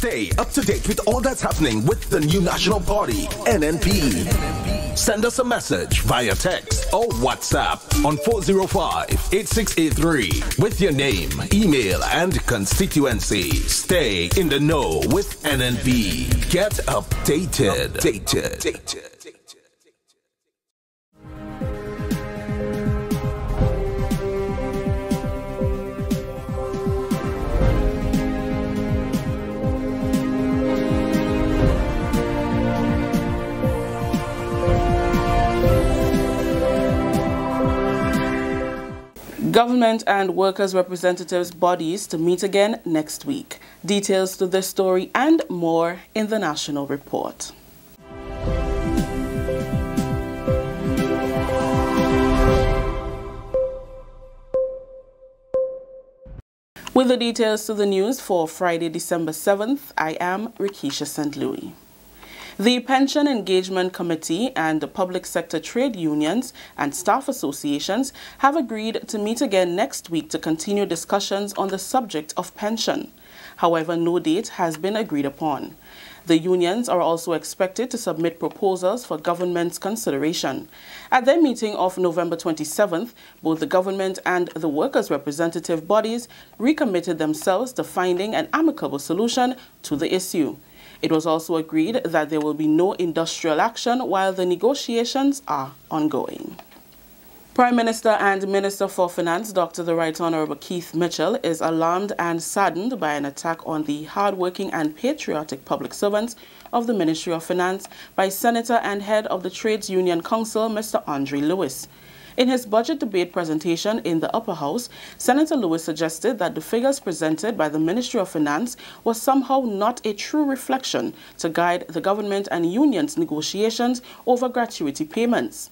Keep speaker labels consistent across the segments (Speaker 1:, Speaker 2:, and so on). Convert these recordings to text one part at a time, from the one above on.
Speaker 1: Stay up to date with all that's happening with the new national party, NNP. Send us a message via text or WhatsApp on 405-8683 with your name, email, and constituency. Stay in the know with NNP. Get updated.
Speaker 2: Government and workers' representatives bodies to meet again next week. Details to this story and more in the National Report. With the details to the news for Friday, December 7th, I am Rikisha St. Louis. The Pension Engagement Committee and the public sector trade unions and staff associations have agreed to meet again next week to continue discussions on the subject of pension. However, no date has been agreed upon. The unions are also expected to submit proposals for government's consideration. At their meeting of November 27th, both the government and the workers' representative bodies recommitted themselves to finding an amicable solution to the issue. It was also agreed that there will be no industrial action while the negotiations are ongoing. Prime Minister and Minister for Finance, Dr. the Right Honorable Keith Mitchell, is alarmed and saddened by an attack on the hardworking and patriotic public servants of the Ministry of Finance by Senator and head of the Trades Union Council, Mr. Andre Lewis. In his budget debate presentation in the Upper House, Senator Lewis suggested that the figures presented by the Ministry of Finance was somehow not a true reflection to guide the government and unions' negotiations over gratuity payments.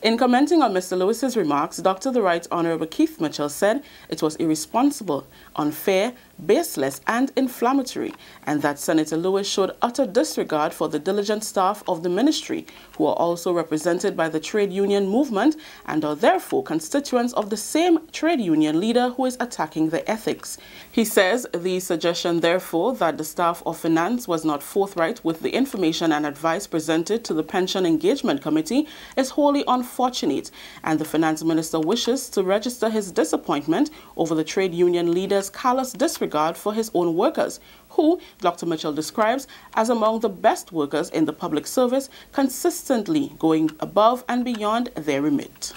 Speaker 2: In commenting on Mr. Lewis's remarks, Dr. the Right Honorable Keith Mitchell said it was irresponsible, unfair, baseless, and inflammatory, and that Senator Lewis showed utter disregard for the diligent staff of the ministry, who are also represented by the trade union movement and are therefore constituents of the same trade union leader who is attacking their ethics. He says the suggestion, therefore, that the staff of finance was not forthright with the information and advice presented to the Pension Engagement Committee is wholly unfortunate, and the finance minister wishes to register his disappointment over the trade union leader's callous disregard for his own workers, who Dr. Mitchell describes as among the best workers in the public service, consistently going above and beyond their remit.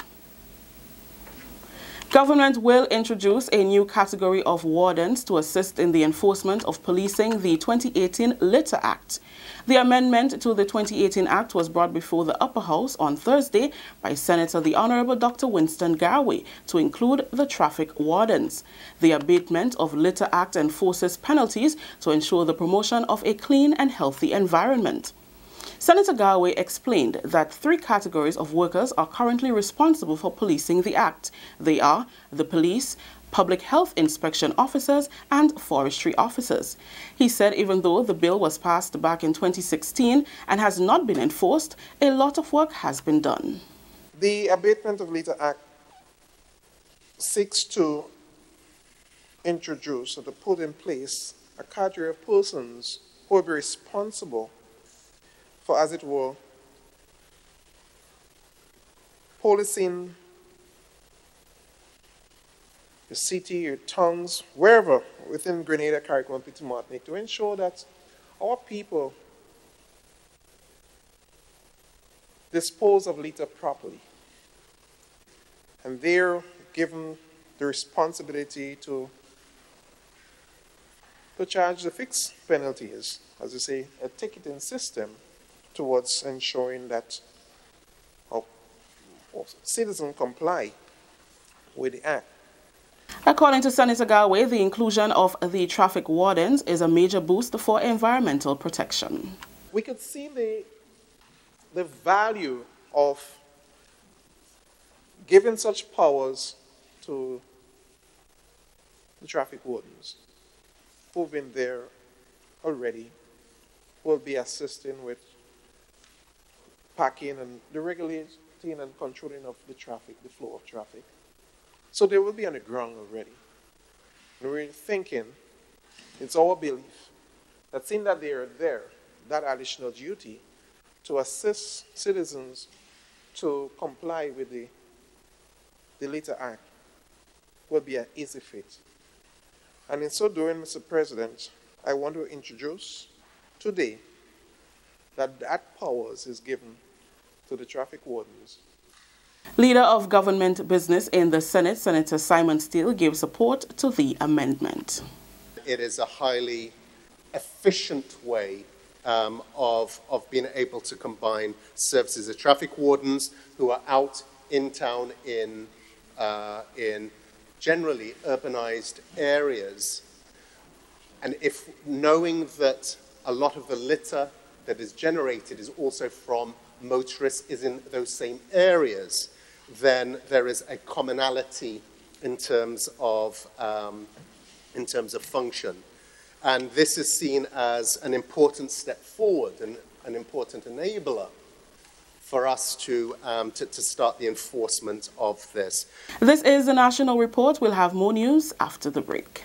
Speaker 2: Government will introduce a new category of wardens to assist in the enforcement of policing the 2018 Litter Act. The amendment to the 2018 Act was brought before the Upper House on Thursday by Senator the Honorable Dr. Winston Garwe to include the traffic wardens. The abatement of Litter Act enforces penalties to ensure the promotion of a clean and healthy environment. Senator Garwe explained that 3 categories of workers are currently responsible for policing the Act. They are the police, public health inspection officers, and forestry officers. He said even though the bill was passed back in 2016 and has not been enforced, a lot of work has been done.
Speaker 3: The abatement of Litter Act seeks to introduce or to put in place a category of persons who will be responsible for, as it were, policing your city, your towns, wherever within Grenada, Carriacou, and Petit Martinique, to ensure that our people dispose of litter properly. And they're given the responsibility to charge the fixed penalties, as you say, a ticketing system towards ensuring that our citizens comply with the Act.
Speaker 2: According to Senator Garwe, the inclusion of the traffic wardens is a major boost for environmental protection.
Speaker 3: We could see the value of giving such powers to the traffic wardens who've been there already, will be assisting with parking and the regulating and controlling of the traffic, the flow of traffic. So they will be on the ground already. And we're thinking, it's our belief, that seeing that they are there, that additional duty to assist citizens to comply with the later act would be an easy fit. And in so doing, Mr. President, I want to introduce today that powers is given to the traffic wardens.
Speaker 2: Leader of Government Business in the Senate, Senator Simon Steele, gave support to the amendment.
Speaker 4: It is a highly efficient way of being able to combine services of traffic wardens who are out in town in generally urbanized areas. And if knowing that a lot of the litter that is generated is also from motorists is in those same areas, then there is a commonality in terms of function. And this is seen as an important step forward and an important enabler for us to start the enforcement of this.
Speaker 2: This is the National Report. We'll have more news after the break.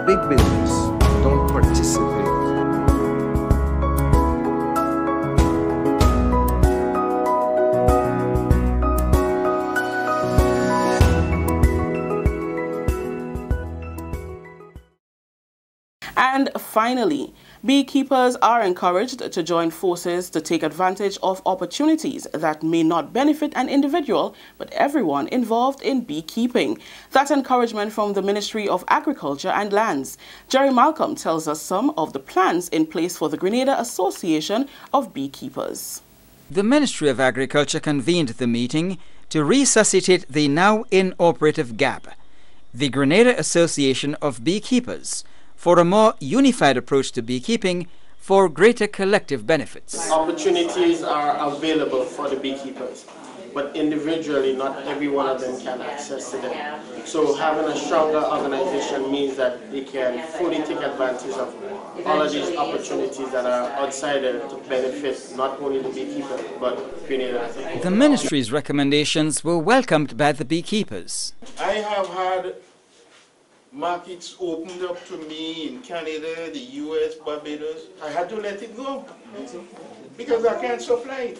Speaker 5: Big business don't participate.
Speaker 2: And finally, beekeepers are encouraged to join forces to take advantage of opportunities that may not benefit an individual, but everyone involved in beekeeping. That's encouragement from the Ministry of Agriculture and Lands. Jerry Malcolm tells us some of the plans in place for the Grenada Association of Beekeepers.
Speaker 6: The Ministry of Agriculture convened the meeting to resuscitate the now inoperative GAB, the Grenada Association of Beekeepers, for a more unified approach to beekeeping for greater collective benefits.
Speaker 7: Opportunities are available for the beekeepers, but individually not every one of them can access to them. So having a stronger organization means that they can fully take advantage of all of these opportunities that are outside there to benefit not only the beekeeper, but Grenada.
Speaker 6: The Ministry's recommendations were welcomed by the beekeepers.
Speaker 8: I have had markets opened up to me in Canada, the US, Barbados. I had to let it go because I can't supply it.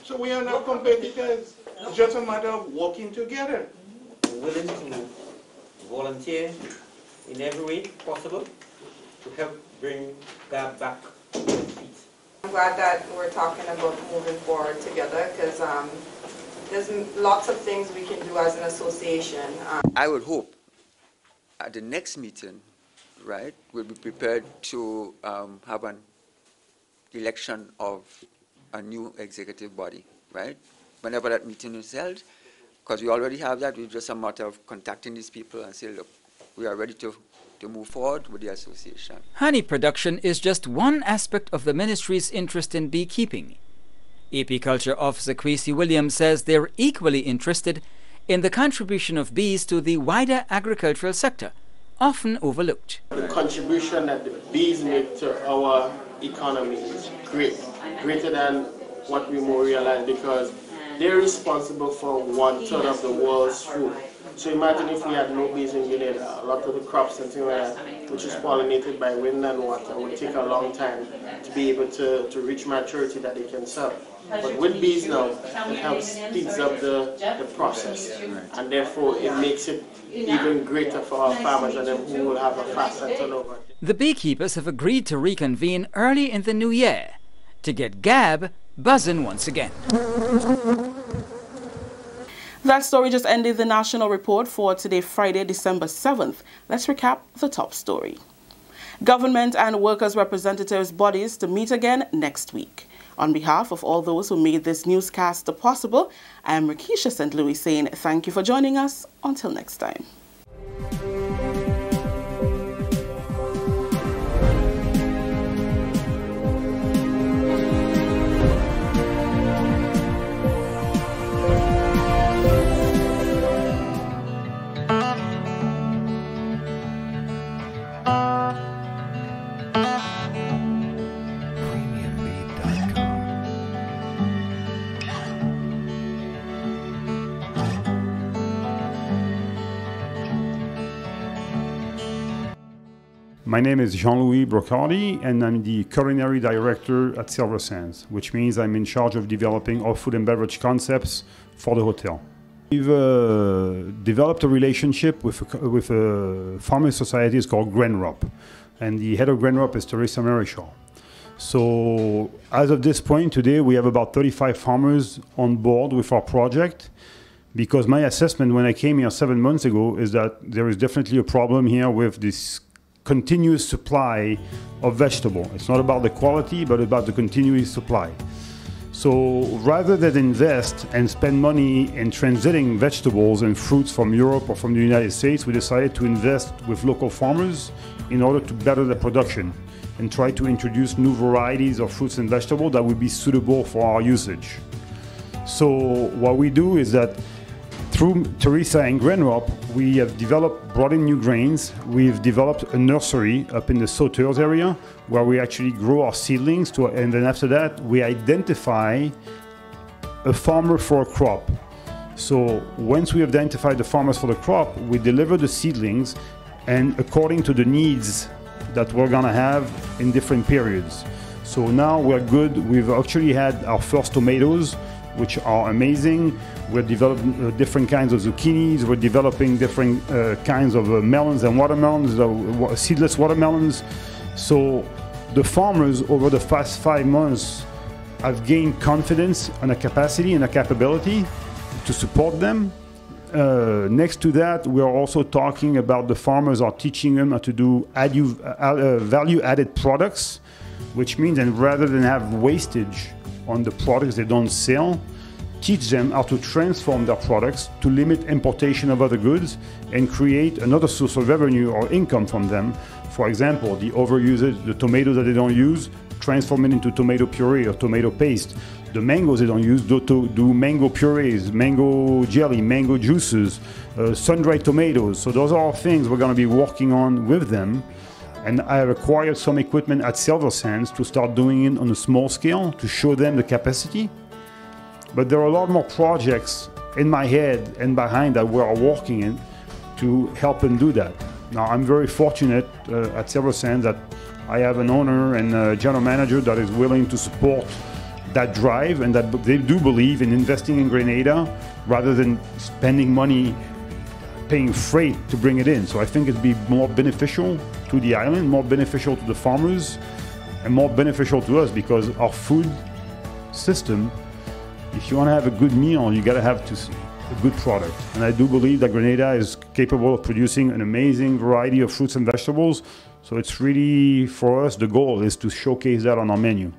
Speaker 8: So we are not competitors. It's just a matter of working together.
Speaker 9: Willing to volunteer in every way possible to help bring that back to the feet.
Speaker 10: I'm glad that we're talking about moving forward together because there's lots of things we can do as an association.
Speaker 11: I would hope at the next meeting, right, we'll be prepared to have an election of a new executive body, right? Whenever that meeting is held, because we already have that, it's just a matter of contacting these people and say, look, we are ready to move forward with the association.
Speaker 6: Honey production is just one aspect of the ministry's interest in beekeeping. Apiculture Officer Kwesi Williams says they're equally interested in the contribution of bees to the wider agricultural sector, often overlooked.
Speaker 7: The contribution that the bees make to our economy is great, greater than what we more realize, because they're responsible for 1/3 of the world's food. So imagine if we had no bees in Grenada, a lot of the crops and things like that, which is pollinated by wind and water, would take a long time to be able to reach maturity that they can sell. But with bees now, it helps speeds up the process, and therefore it makes it even greater for our farmers and them who will have a faster turnover.
Speaker 6: The beekeepers have agreed to reconvene early in the new year to get GAB buzzing once again.
Speaker 2: That story just ended the national report for today, Friday, December 7th. Let's recap the top story. Government and workers' representatives bodies to meet again next week. On behalf of all those who made this newscast possible, I am Rikisha St. Louis saying thank you for joining us. Until next time.
Speaker 12: My name is Jean-Louis Brocardi, and I'm the culinary director at Silver Sands, which means I'm in charge of developing our food and beverage concepts for the hotel. We've developed a relationship with a farmers society called Grenrop, and the head of Grenrop is Teresa Marichal. So as of this point today, we have about 35 farmers on board with our project, because my assessment when I came here 7 months ago is that there is definitely a problem here with this continuous supply of vegetable. It's not about the quality, but about the continuous supply. So rather than invest and spend money in transiting vegetables and fruits from Europe or from the United States, we decided to invest with local farmers in order to better the production and try to introduce new varieties of fruits and vegetables that would be suitable for our usage. So what we do is that through Teresa and Grenrop, we have brought in new grains. We've developed a nursery up in the Sauteurs area where we actually grow our seedlings, and then after that, we identify a farmer for a crop. So once we identify the farmers for the crop, we deliver the seedlings, and according to the needs that we're gonna have in different periods. So now we're good. We've actually had our first tomatoes, which are amazing. We're developing different kinds of zucchinis. We're developing different kinds of melons and watermelons, seedless watermelons. So the farmers over the past 5 months have gained confidence and a capacity and a capability to support them. Next to that, we are also talking about the farmers are teaching them how to do value-added products, which means that rather than have wastage on the products they don't sell, teach them how to transform their products to limit importation of other goods and create another source of revenue or income from them. For example, the overusage, the tomatoes that they don't use, transform it into tomato puree or tomato paste. The mangoes they don't use, do mango purees, mango jelly, mango juices, sun-dried tomatoes. So those are all things we're going to be working on with them. And I have acquired some equipment at Silver Sands to start doing it on a small scale to show them the capacity. But there are a lot more projects in my head and behind that we are working in to help them do that. Now, I'm very fortunate at Silver Sands that I have an owner and a general manager that is willing to support that drive, and that they do believe in investing in Grenada rather than spending money paying freight to bring it in. So I think it'd be more beneficial to the island, more beneficial to the farmers, and more beneficial to us, because our food system, if you want to have a good meal, you got to have a good product. And I do believe that Grenada is capable of producing an amazing variety of fruits and vegetables. So it's really, for us, the goal is to showcase that on our menu.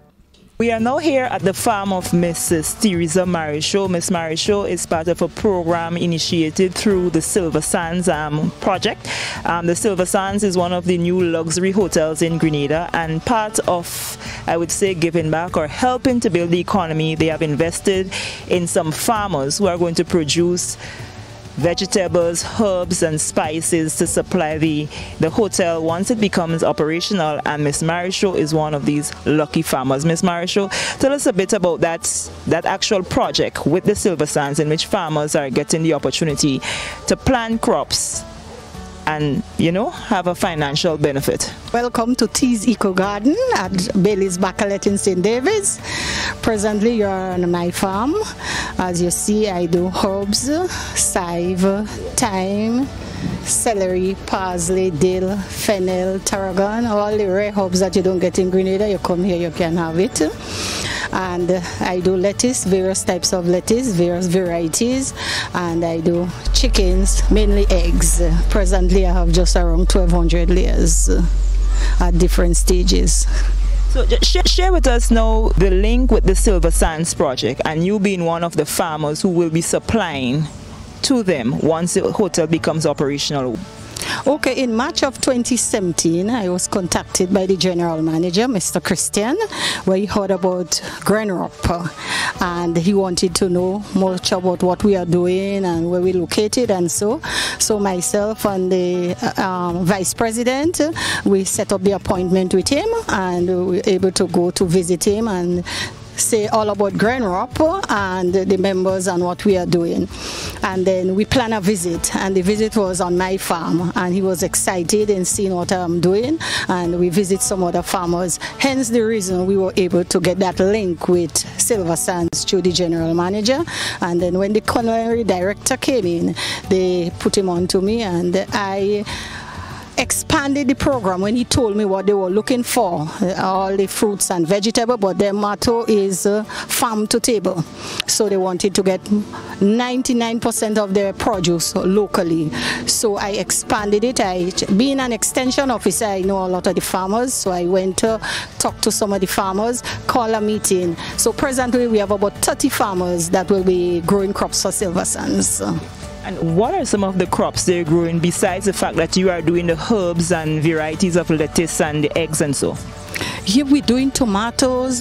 Speaker 13: We are now here at the farm of Mrs. Teresa Marichal. Ms. Marichal is part of a program initiated through the Silver Sands project. The Silver Sands is one of the new luxury hotels in Grenada, and part of, I would say, giving back or helping to build the economy, they have invested in some farmers who are going to produce vegetables, herbs and spices to supply the hotel once it becomes operational, and Ms. Marichal is one of these lucky farmers. Ms. Marichal, tell us a bit about that actual project with the Silver Sands, in which farmers are getting the opportunity to plant crops and, you know, have a financial benefit.
Speaker 14: Welcome to Tea's Eco Garden at Bailey's Bacalet in St. David's. Presently, you're on my farm. As you see, I do herbs, chive, thyme, celery, parsley, dill, fennel, tarragon, all the rare herbs that you don't get in Grenada. You come here, you can have it. And I do lettuce, various types of lettuce, various varieties, and I do chickens, mainly eggs. Presently I have just around 1,200 layers at different stages.
Speaker 13: So share with us now the link with the Silver Sands project, and you being one of the farmers who will be supplying to them once the hotel becomes operational.
Speaker 14: Okay, in March of 2017, I was contacted by the general manager, Mr. Christian, where he heard about Grenrop, and he wanted to know much about what we are doing and where we're located, and so myself and the vice president, we set up the appointment with him, and we were able to go to visit him and say all about Grenrop and the members and what we are doing. And then we plan a visit, and the visit was on my farm, and he was excited in seeing what I'm doing, and we visit some other farmers, hence the reason we were able to get that link with Silver Sands through the general manager. And then when the culinary director came in, they put him on to me, and I expanded the program when he told me what they were looking for, all the fruits and vegetables, but their motto is farm to table. So they wanted to get 99% of their produce locally. So I expanded it. Being an extension officer, I know a lot of the farmers, so I went to talk to some of the farmers, call a meeting. So presently we have about 30 farmers that will be growing crops for Silver Sands.
Speaker 13: And what are some of the crops they're growing besides the fact that you are doing the herbs and varieties of lettuce and the eggs and so?
Speaker 14: Here we're doing tomatoes,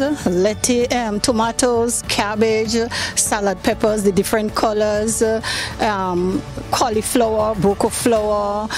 Speaker 14: tomatoes, cabbage, salad peppers, the different colors, cauliflower, broccoli flower,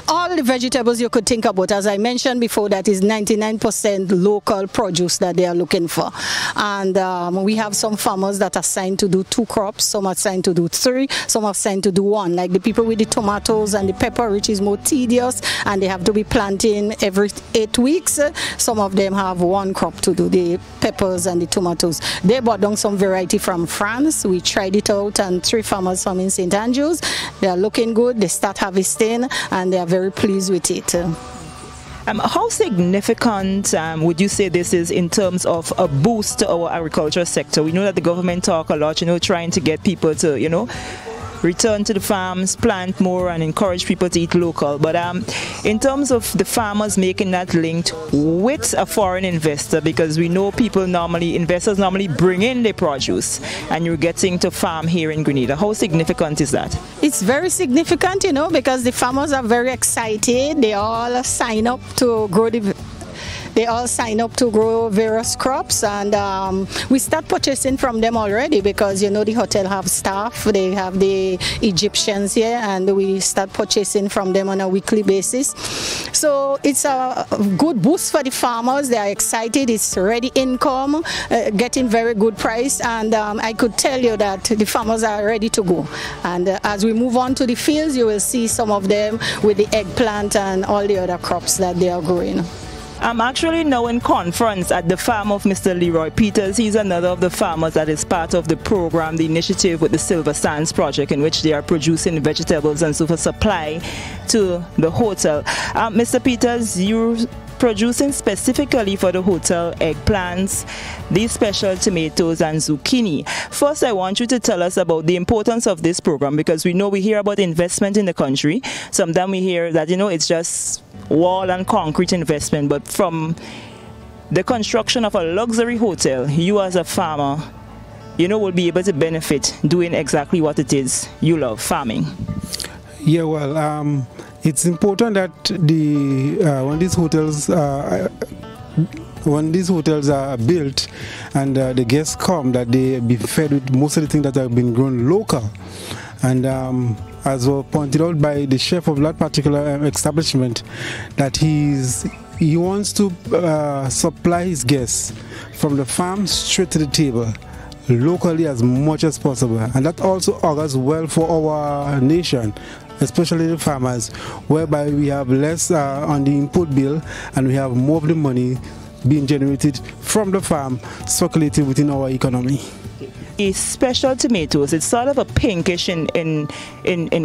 Speaker 14: all the vegetables you could think about. As I mentioned before, that is 99% local produce that they are looking for. And we have some farmers that are assigned to do 2 crops, some are assigned to do 3, some are assigned to do 1. Like the people with the tomatoes and the pepper, which is more tedious, and they have to be planting every 8 weeks. Some of them have 1 crop to do, the peppers and the tomatoes. They brought down some variety from France. We tried it out, and 3 farmers from in St. Andrews. They are looking good. They start harvesting, and they are very pleased with it.
Speaker 13: How significant would you say this is in terms of a boost to our agriculture sector? We know that the government talk a lot, trying to get people to, return to the farms, plant more, and encourage people to eat local. But in terms of the farmers making that link with a foreign investor, because we know investors normally bring in their produce, and you're getting to farm here in Grenada. How significant is that?
Speaker 14: It's very significant, because the farmers are very excited. They all sign up to grow various crops, and we start purchasing from them already, because the hotel have staff, they have the Egyptians here, and we start purchasing from them on a weekly basis. So it's a good boost for the farmers. They are excited. It's ready income, getting very good price, and I could tell you that the farmers are ready to go. And as we move on to the fields, you will see some of them with the eggplant and all the other crops that they are growing.
Speaker 13: I'm actually now in conference at the farm of Mr. Leroy Peters. He's another of the farmers that is part of the program, the initiative with the Silver Sands project, in which they are producing vegetables and so for supply to the hotel. Mr. Peters, you're producing specifically for the hotel eggplants, these special tomatoes and zucchini. First, I want you to tell us about the importance of this program, because we hear about investment in the country. Sometimes we hear that, it's just wall and concrete investment, but from the construction of a luxury hotel, you as a farmer, will be able to benefit doing exactly what it is you love, farming.
Speaker 15: Yeah, well, it's important that when these hotels are built and the guests come, that they be fed with most of the things that have been grown local. And as was pointed out by the chef of that particular establishment, that he wants to supply his guests from the farm straight to the table, locally as much as possible. And that also augurs well for our nation, especially the farmers, whereby we have less on the input bill and we have more of the money being generated from the farm circulating within our economy.
Speaker 13: a special tomatoes. It's sort of a pinkish in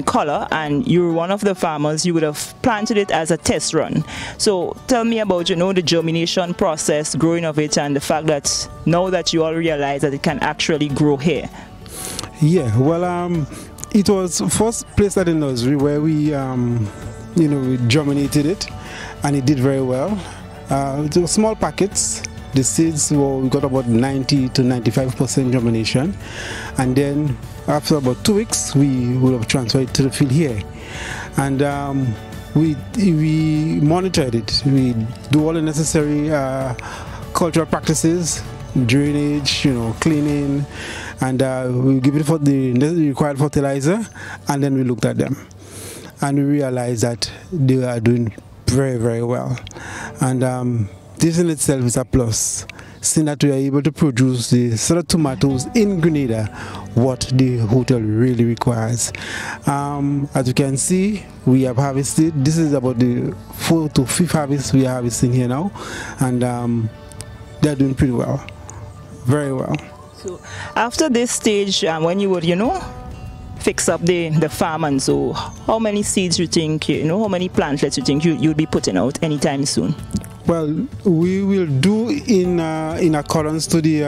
Speaker 13: color, and you're one of the farmers. You would have planted it as a test run. So tell me about, the germination process, growing of it, and the fact that now that you all realize that it can actually grow here.
Speaker 15: Yeah, well, it was first placed at the nursery where we, we germinated it, and it did very well. It was small packets. The seeds we got about 90 to 95% germination, and then after about 2 weeks we would have transferred it to the field here, and we monitored it. We do all the necessary cultural practices, drainage, cleaning, and we give it for the required fertilizer, and then we looked at them and we realized that they are doing very, very well. And this in itself is a plus, seeing that we are able to produce the sort of tomatoes in Grenada what the hotel really requires. As you can see, we have harvested. This is about the 4th to 5th harvest we are harvesting here now, and they're doing pretty well, very well.
Speaker 13: So after this stage, when you would, fix up the farm, and so how many seeds you think, how many plantlets you think you'll be putting out anytime soon?
Speaker 15: Well, we will do in accordance to the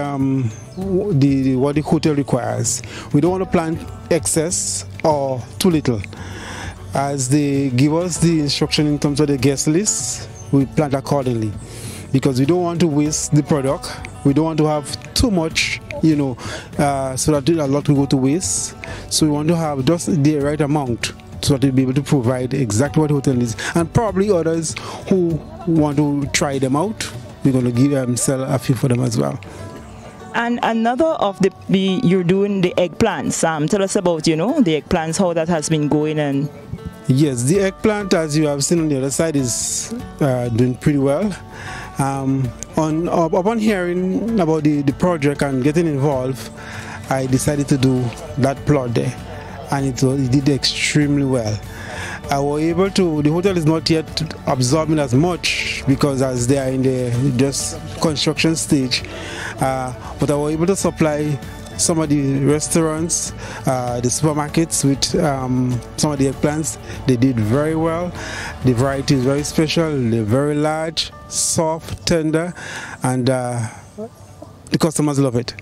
Speaker 15: what the hotel requires. We don't want to plant excess or too little. As they give us the instruction in terms of the guest list, we plant accordingly, because we don't want to waste the product. We don't want to have too much, so that a lot will go to waste. So we want to have just the right amount, so that we'll be able to provide exactly what the hotel needs. And probably others who want to try them out, we're going to give sell a few for them as well.
Speaker 13: And another of you're doing the eggplants. Tell us about, the eggplants, how that has been going. And
Speaker 15: yes, the eggplant, as you have seen on the other side, is doing pretty well. Upon hearing about the project and getting involved, I decided to do that plot there, and it did extremely well. I was able to, the hotel is not yet absorbing as much because as they are in the just construction stage, but I was able to supply some of the restaurants, the supermarkets with some of the eggplants. They did very well. The variety is very special. They're very large, soft, tender, and the customers love it.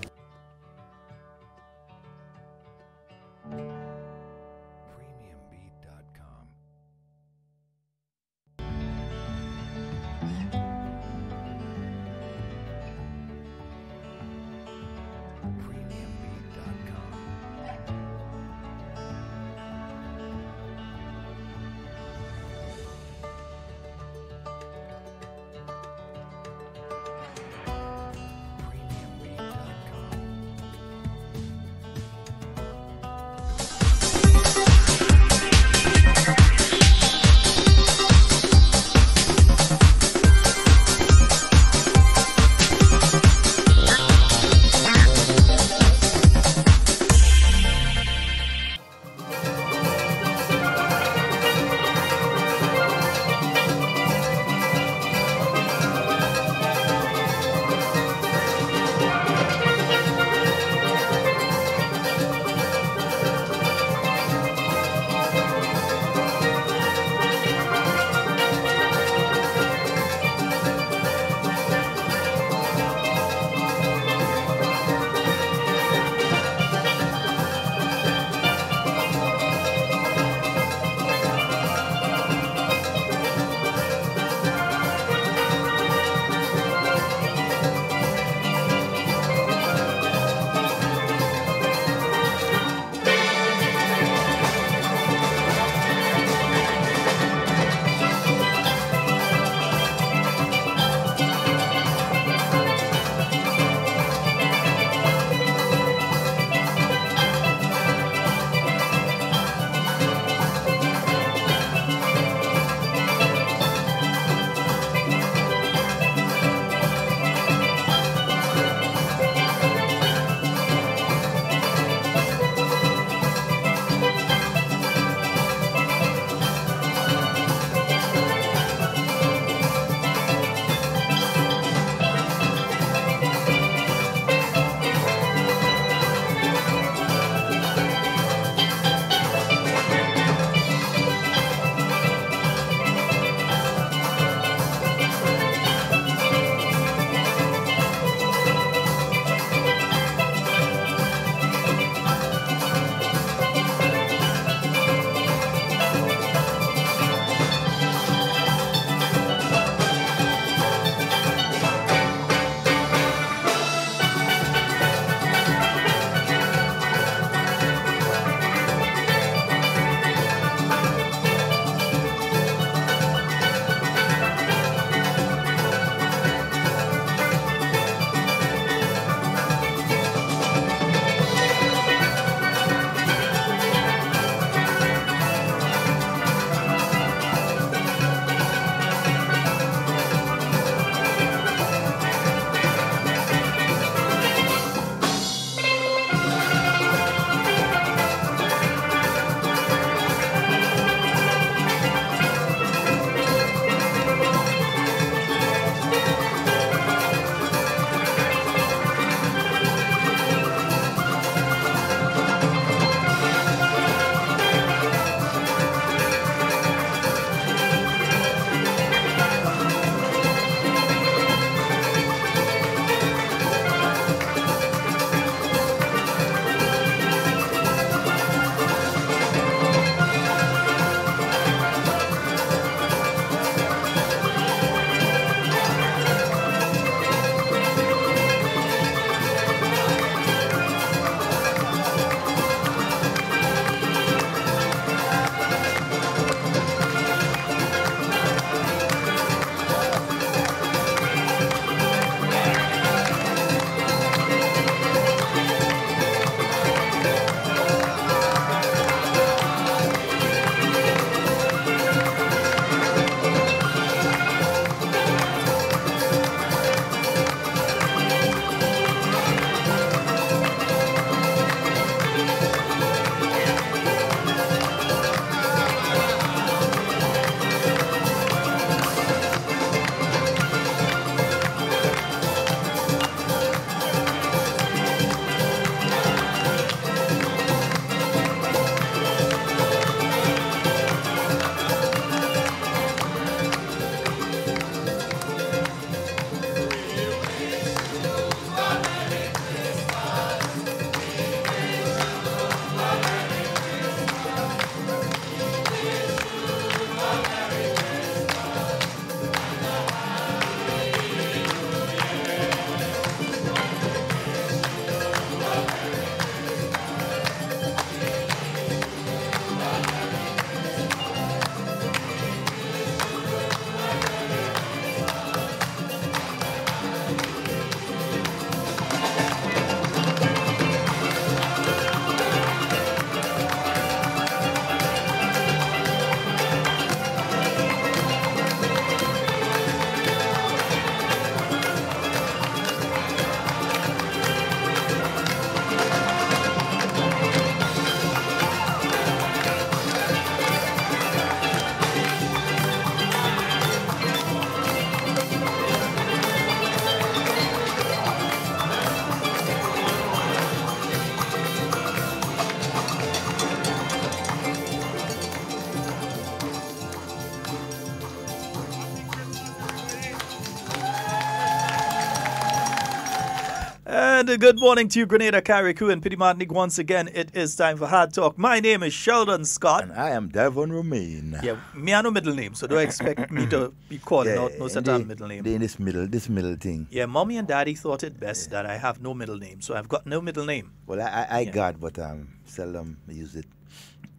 Speaker 16: And good morning to you, Grenada, Carriacou, and Pity Martinique. Once again, it is time for Hard Talk. My name is Sheldon Scott.
Speaker 17: And I am Devon Romain.
Speaker 16: Yeah, me have no middle name, so don't expect me to be calling out no such middle name.
Speaker 17: This middle thing.
Speaker 16: Yeah, Mommy and Daddy thought it best that I have no middle name, so I've got no middle name.
Speaker 17: Well, I got, but seldom use it.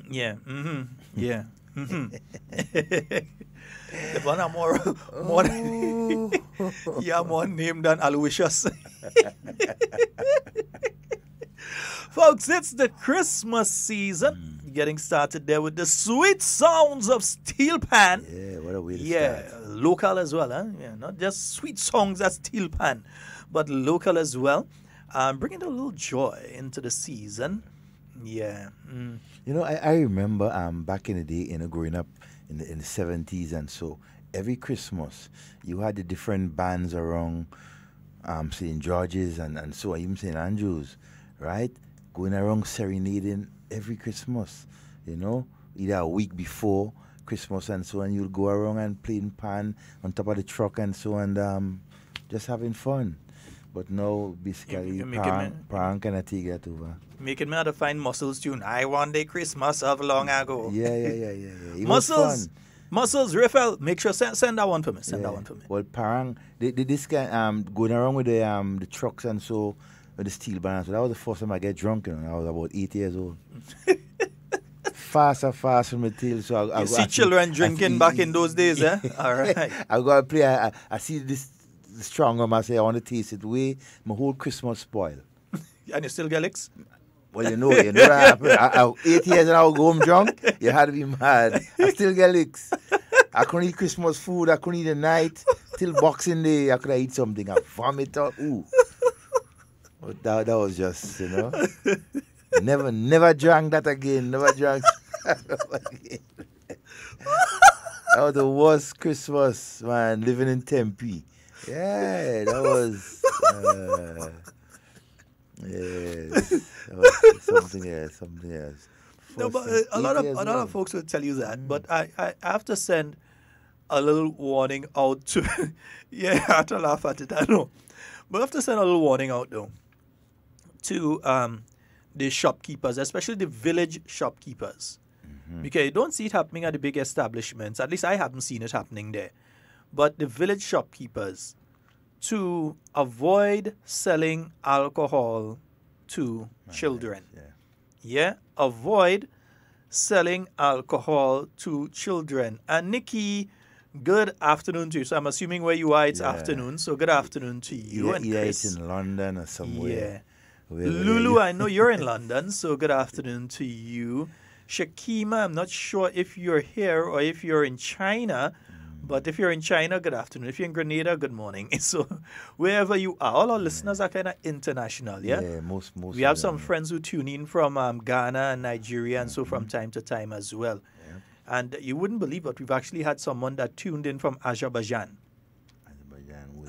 Speaker 16: Yeah, yeah. The one are more yeah, more name than Aloysius. Folks, it's the Christmas season. Getting started there with the sweet sounds of steel pan.
Speaker 17: Yeah, what a way to
Speaker 16: start. Local as well, huh? Yeah, not just sweet songs at steel pan, but local as well. Bringing a little joy into the season. Yeah.
Speaker 17: You know, I remember back in the day, growing up in the 70s and so, every Christmas you had the different bands around St. George's and so on, even St. Andrews, right? Going around serenading every Christmas, you know, either a week before Christmas and so on. You'll go around and playing pan on top of the truck and so on, just having fun. But now, basically, Parang cannot take that over.
Speaker 16: Making me have to find Muscles tune. I want the Christmas of long ago.
Speaker 17: Yeah.
Speaker 16: Muscles, Raphael, make sure send that one for me. Send that one for me.
Speaker 17: Well, Parang, this guy going around with the trucks and so, with the steel band. So that was the first time I get drunk. You know, I was about 8 years old. Fast from the tail. So
Speaker 16: you see children drinking back in those days, eh? All right.
Speaker 17: I go and play. I see this strong rum. I say I want to taste it. My whole Christmas spoil.
Speaker 16: And you still get licks?
Speaker 17: Well, you know what happened. I 8 years and I would go home drunk. You had to be mad. I still get licks. I couldn't eat Christmas food. I couldn't eat at night. Till Boxing Day, I could eat something. I vomit up. Ooh. But that was just, you know. Never drank that again. Never drank that again. That was the worst Christmas, man, living in Tempe. Yeah, that was... that was something else.
Speaker 16: No, but a lot of folks will tell you that, but I have to send a little warning out to... yeah, I have to laugh at it, I know. But I have to send a little warning out, though, to the shopkeepers, especially the village shopkeepers. Because you don't see it happening at the big establishments. At least I haven't seen it happening there. But the village shopkeepers, to avoid selling alcohol to children. Yeah, avoid selling alcohol to children. And Nikki, good afternoon to you. So I'm assuming where you are, it's afternoon. So good afternoon to you. And Chris.
Speaker 17: It's in London or somewhere.
Speaker 16: Yeah. Lulu, I know you're in London, so good afternoon to you. Shakima, I'm not sure if you're here or if you're in China. But if you're in China, good afternoon. If you're in Grenada, good morning. So wherever you are, all our listeners are kind of international, yeah?
Speaker 17: Yeah, most
Speaker 16: we have some friends who tune in from Ghana and Nigeria and so from time to time as well.
Speaker 17: Yeah.
Speaker 16: And you wouldn't believe it, we've actually had someone that tuned in from Azerbaijan.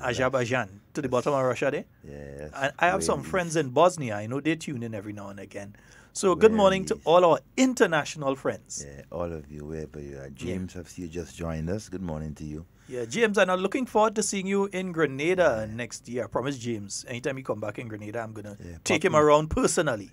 Speaker 16: Azerbaijan, to the bottom of Russia there.
Speaker 17: Yeah.
Speaker 16: And I have some friends in Bosnia. I know they tune in every now and again. So good morning to all our international friends.
Speaker 17: Yeah, all of you, wherever you are. James, I've seen you just joined us. Good morning to you.
Speaker 16: Yeah, James, and I'm looking forward to seeing you in Grenada next year. I promise James, anytime you come back in Grenada, I'm going to take him around personally.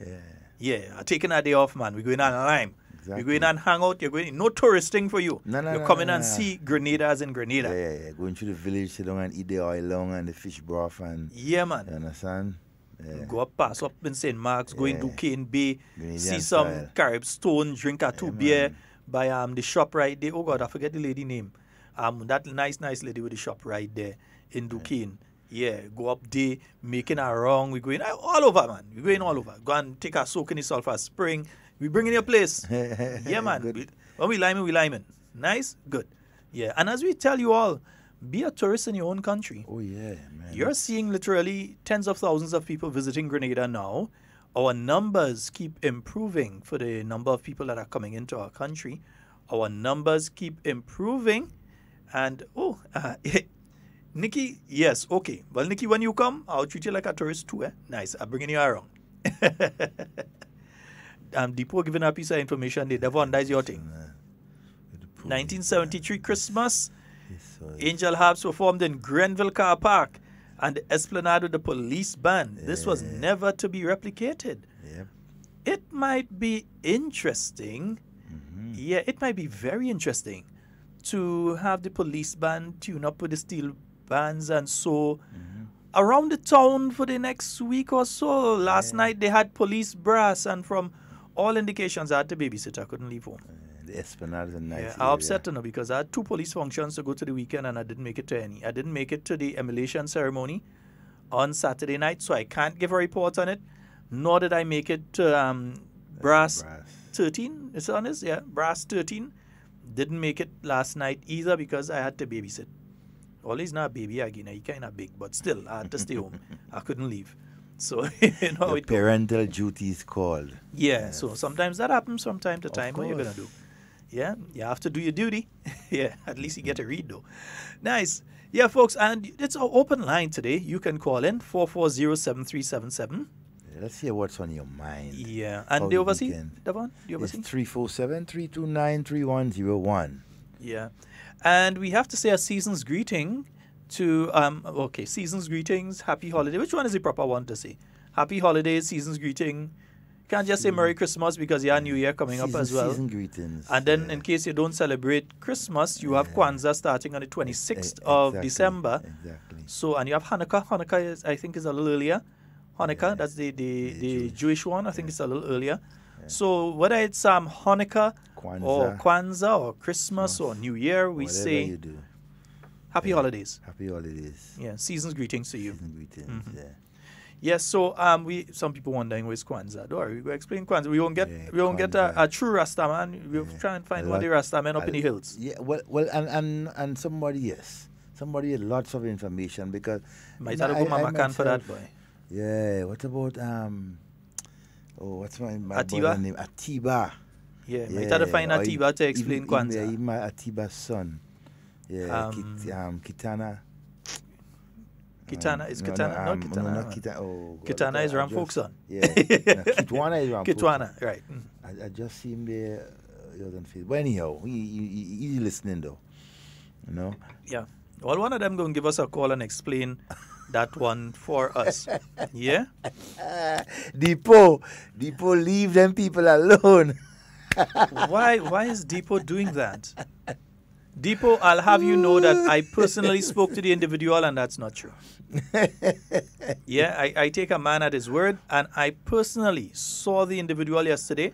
Speaker 16: Yeah, I'm taking a day off, man. We're going on Lime. Exactly. We're going and hang out. You're going, no touristing for you. You're coming and see Grenada as in Grenada.
Speaker 17: Yeah. Going to the village, sit down and eat the oil long and the fish broth. And
Speaker 16: yeah, man.
Speaker 17: You understand?
Speaker 16: Yeah. Go up, pass up in St. Mark's, go in Duquesne Bay, see some Carib Stone, drink a two beer by the shop right there. Oh God, I forget the lady name. That nice lady with the shop right there in Duquesne. Yeah, go up there, making a wrong. We're going all over, man. We're going all over. Go and take a soak in the Sulphur Spring. We bring in your place. Yeah, man. When we liming. Nice? Good. Yeah, and as we tell you all, be a tourist in your own country.
Speaker 17: Oh, yeah, man.
Speaker 16: You're seeing literally tens of thousands of people visiting Grenada now. Our numbers keep improving for the number of people that are coming into our country. Our numbers keep improving. And, Nikki, yes, okay. Well, Nikki, when you come, I'll treat you like a tourist too, eh? Nice. I'm bringing you around. Depot giving a piece of information. Devon, that's your thing. 1973 Christmas. Angel Harps performed in Grenville Car Park. and the Esplanade with the police band. This was never to be replicated.
Speaker 17: Yep.
Speaker 16: It might be interesting. Yeah, it might be very interesting to have the police band tune up with the steel bands and so around the town for the next week or so. Last night they had police brass, and from all indications I had to babysit. I couldn't leave home.
Speaker 17: The Esplanade is a nice area.
Speaker 16: I upset because I had 2 police functions to go to the weekend and I didn't make it to any. I didn't make it to the emulation ceremony on Saturday night, so I can't give a report on it. Nor did I make it to Brass 13. Is it on this? Yeah, Brass 13. Didn't make it last night either because I had to babysit. Well, he's not a baby again. He kind of big, but still, I had to stay home. I couldn't leave. So, you know,
Speaker 17: your parental duties called.
Speaker 16: Yeah, so sometimes that happens from time to time. What are you going to do? Yeah, you have to do your duty. Yeah, at least you get to read, though. Nice. Yeah, folks, and it's an open line today. You can call in 440-7377.
Speaker 17: Let's hear what's on your mind.
Speaker 16: Yeah, and the overseas, Devon? The
Speaker 17: It's
Speaker 16: overseas?
Speaker 17: 347-329-3101.
Speaker 16: Yeah, and we have to say a season's greeting to, season's greetings, happy holiday. Which one is the proper one to say? Happy holidays, season's greeting. Can't just say Merry Christmas because you have New Year coming up as well.
Speaker 17: Season greetings.
Speaker 16: And then in case you don't celebrate Christmas, you have Kwanzaa starting on the 26th of December.
Speaker 17: Exactly.
Speaker 16: So, and you have Hanukkah. Hanukkah is, I think, is a little earlier. Hanukkah, that's the Jewish one. I think it's a little earlier. So whether it's Hanukkah or Kwanzaa or Christmas or New Year, we
Speaker 17: Whatever
Speaker 16: say
Speaker 17: you do.
Speaker 16: Happy holidays.
Speaker 17: Happy holidays.
Speaker 16: Yeah, season's greetings to you.
Speaker 17: Season greetings, yeah.
Speaker 16: Yes, so some people wondering where's Kwanzaa. Don't worry, we'll explain Kwanzaa. We won't get a true Rasta man. We'll try and find one of the Rasta men up in the hills.
Speaker 17: Yeah, well, and somebody had lots of information because
Speaker 16: might have to go Mama Khan for that boy.
Speaker 17: Yeah, what about what's my
Speaker 16: Atiba?
Speaker 17: brother name? Atiba.
Speaker 16: Yeah, might have to find Atiba to explain Kwanzaa.
Speaker 17: Even my Atiba's son. Yeah, Kitana.
Speaker 16: Kitana is Kitana. No, Kitana.
Speaker 17: No, not Kitana. Oh, God,
Speaker 16: Kitana is Ramfolk's son.
Speaker 17: Yeah, Kitwana is Ramfolk's
Speaker 16: Kitwana, right.
Speaker 17: I just see him there. He doesn't feel. But anyhow, he's listening though. You know.
Speaker 16: Yeah. Well, one of them going to give us a call and explain that one for us. Yeah.
Speaker 17: Depot, leave them people alone.
Speaker 16: Why is Depot doing that? Depot, I'll have you know that I personally spoke to the individual and that's not true. Yeah, I take a man at his word, and I personally saw the individual yesterday.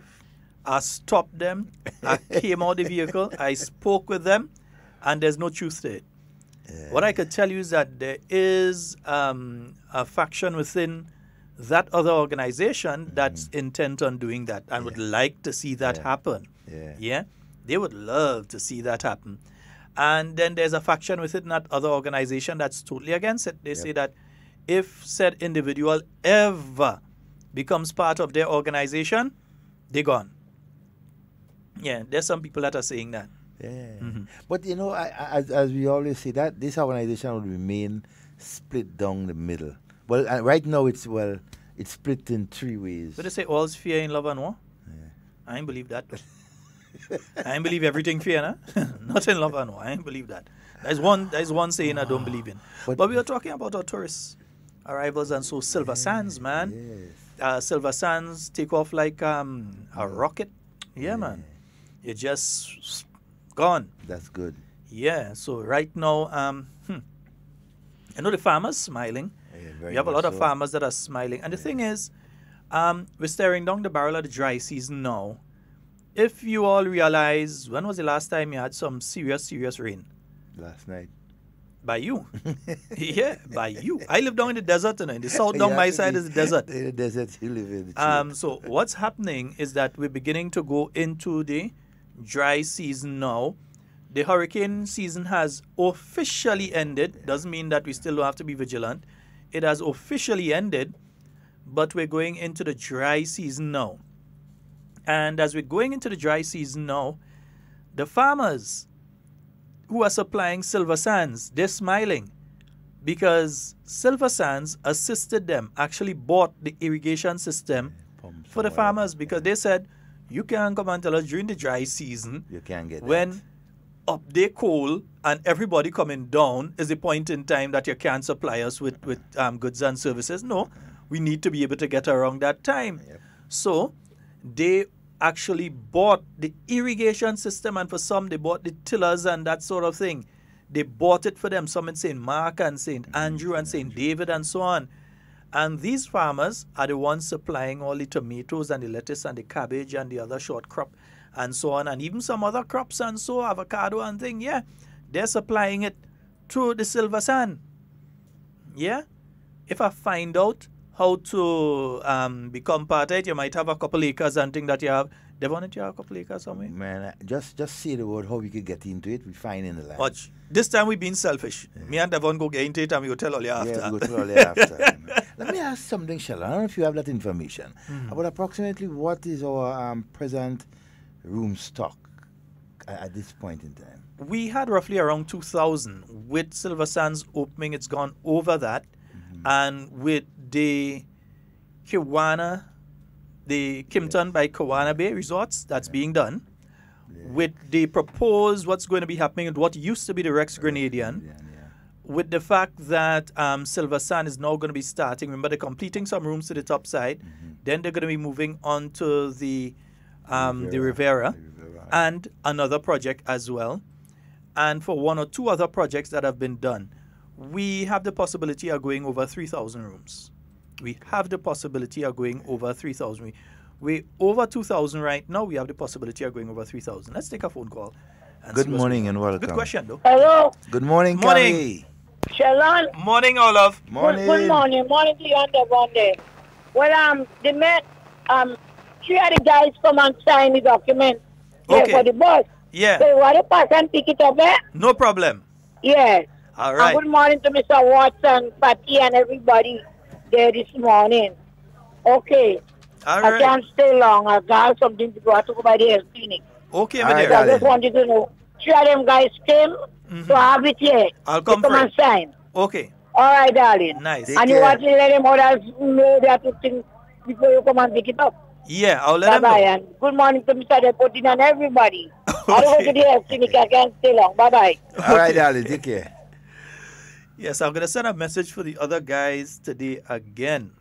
Speaker 16: I stopped them. I came out the vehicle. I spoke with them, and there's no truth to it. Yeah. What I could tell you is that there is a faction within that other organization that's intent on doing that and would like to see that happen. Yeah, they would love to see that happen. And then there's a faction within that other organization that's totally against it. They say that if said individual ever becomes part of their organization, they're gone. Yeah, there's some people that are saying that.
Speaker 17: Yeah. But, you know, as we always say, that this organization will remain split down the middle. Well, right now it's split in 3 ways.
Speaker 16: But they say all's fear in love and war? Yeah. I ain't believe that. I ain't believe everything fear, nah? Not in love and war. I ain't believe that. There's one saying I don't believe in. But we are talking about our tourist arrivals, and so Silver Sands, man. Yes. Silver Sands take off like a rocket. Yeah, man. You're just gone.
Speaker 17: That's good.
Speaker 16: Yeah, so right now, I know the farmers smiling. Yeah, we have a lot of farmers that are smiling. And the thing is, we're staring down the barrel of the dry season now. If you all realize, when was the last time you had some serious rain?
Speaker 17: Last night.
Speaker 16: By you. Yeah, by you. I live down in the desert, and in the south down my side is the desert.
Speaker 17: In the desert you live in.
Speaker 16: So what's happening is that we're beginning to go into the dry season now. The hurricane season has officially ended. Doesn't mean that we still don't have to be vigilant. It has officially ended, but we're going into the dry season now. And as we're going into the dry season now, the farmers who are supplying Silver Sands, they're smiling because Silver Sands assisted them, actually bought the irrigation system for the farmers, because they said, you can't come and tell us during the dry season
Speaker 17: you can't get
Speaker 16: when up their coal and everybody coming down is the point in time that you can't supply us with goods and services. No, we need to be able to get around that time. So they actually bought the irrigation system, and for some they bought the tillers and that sort of thing. They bought it for them, some in St. Mark and St. Andrew and St. David and so on. And these farmers are the ones supplying all the tomatoes and the lettuce and the cabbage and the other short crop and so on, and even some other crops and so, avocado and thing. Yeah, they're supplying it to the Silver Sand. Yeah, if I find out how to become part of it, you might have a couple acres and thing that you have. Devon, you have a couple acres somewhere?
Speaker 17: Man, just say the word how we could get into it. We find in the land.
Speaker 16: Watch. This time we've been selfish. Yeah. Me and Devon go get into it and we go tell all you after.
Speaker 17: Yeah, we go tell all you after. Let me ask something, Sheldon. I don't know if you have that information. About approximately what is our present room stock at this point in time?
Speaker 16: We had roughly around 2,000. With Silver Sands opening, it's gone over that. And with the Kiwana, the Kimpton by Kiwana Bay Resorts, that's being done. With the proposed, what's going to be happening at what used to be the Rex Grenadian, with the fact that Silver Sand is now going to be starting, remember they're completing some rooms to the top side, then they're going to be moving on to the Riviera and another project as well. And for one or two other projects that have been done, we have the possibility of going over 3,000 rooms. We have the possibility of going over 3,000. We're over 2,000 right now. We have the possibility of going over 3,000. Let's take a phone call.
Speaker 17: Good morning and welcome.
Speaker 16: Good question, though.
Speaker 18: Hello.
Speaker 17: Good morning,
Speaker 16: Morning.
Speaker 18: Sheldon.
Speaker 16: Morning, Olaf.
Speaker 17: Morning.
Speaker 18: Good morning. Morning to you on Devon there. Well, the men, three of the guys come and sign the document for the bus.
Speaker 16: Yeah.
Speaker 18: So you want to pass and pick it up, eh?
Speaker 16: No problem.
Speaker 18: Yeah.
Speaker 16: All right.
Speaker 18: And good morning to Mr. Watson, Patty, and everybody there this morning. Okay.
Speaker 16: All right.
Speaker 18: I can't stay long. I got something to go. I have to go by the health clinic.
Speaker 16: Okay,
Speaker 18: So I just wanted to know. Three of them guys came to have it here.
Speaker 16: I'll come
Speaker 18: to come and sign.
Speaker 16: Okay.
Speaker 18: All right, darling.
Speaker 16: Nice.
Speaker 18: And you want to let them others know that thing before you come and pick it up.
Speaker 16: Yeah, I'll let them know.
Speaker 18: Bye-bye. And good morning to Mr. Deputy and everybody. I'll go to the health clinic. I can't stay long. Bye-bye.
Speaker 17: All right, darling. Take care.
Speaker 16: Yes, I'm going to send a message for the other guys today again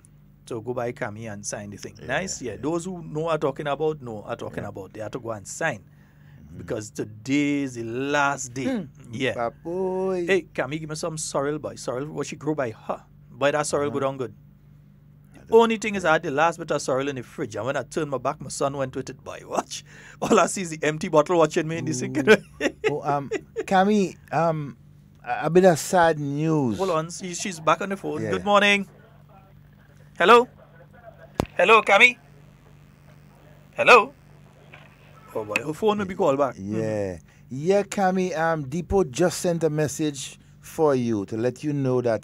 Speaker 16: to go by Kami and sign the thing. Nice? Yeah. Those who know what I'm talking about, about. They have to go and sign. Because today is the last day. Yeah.
Speaker 17: Papoy.
Speaker 16: Hey, Kami, give me some sorrel, boy. Sorrel, what she grow by her. Boy, that sorrel go down good. The only thing is I had the last bit of sorrel in the fridge. And when I turned my back, my son went with it, boy. Watch. All I see is the empty bottle watching me in the sink.
Speaker 17: Kami, a bit of sad news.
Speaker 16: Hold on. She's back on the phone.
Speaker 17: Yeah.
Speaker 16: Good morning. Hello? Hello, Kami? Hello? Oh boy, her phone will be called back.
Speaker 17: Yeah. Yeah, Kami, Depot just sent a message for you to let you know that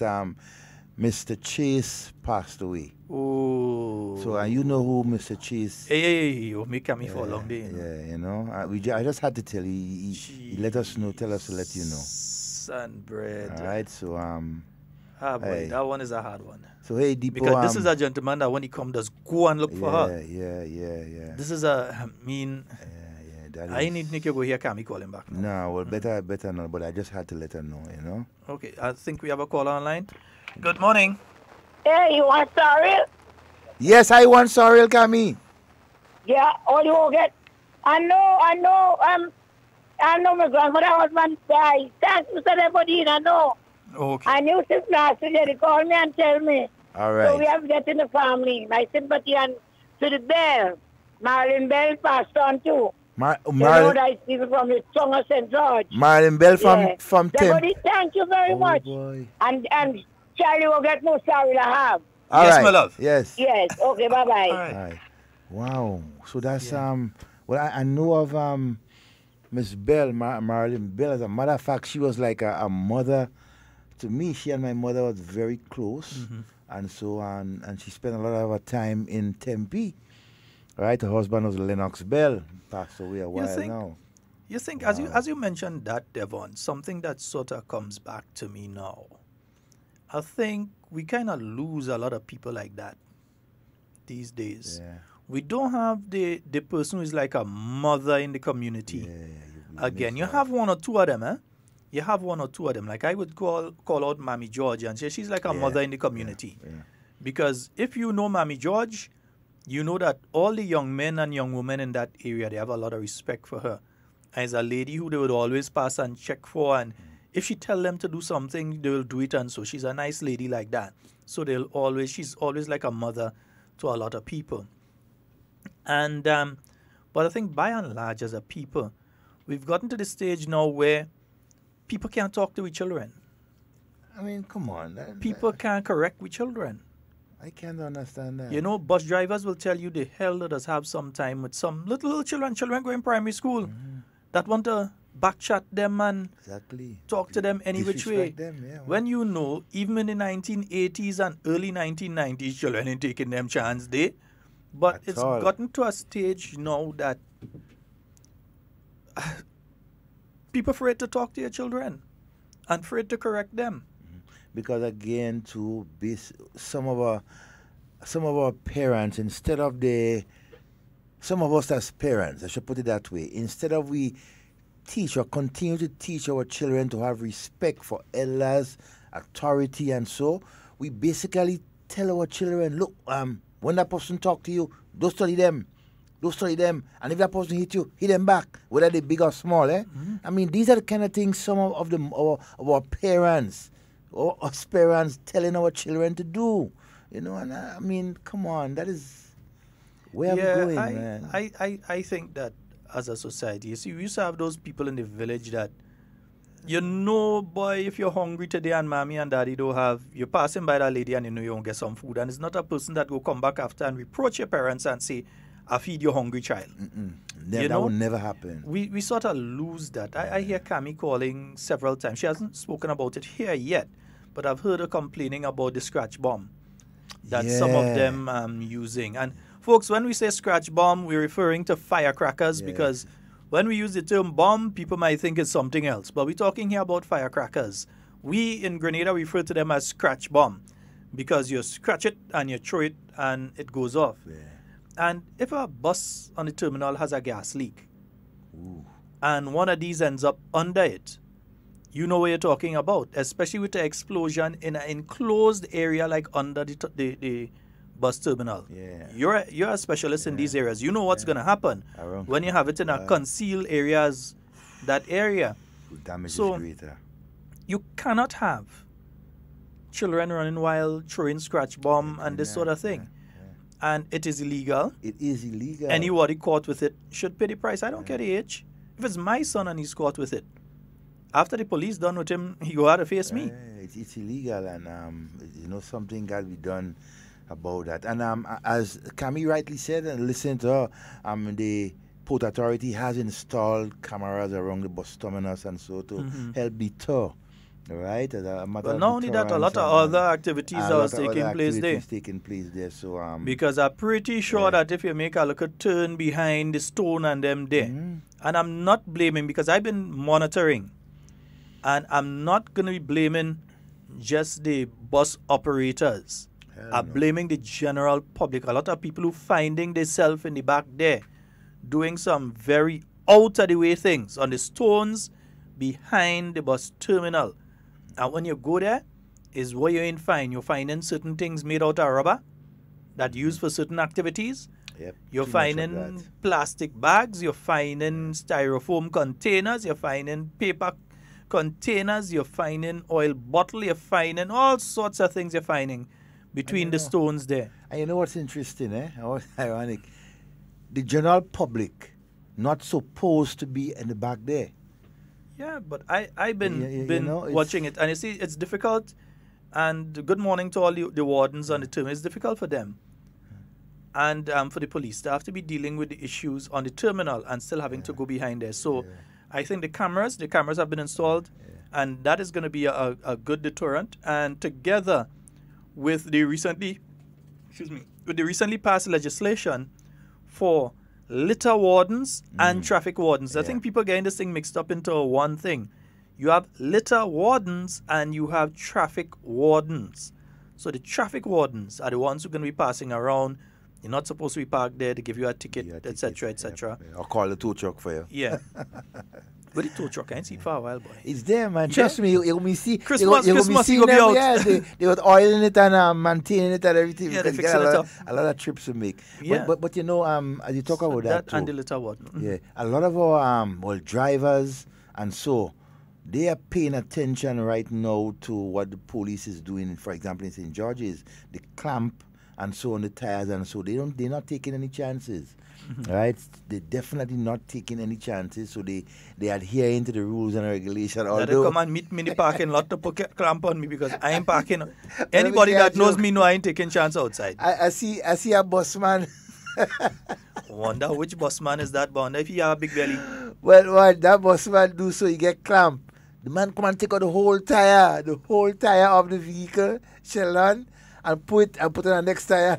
Speaker 17: Mr. Chase passed away.
Speaker 16: Oh.
Speaker 17: So you know who Mr. Chase.
Speaker 16: Hey, you make Kami for a long day.
Speaker 17: You know. I just had to tell you. He let us know, tell us to let you know.
Speaker 16: Sun bread.
Speaker 17: All right, so
Speaker 16: boy, that one is a hard one.
Speaker 17: So hey, Depot,
Speaker 16: because this is a gentleman that when he comes, does go and look for her.
Speaker 17: Yeah.
Speaker 16: This is I need to go here. Kami call him back.
Speaker 17: No, well, better not. But I just had to let her know, you know.
Speaker 16: Okay, I think we have a call online. Good morning.
Speaker 18: Hey, you want sorrel?
Speaker 17: Yes, I want sorrel, Kami.
Speaker 18: Yeah, all you will get. I know, my grandmother husband died. Thanks, Mr. Deputy, I know.
Speaker 16: Okay.
Speaker 18: I knew since last year they called me and tell me.
Speaker 17: All right.
Speaker 18: So we have that in the family. My sympathy and to the Bell. Marilyn Bell passed on too.
Speaker 17: Marilyn,
Speaker 18: that is people from the tongue of St. George.
Speaker 17: Marilyn Bell from Tim.
Speaker 18: Deputy, thank you very much.
Speaker 17: Boy.
Speaker 18: And Charlie will get more sorry to have.
Speaker 17: All
Speaker 16: yes,
Speaker 17: right.
Speaker 16: my love.
Speaker 17: Yes.
Speaker 18: Yes. Okay, bye-bye.
Speaker 16: All right.
Speaker 17: Wow. So that's well, I know of Miss Bell, Marilyn Bell. As a matter of fact, she was like a mother to me. She and my mother was very close, and so and she spent a lot of her time in Tempe. Right, her husband was Lennox Bell, passed away a while now.
Speaker 16: You think, as you mentioned that, Devon, something that sort of comes back to me now. I think we kind of lose a lot of people like that these days.
Speaker 17: Yeah.
Speaker 16: We don't have the person who is like a mother in the community. Again, you have one or two of them, eh? You have one or two of them. Like I would call out Mammy George and say she's like a mother in the community. Because if you know Mammy George, you know that all the young men and young women in that area, they have a lot of respect for her. As a lady who they would always pass and check for, and if she tell them to do something, they will do it. And so she's a nice lady like that. So she's always like a mother to a lot of people. And but I think by and large, as a people, we've gotten to the stage now where people can't talk to with children.
Speaker 17: I mean, come on.
Speaker 16: People can't correct with children.
Speaker 17: I can't understand that.
Speaker 16: You know, bus drivers will tell you the hell let us have some time with some little children going primary school that want to backchat them and talk to them any which way. When you know, even in the 1980s and early 1990s, children ain't taking them chance there. But it's gotten to a stage now that people afraid to talk to your children and afraid to correct them.
Speaker 17: Because again, too, some of our parents, instead of some of us as parents, I should put it that way, instead of we teach or continue to teach our children to have respect for elders, authority, and so, we basically tell our children, look, when that person talk to you, don't study them. Don't study them. And if that person hit you, hit them back, whether they're big or small. I mean, these are the kind of things some of our parents or us parents telling our children to do. You know, and I mean, come on, that is where we're going, man.
Speaker 16: I think that as a society, you see, we used to have those people in the village that, you know, boy, if you're hungry today and mommy and daddy don't have, you're passing by that lady and you know you won't get some food. And it's not a person that will come back after and reproach your parents and say, I feed your hungry child.
Speaker 17: That would never happen.
Speaker 16: We sort of lose that. I hear Cami calling several times. She hasn't spoken about it here yet, but I've heard her complaining about the scratch bomb that some of them using. And folks, when we say scratch bomb, we're referring to firecrackers because when we use the term bomb, people might think it's something else. But we're talking here about firecrackers. We in Grenada refer to them as scratch bomb because you scratch it and you throw it and it goes off. And if a bus on the terminal has a gas leak and one of these ends up under it, you know what you're talking about, especially with the explosion in an enclosed area like under the bus terminal. You're a specialist in these areas. You know what's going to happen when you have it in a concealed areas, that area.
Speaker 17: Damage
Speaker 16: so
Speaker 17: is greater.
Speaker 16: You cannot have children running wild, throwing scratch bomb and this sort of thing. And it is illegal.
Speaker 17: It is illegal.
Speaker 16: Anybody caught with it should pay the price. I don't care the age. If it's my son and he's caught with it, after the police done with him, he go out to face me.
Speaker 17: It's illegal, and you know, something got to be done about that. And as Cami rightly said, and listen to her, the Port Authority has installed cameras around the bus terminus and so to help deter. Right?
Speaker 16: But not only that, a lot of other activities are
Speaker 17: taking place there. So
Speaker 16: because I'm pretty sure that if you make a little turn behind the stone and them there, and I'm not blaming because I've been monitoring, and I'm not going to be blaming just the bus operators. I'm blaming the general public. A lot of people who finding themselves in the back there doing some very out of the way things on the stones behind the bus terminal. And when you go there, is where you ain't find. You're finding certain things made out of rubber that used for certain activities. You're finding plastic bags. You're finding styrofoam containers. You're finding paper containers. You're finding oil bottle. You're finding all sorts of things you're finding between the stones there.
Speaker 17: And you know what's interesting, what's ironic? The general public not supposed to be in the back there.
Speaker 16: Yeah, but I've been watching it, and you see, it's difficult. And good morning to all the wardens on the terminal. It's difficult for them, and for the police, they have to be dealing with the issues on the terminal and still having to go behind there. So, I think the cameras have been installed, and that is going to be a good deterrent. And together with the recently passed legislation for litter wardens and traffic wardens. I think people getting this thing mixed up into one thing. You have litter wardens and you have traffic wardens. So the traffic wardens are the ones who are going to be passing around. You're not supposed to be parked there to give you a ticket, etc., etc.
Speaker 17: Or call a tow truck for you.
Speaker 16: Yeah. But the tow truck, I ain't see it for a while, boy.
Speaker 17: It's there, man. Trust me, you me see.
Speaker 16: Christmas,
Speaker 17: you
Speaker 16: Christmas,
Speaker 17: see
Speaker 16: you go be
Speaker 17: them,
Speaker 16: out.
Speaker 17: yeah, they were oiling it and maintaining it and everything.
Speaker 16: Yeah, they
Speaker 17: because
Speaker 16: fixing it up.
Speaker 17: a lot of trips to make.
Speaker 16: Yeah.
Speaker 17: But you know, as you talk about that too,
Speaker 16: and the litter what?
Speaker 17: yeah, a lot of our drivers and so they are paying attention right now to what the police is doing. For example, in St. George's, the clamp and so on the tires, and so they're not taking any chances. Right? They're definitely not taking any chances, so they adhering to the rules and regulation.
Speaker 16: They come and meet me in the parking lot to put a clamp on me because I ain't parking. Anybody that knows me know I ain't taking chance outside.
Speaker 17: I see a busman.
Speaker 16: Wonder which busman is that, Bond? If you have a big belly.
Speaker 17: Well, what that busman do so you get clamp. The man come and take out the whole tire of the vehicle, Sheldon, and put it on the next tire.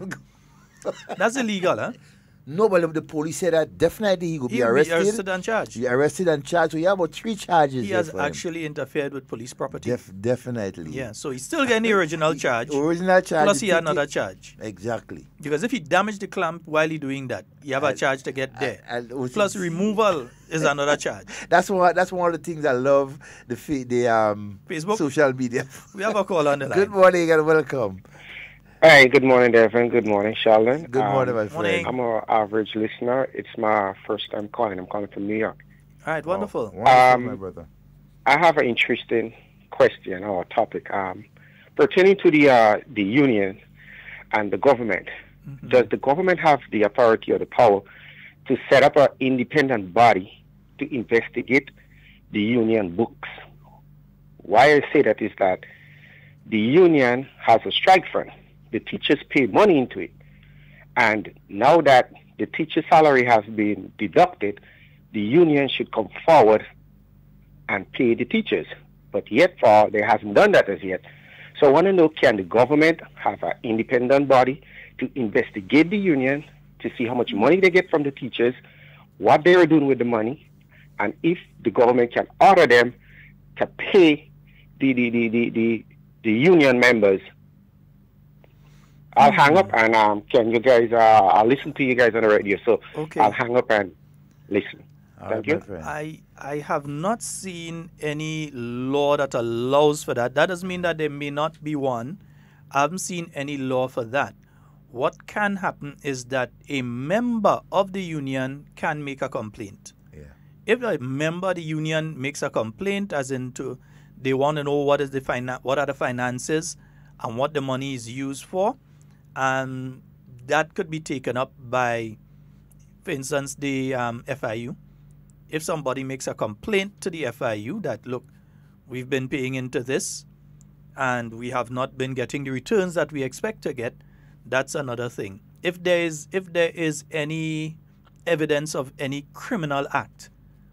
Speaker 16: That's illegal, huh?
Speaker 17: No, but the police said that definitely he will be arrested.
Speaker 16: Be arrested and charged.
Speaker 17: Be arrested and charged. So you have about 3 charges.
Speaker 16: He has actually interfered with police property.
Speaker 17: Definitely.
Speaker 16: Yeah, so he's still getting the original charge.
Speaker 17: Original charge.
Speaker 16: Plus he had another charge.
Speaker 17: Exactly.
Speaker 16: Because if he damaged the clamp while he's doing that, you have a charge to get there. Plus removal is another charge.
Speaker 17: That's one of the things I love the
Speaker 16: Facebook
Speaker 17: social media.
Speaker 16: We have a call on the line.
Speaker 17: Good morning and welcome.
Speaker 19: Hey, good morning, Devin. Good morning, Sheldon.
Speaker 17: Good morning, my friend.
Speaker 19: I'm an average listener. It's my first time calling. I'm calling from New York.
Speaker 16: All right, wonderful.
Speaker 17: Wonderful, my brother.
Speaker 19: I have an interesting question or topic pertaining to the union and the government. Mm-hmm. Does the government have the authority or the power to set up an independent body to investigate the union books? Why I say that is that the union has a strike fund. The teachers pay money into it. And now that the teacher's salary has been deducted, the union should come forward and pay the teachers. But yet far, they hasn't done that as yet. So I want to know, can the government have an independent body to investigate the union to see how much money they get from the teachers, what they are doing with the money, and if the government can order them to pay the union members? I'll hang up and can you guys? I'll listen to you guys on the radio. So
Speaker 16: okay.
Speaker 19: I'll hang up and listen. Thank you.
Speaker 16: I have not seen any law that allows for that. That doesn't mean that there may not be one. I haven't seen any law for that. What can happen is that a member of the union can make a complaint.
Speaker 17: Yeah.
Speaker 16: If a member of the union makes a complaint, as in they want to know what are the finances and what the money is used for. And that could be taken up by, for instance, the FIU. If somebody makes a complaint to the FIU that, look, we've been paying into this and we have not been getting the returns that we expect to get, that's another thing. If there is any evidence of any criminal act,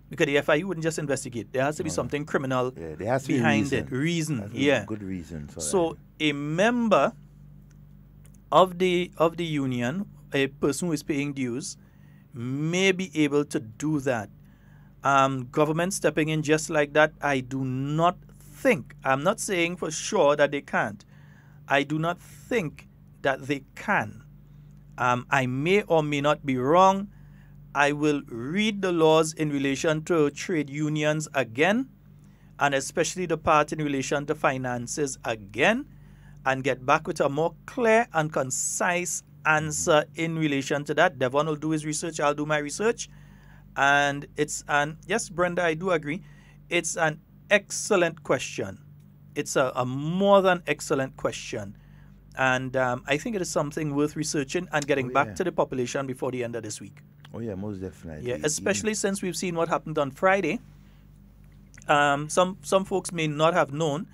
Speaker 16: because the FIU wouldn't just investigate, there has to be something criminal behind it. Reason. Yeah.
Speaker 17: Good reason for
Speaker 16: so a member of the union, a person who is paying dues, may be able to do that. Government stepping in just like that, I do not think, I'm not saying for sure that they can't. I do not think that they can. I may or may not be wrong. I will read the laws in relation to trade unions again, and especially the part in relation to finances again, and get back with a more clear and concise answer in relation to that. Devon will do his research, I'll do my research. And yes, Brenda, I do agree. It's an excellent question. It's a more than excellent question. And I think it is something worth researching and getting back to the population before the end of this week.
Speaker 17: Oh, yeah, most definitely.
Speaker 16: Yeah, especially since we've seen what happened on Friday. Some folks may not have known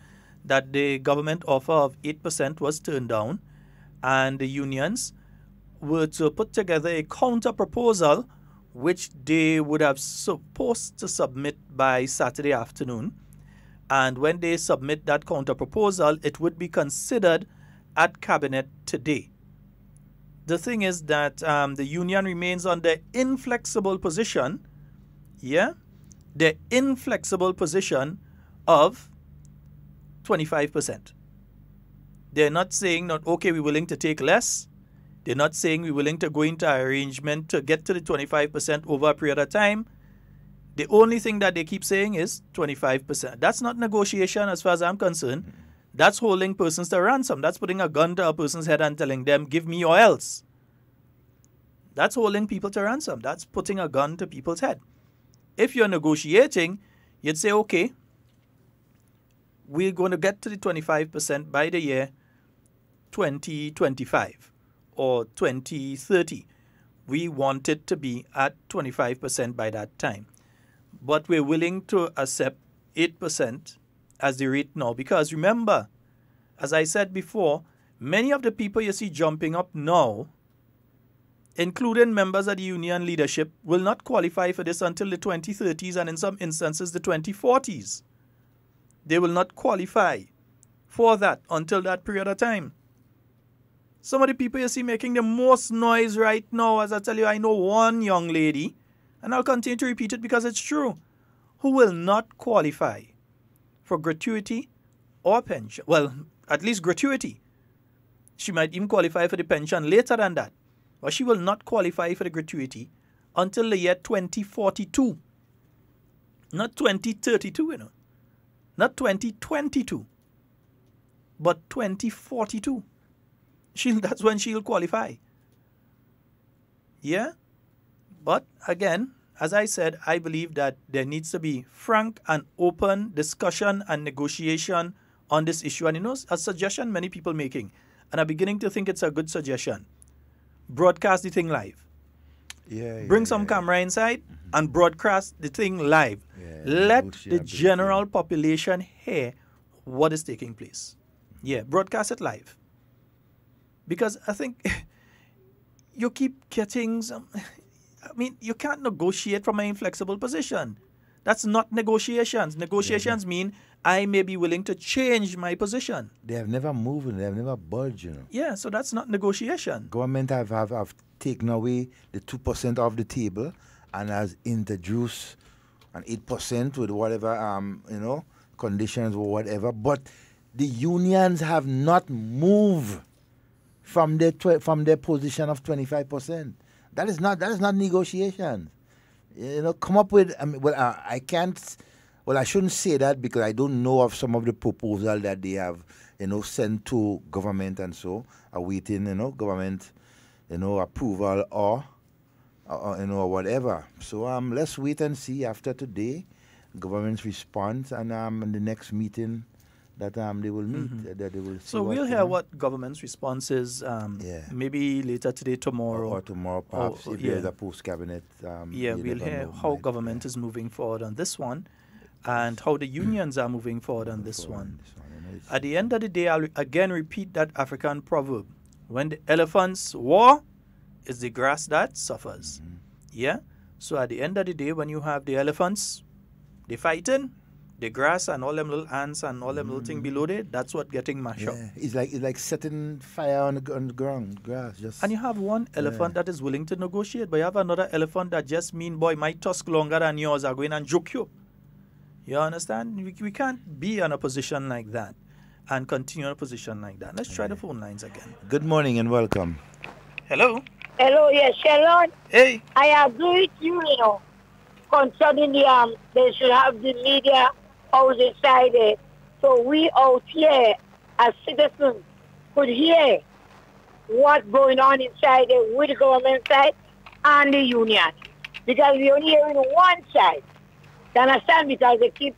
Speaker 16: that the government offer of 8% was turned down, and the unions were to put together a counter proposal which they would have supposed to submit by Saturday afternoon. And when they submit that counter proposal, it would be considered at cabinet today. The thing is that the union remains on the inflexible position, the inflexible position of 25%. They're not saying okay, we're willing to take less. They're not saying we're willing to go into arrangement to get to the 25% over a period of time. The only thing that they keep saying is 25%. That's not negotiation as far as I'm concerned. That's holding persons to ransom. That's putting a gun to a person's head and telling them, give me or else. That's holding people to ransom. That's putting a gun to people's head. If you're negotiating, you'd say, okay, we're going to get to the 25% by the year 2025 or 2030. We want it to be at 25% by that time. But we're willing to accept 8% as the rate now. Because remember, as I said before, many of the people you see jumping up now, including members of the union leadership, will not qualify for this until the 2030s and in some instances the 2040s. They will not qualify for that until that period of time. Some of the people you see making the most noise right now, as I tell you, I know one young lady, and I'll continue to repeat it because it's true, who will not qualify for gratuity or pension. Well, at least gratuity. She might even qualify for the pension later than that. But she will not qualify for the gratuity until the year 2042. Not 2032, you know. Not 2022. But 2042. That's when she'll qualify. Yeah? But again, as I said, I believe that there needs to be frank and open discussion and negotiation on this issue. And you know, a suggestion many people making, and I'm beginning to think it's a good suggestion. Broadcast the thing live. Bring some camera inside and broadcast the thing live. Let the general population hear what is taking place. Broadcast it live. Because I think you keep getting some... I mean, you can't negotiate from an inflexible position. That's not negotiations. Negotiations mean I may be willing to change my position.
Speaker 17: They have never moved, they have never budged, you know.
Speaker 16: Yeah, so that's not negotiation.
Speaker 17: Government have taken away the 2% off the table and has introduced an 8% with whatever, conditions or whatever. But the unions have not moved from their position of 25%. That is not negotiation. You know, come up with. I can't. Well, I shouldn't say that because I don't know of some of the proposal that they have, sent to government and so awaiting, government, approval or whatever. So let's wait and see after today, government's response and in the next meeting that they will meet, that they will see.
Speaker 16: So we'll hear what government's response is maybe later today, tomorrow.
Speaker 17: Or tomorrow, perhaps, if there's a post-cabinet.
Speaker 16: We'll hear how government is moving forward on this one and how the unions are moving forward on this one. At the end of the day, I'll again repeat that African proverb. When the elephants war, it's the grass that suffers. So at the end of the day, when you have the elephants, they fighting, the grass and all them little ants and all them little things below there, that's what getting mashed up.
Speaker 17: It's like setting fire on the ground, grass.
Speaker 16: And you have one elephant that is willing to negotiate, but you have another elephant that just mean, boy, my tusk longer than yours, are going and joke you. You understand? We can't be in a position like that and continue in a position like that. Let's try the phone lines again.
Speaker 17: Good morning and welcome.
Speaker 16: Hello.
Speaker 18: Hello, yes, Sheldon.
Speaker 16: Hey.
Speaker 18: I agree with you, concerning they should have the media out inside there. So we out here as citizens could hear what's going on inside there with the government side and the union. Because we only hearing one side. You understand? Because they keep,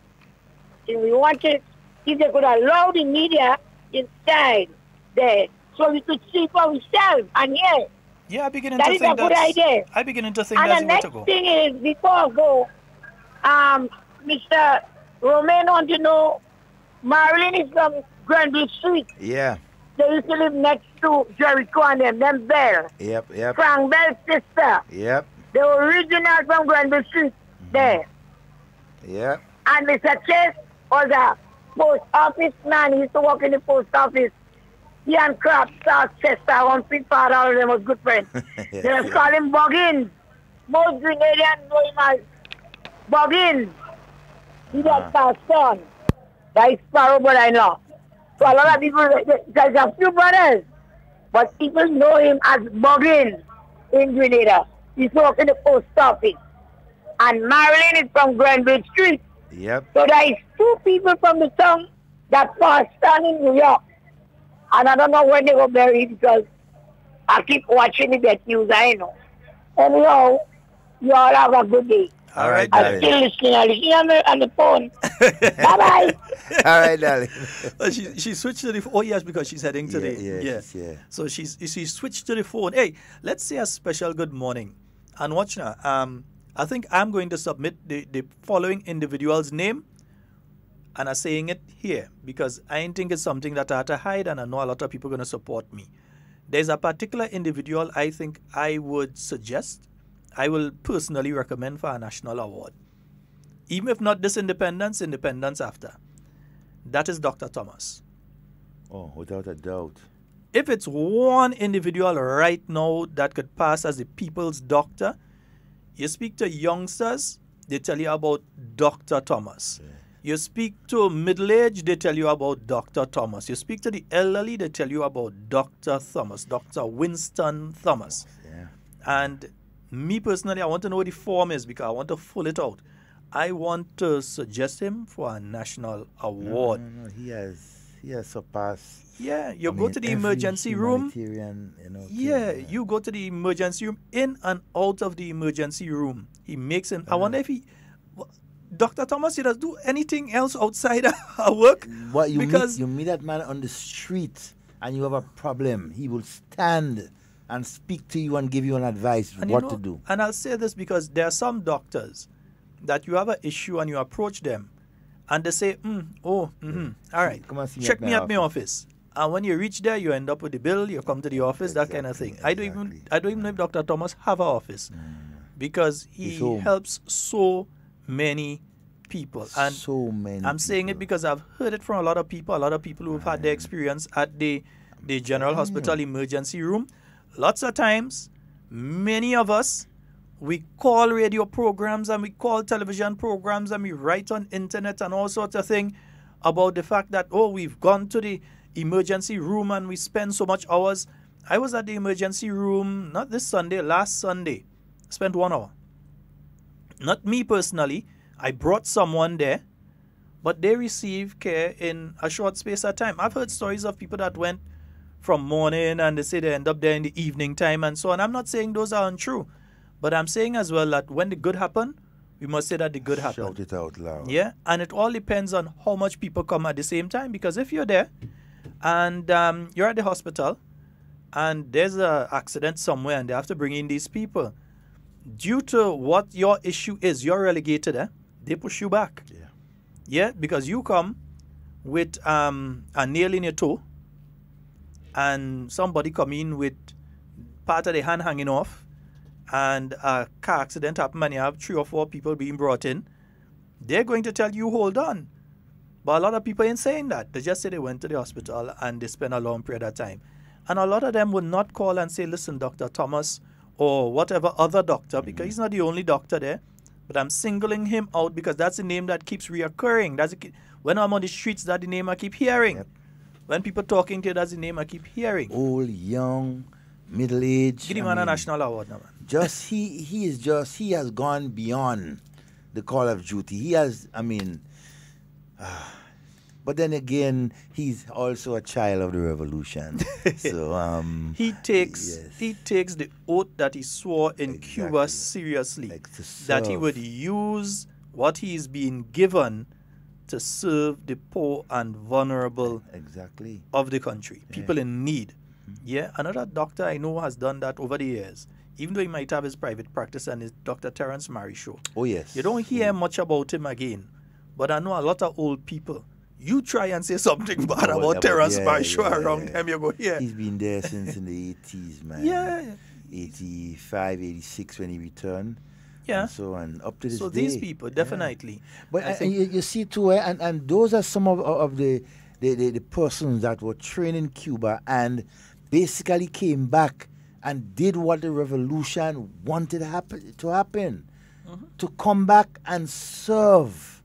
Speaker 18: we wanted, if they could allow the media inside there so we could see for ourselves and hear.
Speaker 16: Yeah, I'm beginning
Speaker 18: that
Speaker 16: to
Speaker 18: is
Speaker 16: think
Speaker 18: a good idea.
Speaker 16: I'm beginning to think
Speaker 18: and
Speaker 16: that's
Speaker 18: the
Speaker 16: the way
Speaker 18: next
Speaker 16: to go.
Speaker 18: thing is, before I go, Mr. Romain want to know, Marilyn is from Granville Street.
Speaker 17: Yeah.
Speaker 18: They used to live next to Jericho and them Bell.
Speaker 17: Yep.
Speaker 18: Frank Bell's sister.
Speaker 17: Yep.
Speaker 18: The original from Granville Street there.
Speaker 17: Yep.
Speaker 18: And Mr. Chase was a post office man. He used to work in the post office. He and Kraft's sister, one big father, all of them was good friends. They just call him Boggins. Most Grenadians know him as Boggins. He just passed on by Sparrow, but I know. So a lot of people, there's a few brothers, but people know him as Boggins in Grenada. He's working in the post office. and Marilyn is from Grenville Street.
Speaker 17: Yep.
Speaker 18: So there is two people from the town that passed on in New York. And I don't know when they were buried because I keep watching the get news, I know. Anyhow, you all have a good day.
Speaker 17: All right,
Speaker 18: I'm
Speaker 17: darling.
Speaker 18: still listening on the phone. Bye-bye.
Speaker 17: All right, darling.
Speaker 16: She switched to the phone. Oh, yes, because she's heading to the... So she switched to the phone. Hey, let's say a special good morning. And watch now. I think I'm going to submit the following individual's name. And I'm saying it here because I ain't think it's something that I have to hide, and I know a lot of people are going to support me. There's a particular individual I think I would suggest, I will personally recommend for a national award. Even if not this independence after. That is Dr. Thomas.
Speaker 17: Oh, without a doubt.
Speaker 16: If it's one individual right now that could pass as the people's doctor, you speak to youngsters, they tell you about Dr. Thomas. Yeah. You speak to middle-aged, they tell you about Dr. Thomas. You speak to the elderly, they tell you about Dr. Thomas, Dr. Winston Thomas.
Speaker 17: Yeah.
Speaker 16: And me personally, I want to know what the form is because I want to fill it out. I want to suggest him for a national award.
Speaker 17: No, he has surpassed.
Speaker 16: Yeah, you go to the emergency room. You go to the emergency room, in and out of the emergency room. He makes him. I wonder if Dr. Thomas, he does do anything else outside our work?
Speaker 17: What you meet that man on the street and you have a problem, he will stand and speak to you and give you an advice what to do.
Speaker 16: And I'll say this because there are some doctors that you have an issue and you approach them and they say, all right,
Speaker 17: come and see
Speaker 16: check me at my office. And when you reach there, you end up with the bill, you come to the office, that kind of thing.
Speaker 17: Exactly.
Speaker 16: I don't even know if Dr. Thomas have an office because he helps so many people. And I'm saying it because I've heard it from a lot of people who've had their experience at the General Hospital emergency room. Lots of times, many of us, we call radio programs and we call television programs and we write on internet and all sorts of things about the fact that, we've gone to the emergency room and we spend so much hours. I was at the emergency room, not this Sunday, last Sunday. Spent 1 hour. Not me personally. I brought someone there, but they received care in a short space of time. I've heard stories of people that went from morning and they say they end up there in the evening time and so on. I'm not saying those are untrue, but I'm saying as well that when the good happen, we must say that the good happen.
Speaker 17: Shout it out loud.
Speaker 16: Yeah, and it all depends on how much people come at the same time, because if you're there and you're at the hospital and there's an accident somewhere and they have to bring in these people, due to what your issue is, you're relegated, they push you back. Yeah, because you come with a nail in your toe and somebody come in with part of the hand hanging off and a car accident happen and you have 3 or 4 people being brought in, they're going to tell you, hold on. But a lot of people ain't saying that. They just say they went to the hospital and they spent a long period of time. And a lot of them would not call and say, listen, Dr. Thomas, or whatever other doctor, because he's not the only doctor there, but I'm singling him out because that's the name that keeps reoccurring. When I'm on the streets, that's the name I keep hearing. When people talking to you, that's the name I keep hearing.
Speaker 17: Old, young, middle-aged.
Speaker 16: Give him a national award now, man.
Speaker 17: He has gone beyond the call of duty. He has, but then again, he's also a child of the revolution. So
Speaker 16: he takes the oath that he swore in Cuba seriously, that he would use what he's being given to serve the poor and vulnerable of the country, people in need. Yeah, another doctor I know has done that over the years, even though he might have his private practice, and is Dr. Terence Marisho.
Speaker 17: Oh, yes.
Speaker 16: You don't hear much about him again, but I know a lot of old people. You try and say something bad about Terence Marisho around them, you go,
Speaker 17: He's been there since in the 80s, man.
Speaker 16: Yeah.
Speaker 17: 85, 86 when he returned.
Speaker 16: Yeah.
Speaker 17: And so on, up to this day.
Speaker 16: So these people, definitely.
Speaker 17: But you see too, and those are some of the persons that were trained in Cuba and basically came back and did what the revolution wanted to happen. To come back and serve,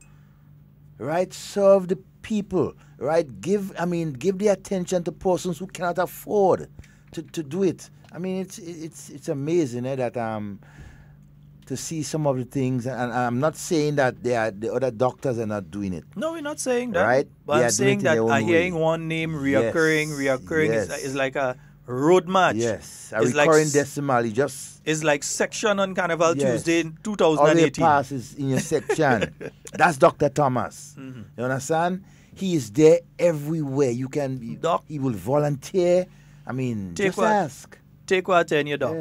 Speaker 17: right? Serve the people, right? Give the attention to persons who cannot afford to do it. It's amazing that to see some of the things, and I'm not saying that the other doctors are not doing it.
Speaker 16: No, we're not saying that.
Speaker 17: Right?
Speaker 16: But I'm saying that I'm hearing one name reoccurring is like a road march.
Speaker 17: Yes, a recurring decimal.
Speaker 16: It's like section on Carnival Tuesday in
Speaker 17: All
Speaker 16: 2018.
Speaker 17: the passes in your section. That's Dr. Thomas. You understand? He is there everywhere. You can. He will volunteer. I mean, just ask.
Speaker 16: Take what in your doc.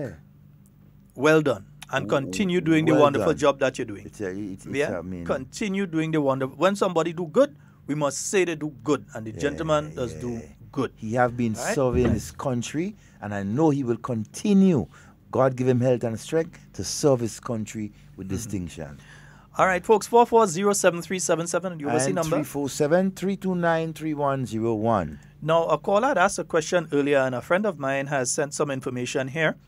Speaker 16: Well done. And continue doing the wonderful job that you're doing. Continue doing the wonderful. When somebody do good, we must say they do good. And the gentleman does do good.
Speaker 17: He have been serving his country, and I know he will continue. God give him health and strength to serve his country with distinction.
Speaker 16: All right, folks, 4407377, the overseas number.
Speaker 17: 347-329-3101.
Speaker 16: Now, a caller had asked a question earlier, and a friend of mine has sent some information here.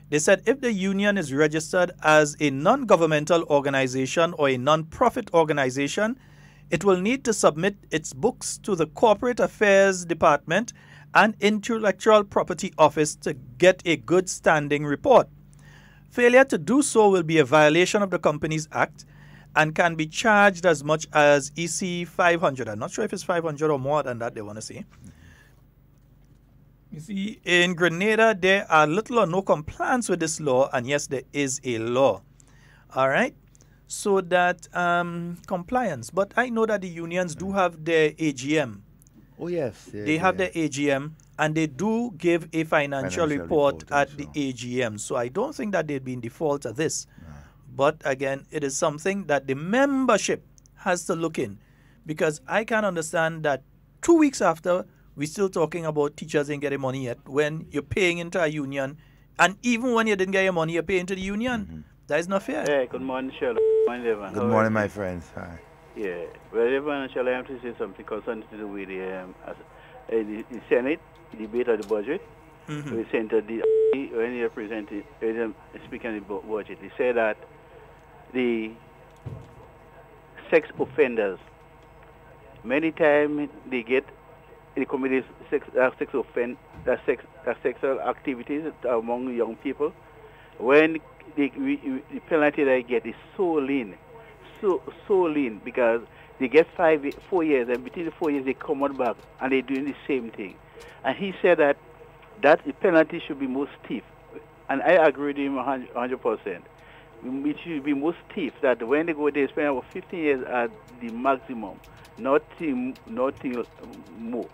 Speaker 16: They said if the union is registered as a non-governmental organization or a non-profit organization, it will need to submit its books to the Corporate Affairs Department and Intellectual Property Office to get a good standing report. Failure to do so will be a violation of the Companies Act and can be charged as much as EC 500. I'm not sure if it's 500 or more than that they want to see. You see, in Grenada, there are little or no compliance with this law, and yes, there is a law. All right? So that compliance. But I know that the unions do have their AGM.
Speaker 17: Oh, yes.
Speaker 16: They have their AGM, and they do give a financial report at the AGM. So I don't think that they'd be in default of this. No. But again, it is something that the membership has to look in. Because I can understand that 2 weeks after, we're still talking about teachers ain't getting money yet when you're paying into a union. And even when you didn't get your money, you pay into the union. That is not fair.
Speaker 20: Hey, good morning, Sheldon.
Speaker 17: Good morning, my friends. Hi.
Speaker 20: Yeah, well, Evan, shall I have to say something concerning to do with the Senate, the debate of the budget. We sent when he presented, speaking of the budget, he said that the sex offenders, many times they get the committed sexual activities among young people. When the penalty they get is so lean, so lean, because they get 4 years, and between the 4 years they come out back and they're doing the same thing. And he said that the penalty should be more stiff, and I agree with him 100%. It should be more stiff, that when they go, they spend about 15 years at the maximum, nothing more.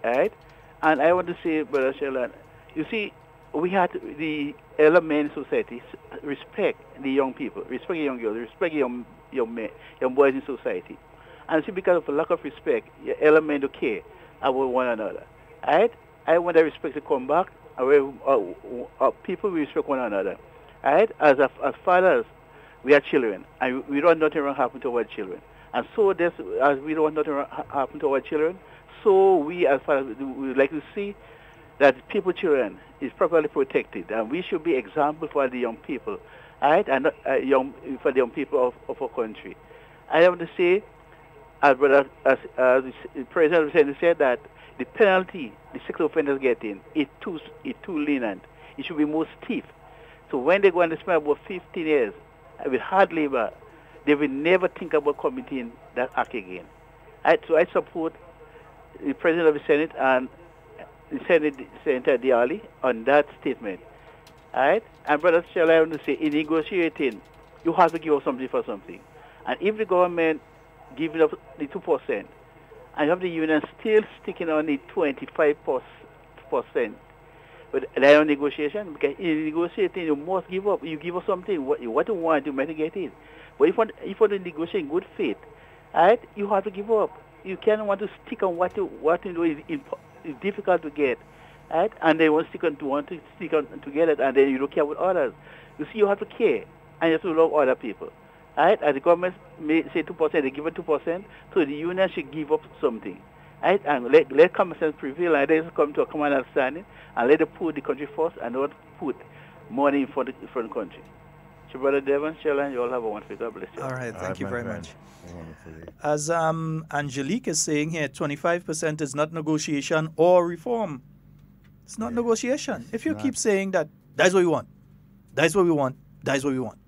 Speaker 20: Right? And I want to say, Brother Sheldon, you see, we had the elder men society respect the young people, respect the young girls, respect young men, young boys in society. And see, because of a lack of respect, elder men don't care about one another. Right? I want that respect to come back. People will respect one another. Right? As fathers, we are children, and we don't want nothing wrong happen to our children. And so, as we don't want nothing wrong happen to our children, so we as fathers, we would like to see that children is properly protected, and we should be example for the young people, right? And for the young people of our country. I want to say, as the President said that the penalty the sexual offenders get in is too lenient. It should be more stiff. So when they go and spend about 15 years with hard labor, they will never think about committing that act again. So I support the President of the Senate and the Senator Diali on that statement. Right? And Brother Shell, I want to say, in negotiating, you have to give up something for something. And if the government gives up the 2%, and you have the union still sticking on the 25%, but there are negotiation, because in negotiating, you must give up. You give up something. What you want, you mitigate it. But if you want to negotiate in good faith, right, you have to give up. You can't want to stick on what you know is difficult to get, right? And they want to stick on to get it, and then you don't care with others. You see, you have to care, and you have to love other people, right? And the government may say 2%, they give it 2%, so the union should give up something, right? And let common sense prevail, and let us come to a common understanding, and let them put the country first, and not put money in front of the country. So, Brother Devon, Sheldon, you all have a wonderful. God bless you.
Speaker 16: All right, thank you very much. As Angelique is saying here, 25% is not negotiation or reform. It's not negotiation. If you keep saying that, that's what we want, that's what we want, that's what we want,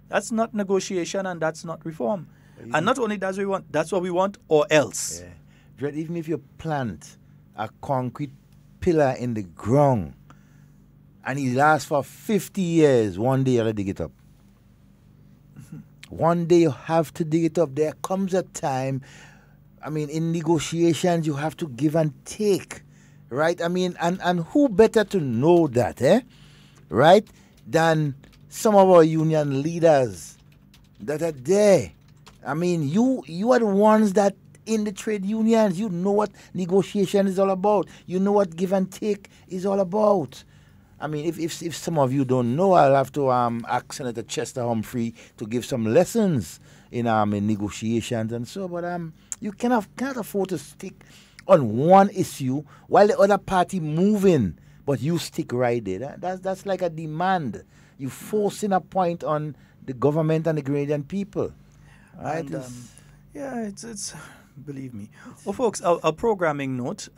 Speaker 16: That's not negotiation and that's not reform. And not only that's what we want, that's what we want or else.
Speaker 17: Yeah. Dread, even if you plant a concrete pillar in the ground and it lasts for 50 years, one day you'll dig it up. One day you have to dig it up. There comes a time, I mean, in negotiations you have to give and take, right? I mean, and who better to know that, right, than some of our union leaders that are there. I mean, you are the ones that in the trade unions, you know what negotiation is all about. You know what give and take is all about. I mean, if some of you don't know, I'll have to ask Senator Chester Humphrey to give some lessons in negotiations and so. But you cannot afford to stick on one issue while the other party moving, but you stick right there. That's like a demand. You forcing a point on the government and the Grenadian people. Right?
Speaker 16: And, it's believe me. Well, folks, a programming note.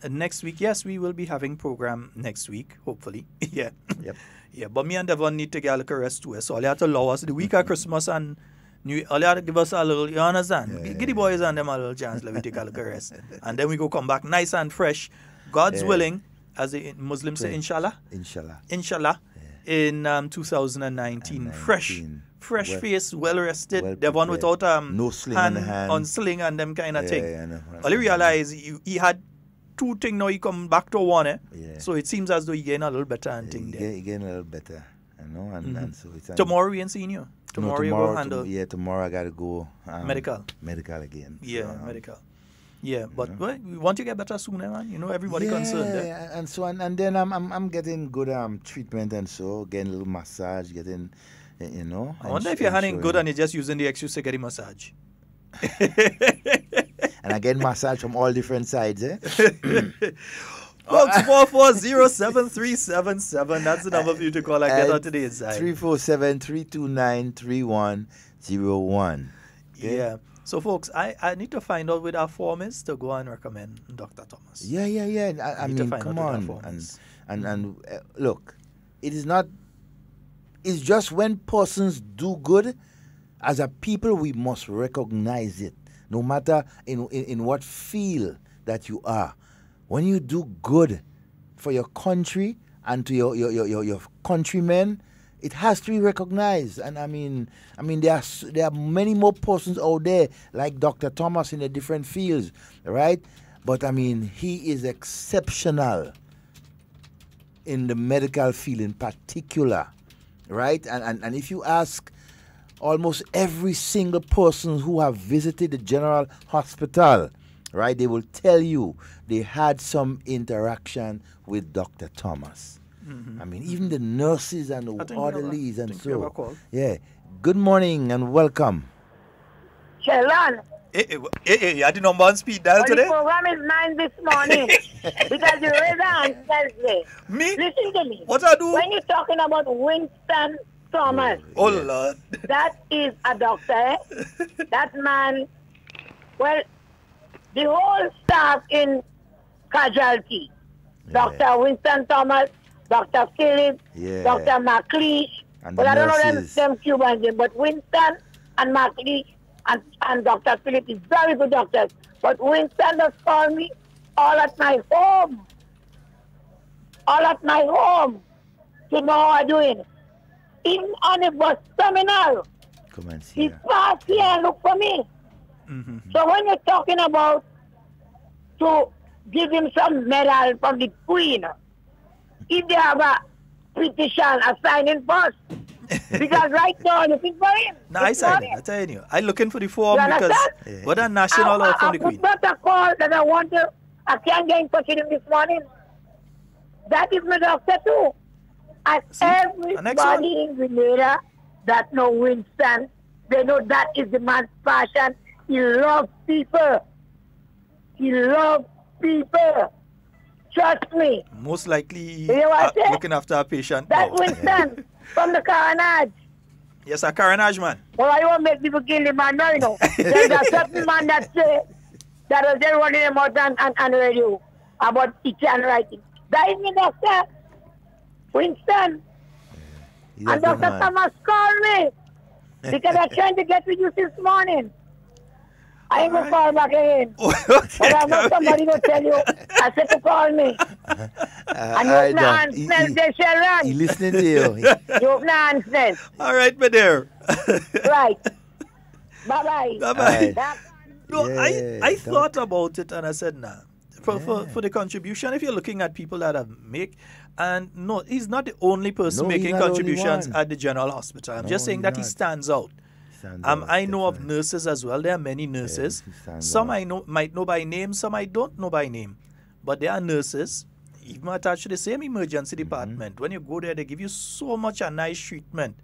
Speaker 16: Next week, yes, we will be having program next week, hopefully. Yeah.
Speaker 17: Yep.
Speaker 16: Yeah, but me and Devon need to get a little rest too. So all you have to allow us the week of Christmas and New all you have to give us a little, you understand? Yeah. Give the boys and them a little chance, let me take a little rest. And then we go come back nice and fresh. God's willing, as the Muslims say, inshallah.
Speaker 17: Inshallah.
Speaker 16: Inshallah. Yeah. In 2019. Fresh face, well rested. The one without
Speaker 17: no sling hand.
Speaker 16: On sling and them kind of thing. All you realize he had two things, now he come back to one.
Speaker 17: Yeah.
Speaker 16: So it seems as though he getting a little better and thing there.
Speaker 17: He getting a little better, you know. And so it's
Speaker 16: tomorrow we ain't seeing you. Tomorrow you go handle.
Speaker 17: Tomorrow I gotta go
Speaker 16: medical
Speaker 17: again.
Speaker 16: Yeah, so, medical. Yeah, but we want to get better sooner, man. You know, everybody concerned.
Speaker 17: Yeah, and so and then I'm getting good treatment and so getting a little massage, getting. You know,
Speaker 16: I wonder if you're handling good and you're just using the excuse to get a massage.
Speaker 17: And I get massage from all different sides,
Speaker 16: Folks, 4407377. That's the number for you to call and get on today's side.
Speaker 17: 347-329-3101. Okay?
Speaker 16: Yeah. So, folks, I need to find out what our form is to go and recommend Dr. Thomas.
Speaker 17: Yeah. I mean, come on. And look, it is not. It's just when persons do good, as a people, we must recognize it, no matter in what field that you are. When you do good for your country and to your countrymen, it has to be recognized. And I mean, there are many more persons out there like Dr. Thomas in the different fields, right? But I mean, he is exceptional in the medical field in particular. Right? And if you ask almost every single person who have visited the General Hospital, right, they will tell you they had some interaction with Dr. Thomas. I mean, even the nurses and the orderlies and so. Yeah. Good morning and welcome.
Speaker 18: Sheldon.
Speaker 16: You had the number on speed dial today?
Speaker 18: The program is 9 this morning because you raised on Thursday.
Speaker 16: Me?
Speaker 18: Listen to me.
Speaker 16: What I do?
Speaker 18: When you're talking about Winston Thomas.
Speaker 16: Oh, Lord.
Speaker 18: That is a doctor. That man, well, the whole staff in casualty. Yeah. Dr. Winston Thomas, Dr. Phillips, Dr. McLeish. Well, I don't know them Cubans, but Winston and McLeish and Dr. Phillips is very good doctors. But Winston just called me all at my home. All at my home to know how I'm doing. Even on the bus terminal.
Speaker 17: Come and see.
Speaker 18: He passed here and look for me. So when you're talking about to give him some medal from the Queen, if they have a petition, a signing first. Because right now, looking for him.
Speaker 16: No, I signed it. I'm telling you. I'm looking for the form because whether national or from the Queen.
Speaker 18: I've got a call that I can't get in touch with him this morning. That is my doctor too. And everybody in Grenada that know Winston, they know that is the man's passion. He loves people. He loves people. Trust me.
Speaker 16: Most likely looking after a patient.
Speaker 18: That's Winston from the coronage.
Speaker 16: Yes, a coronage man.
Speaker 18: Well, I won't make people kill the man now, you know. There's a certain man that say that was there running him out on radio about teaching and writing. That is me, doctor. Winston. And Dr. Thomas called me Because I'm trying to get with you since morning. I ain't gonna call back again. But I know somebody gonna tell you, I said to call me. And you open the hand's nest there, Sheldon.
Speaker 17: He listening to you.
Speaker 18: You open the hand's nest.
Speaker 16: All right, my dear.
Speaker 18: Right. Bye-bye.
Speaker 16: Bye-bye. No, I thought about it and I said, nah. For the contribution, if you're looking at people that have and no, he's not the only person making contributions at the General Hospital. I'm just saying that he stands out. I know of nurses as well. There are many nurses. Some I know might know by name, some I don't know by name. But there are nurses, even attached to the same emergency department. When you go there, they give you so much a nice treatment.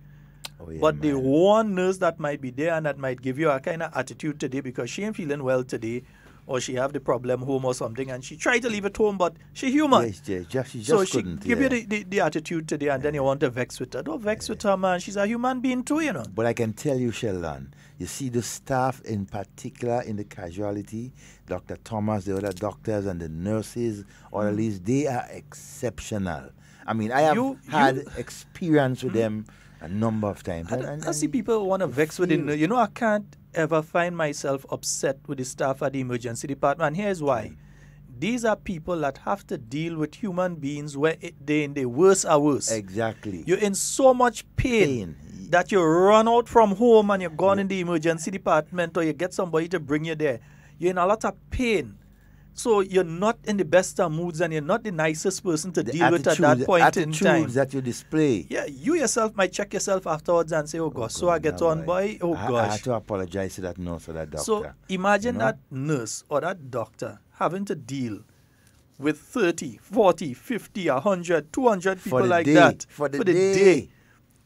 Speaker 16: But the one nurse that might be there and that might give you a kind of attitude today because she ain't feeling well today, or she have the problem home or something, and she tried to leave at home, but she human.
Speaker 17: She just
Speaker 16: so she
Speaker 17: couldn't.
Speaker 16: Give you the attitude today, and then you want to vex with her. Don't vex with her, man. She's a human being too, you know.
Speaker 17: But I can tell you, Sheldon, you see the staff in particular in the casualty, Dr. Thomas, the other doctors and the nurses, or at least they are exceptional. I mean, I have had experience with them a number of times.
Speaker 16: I see people want to vex with it. You know, I can't ever find myself upset with the staff at the emergency department. And here's why. These are people that have to deal with human beings where they're in the worst hours.
Speaker 17: Exactly.
Speaker 16: You're in so much pain that you run out from home and you're gone in the emergency department, or you get somebody to bring you there. You're in a lot of pain. So you're not in the best of moods and you're not the nicest person to deal with at that point in time.
Speaker 17: That you display.
Speaker 16: Yeah, you yourself might check yourself afterwards and say, oh gosh, so I get on, boy. Oh gosh.
Speaker 17: I had to apologize to that nurse or that doctor.
Speaker 16: So imagine that nurse or that doctor having to deal with 30, 40, 50, 100, 200 people like that
Speaker 17: for the day.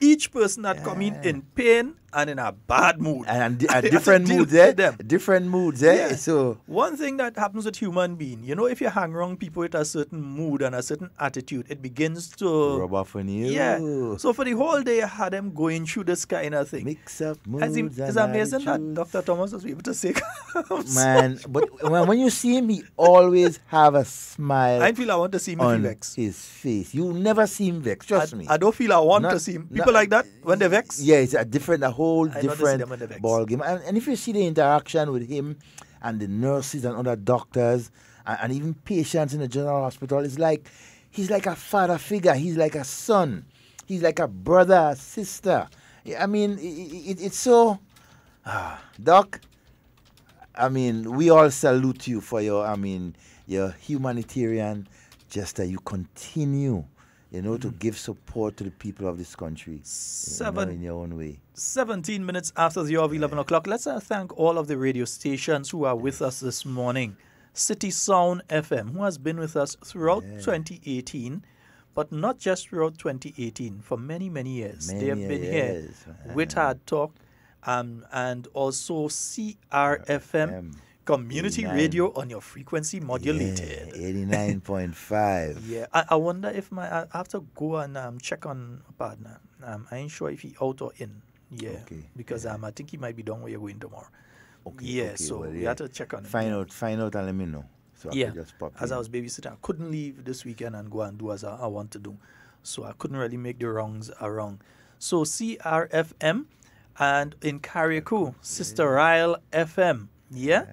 Speaker 16: Each person that come in pain and in a bad mood.
Speaker 17: And different moods, eh? Different moods, eh?
Speaker 16: Yeah.
Speaker 17: So
Speaker 16: one thing that happens with human being, you know, if you hang around people with a certain mood and a certain attitude, it begins to
Speaker 17: rub off on you.
Speaker 16: Yeah. So for the whole day, I had them going through this kind of thing.
Speaker 17: Mix up moods.
Speaker 16: It's amazing that Dr. Thomas was able to say,
Speaker 17: man, but when you see him, he always have a smile.
Speaker 16: I feel I want to see him if he vex.
Speaker 17: His face. You never see him vex, trust me.
Speaker 16: I don't feel I want to see him. People like that, when they vex?
Speaker 17: Yeah, it's a whole different ball game. And if you see the interaction with him and the nurses and other doctors and even patients in the general hospital, it's like he's like a father figure. He's like a son. He's like a brother, a sister. I mean, it's so... Doc, I mean, we all salute you for your humanitarian gesture. You continue, to give support to the people of this country in your own way. 17
Speaker 16: minutes after the hour of 11 o'clock. Let's thank all of the radio stations who are with us this morning. City Sound FM, who has been with us throughout 2018, but not just throughout 2018, for many, many years. They have been here with Hard Talk, and also CRFM. Community radio on your frequency modulated.
Speaker 17: 89.5.
Speaker 16: Yeah, I wonder if I have to go and check on a partner. I ain't sure if he out or in. Yeah, because I think he might be done where you're going tomorrow. So we have to check on him.
Speaker 17: Find out and let me know. So I can just pop
Speaker 16: as I was babysitting, I couldn't leave this weekend and go and do as I want to do. So I couldn't really make the wrongs around. So CRFM, and in Carriacou, Sister Ryle FM. Yeah.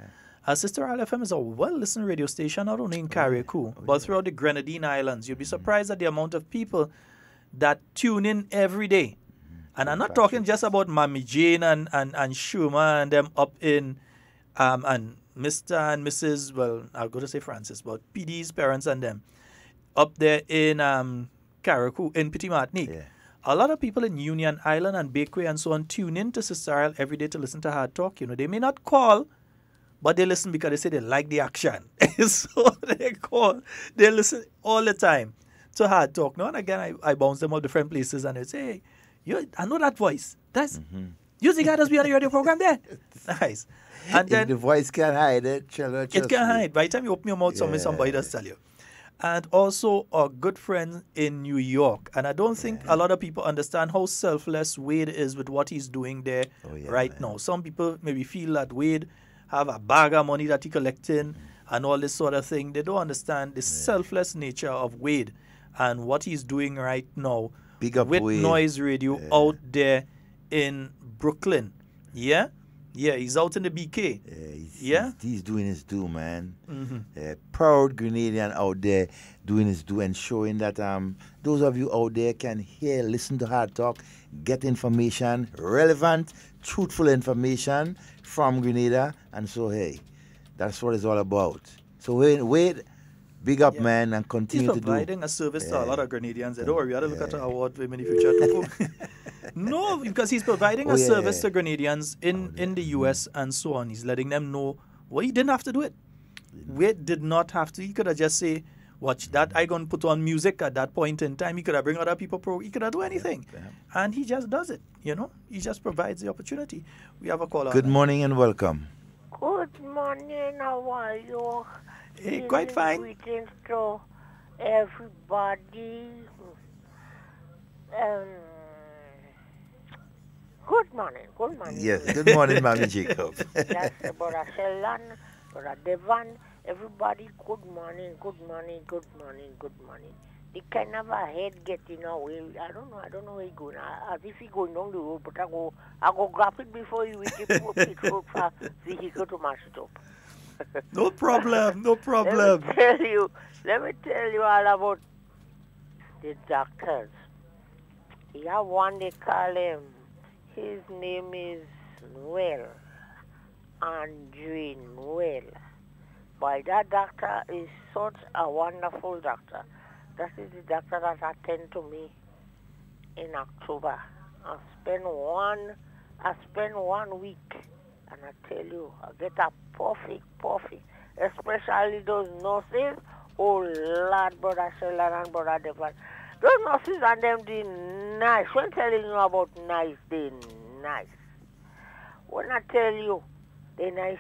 Speaker 16: Sister Isle FM is a well-listened radio station, not only in Carriacou, but throughout the Grenadine Islands. You'd be surprised at the amount of people that tune in every day. And I'm not talking just about Mammy Jane and Shuma and them up in, and Mr. and Mrs., well, I'll go to say Francis, but PD's parents and them, up there in Carriacou, in Petit Martinique. Yeah. A lot of people in Union Island and Bakeway and so on tune in to Sister Isle every day to listen to Hard Talk. They may not call, but they listen because they say they like the action. So they call, they listen all the time to Hard Talk. Now and again, I bounce them all different places and they say, hey, I know that voice. That's you think I just be on the radio program there? Nice. And then
Speaker 17: if the voice can't hide it,
Speaker 16: it can hide. By the time you open your mouth, somebody does tell you. And also a good friend in New York. And I don't think a lot of people understand how selfless Wade is with what he's doing there now. Some people maybe feel that Wade have a bag of money that he collecting and all this sort of thing. They don't understand the selfless nature of Wade and what he's doing right now with
Speaker 17: Wade.
Speaker 16: Noise Radio out there in Brooklyn. Yeah? Yeah, he's out in the BK.
Speaker 17: He's doing his due, man.
Speaker 16: Mm-hmm.
Speaker 17: Proud Grenadian out there doing his due and showing that those of you out there can hear, listen to Hard Talk, get information, relevant, truthful information from Grenada. And so, hey, that's what it's all about. So wait, big up, man, and continue to do.
Speaker 16: He's providing a service to a lot of Grenadians. Don't worry, we gotta look at the award women in the future. No, because he's providing a service to Grenadians in the US and so on. He's letting them know, well, he didn't have to do it. We did not have to. He could have just say, watch that, I gonna put on music at that point in time. He could have bring other people, he could have do anything. And he just does it, He just provides the opportunity. We have a caller.
Speaker 17: Good morning and welcome.
Speaker 18: Good morning, how are you?
Speaker 16: Hey, quite fine.
Speaker 18: Greetings to everybody. Good morning.
Speaker 17: Yes, good morning, Mammy Jacob.
Speaker 18: That's Brother Sheldon, Brother Devon, everybody, good morning. The kind of a head getting away. I don't know where he's going. As if he's going down the road, but I go grab it before you with the pitchfork for vehicle to mash it up.
Speaker 16: No problem.
Speaker 18: Let me tell you all about the doctors. You have one, they call him, his name is Noel, Andre Noel. Boy, that doctor is such a wonderful doctor. That is the doctor that attended to me in October. I spent 1 week, and I tell you, I get a perfect, especially those nurses. Oh, Lord, Brother Sheldon and Brother Devon. Those nurses and them, they nice. When telling you about nice, they nice. When I tell you, they nice,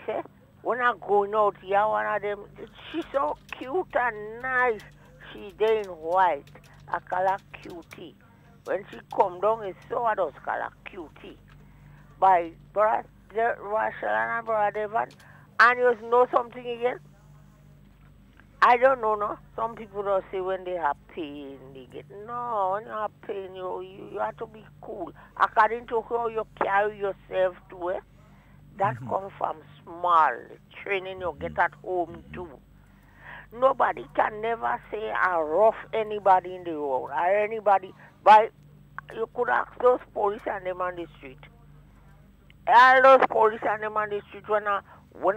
Speaker 18: when I going out here, one of them, she's so cute and nice. She there in white. I call her cutie. When she come down, it's so I just call her cutie. By Brother Sheldon and Brother Devon. And you know something again? I don't know, no. Some people don't say when they have pain, they get, no, when you have pain, you have to be cool. According to how you carry yourself to it, that comes from small training you get at home too. Nobody can never say I rough anybody in the road or anybody. But you could ask those police and them on the street. All those police and them on the street when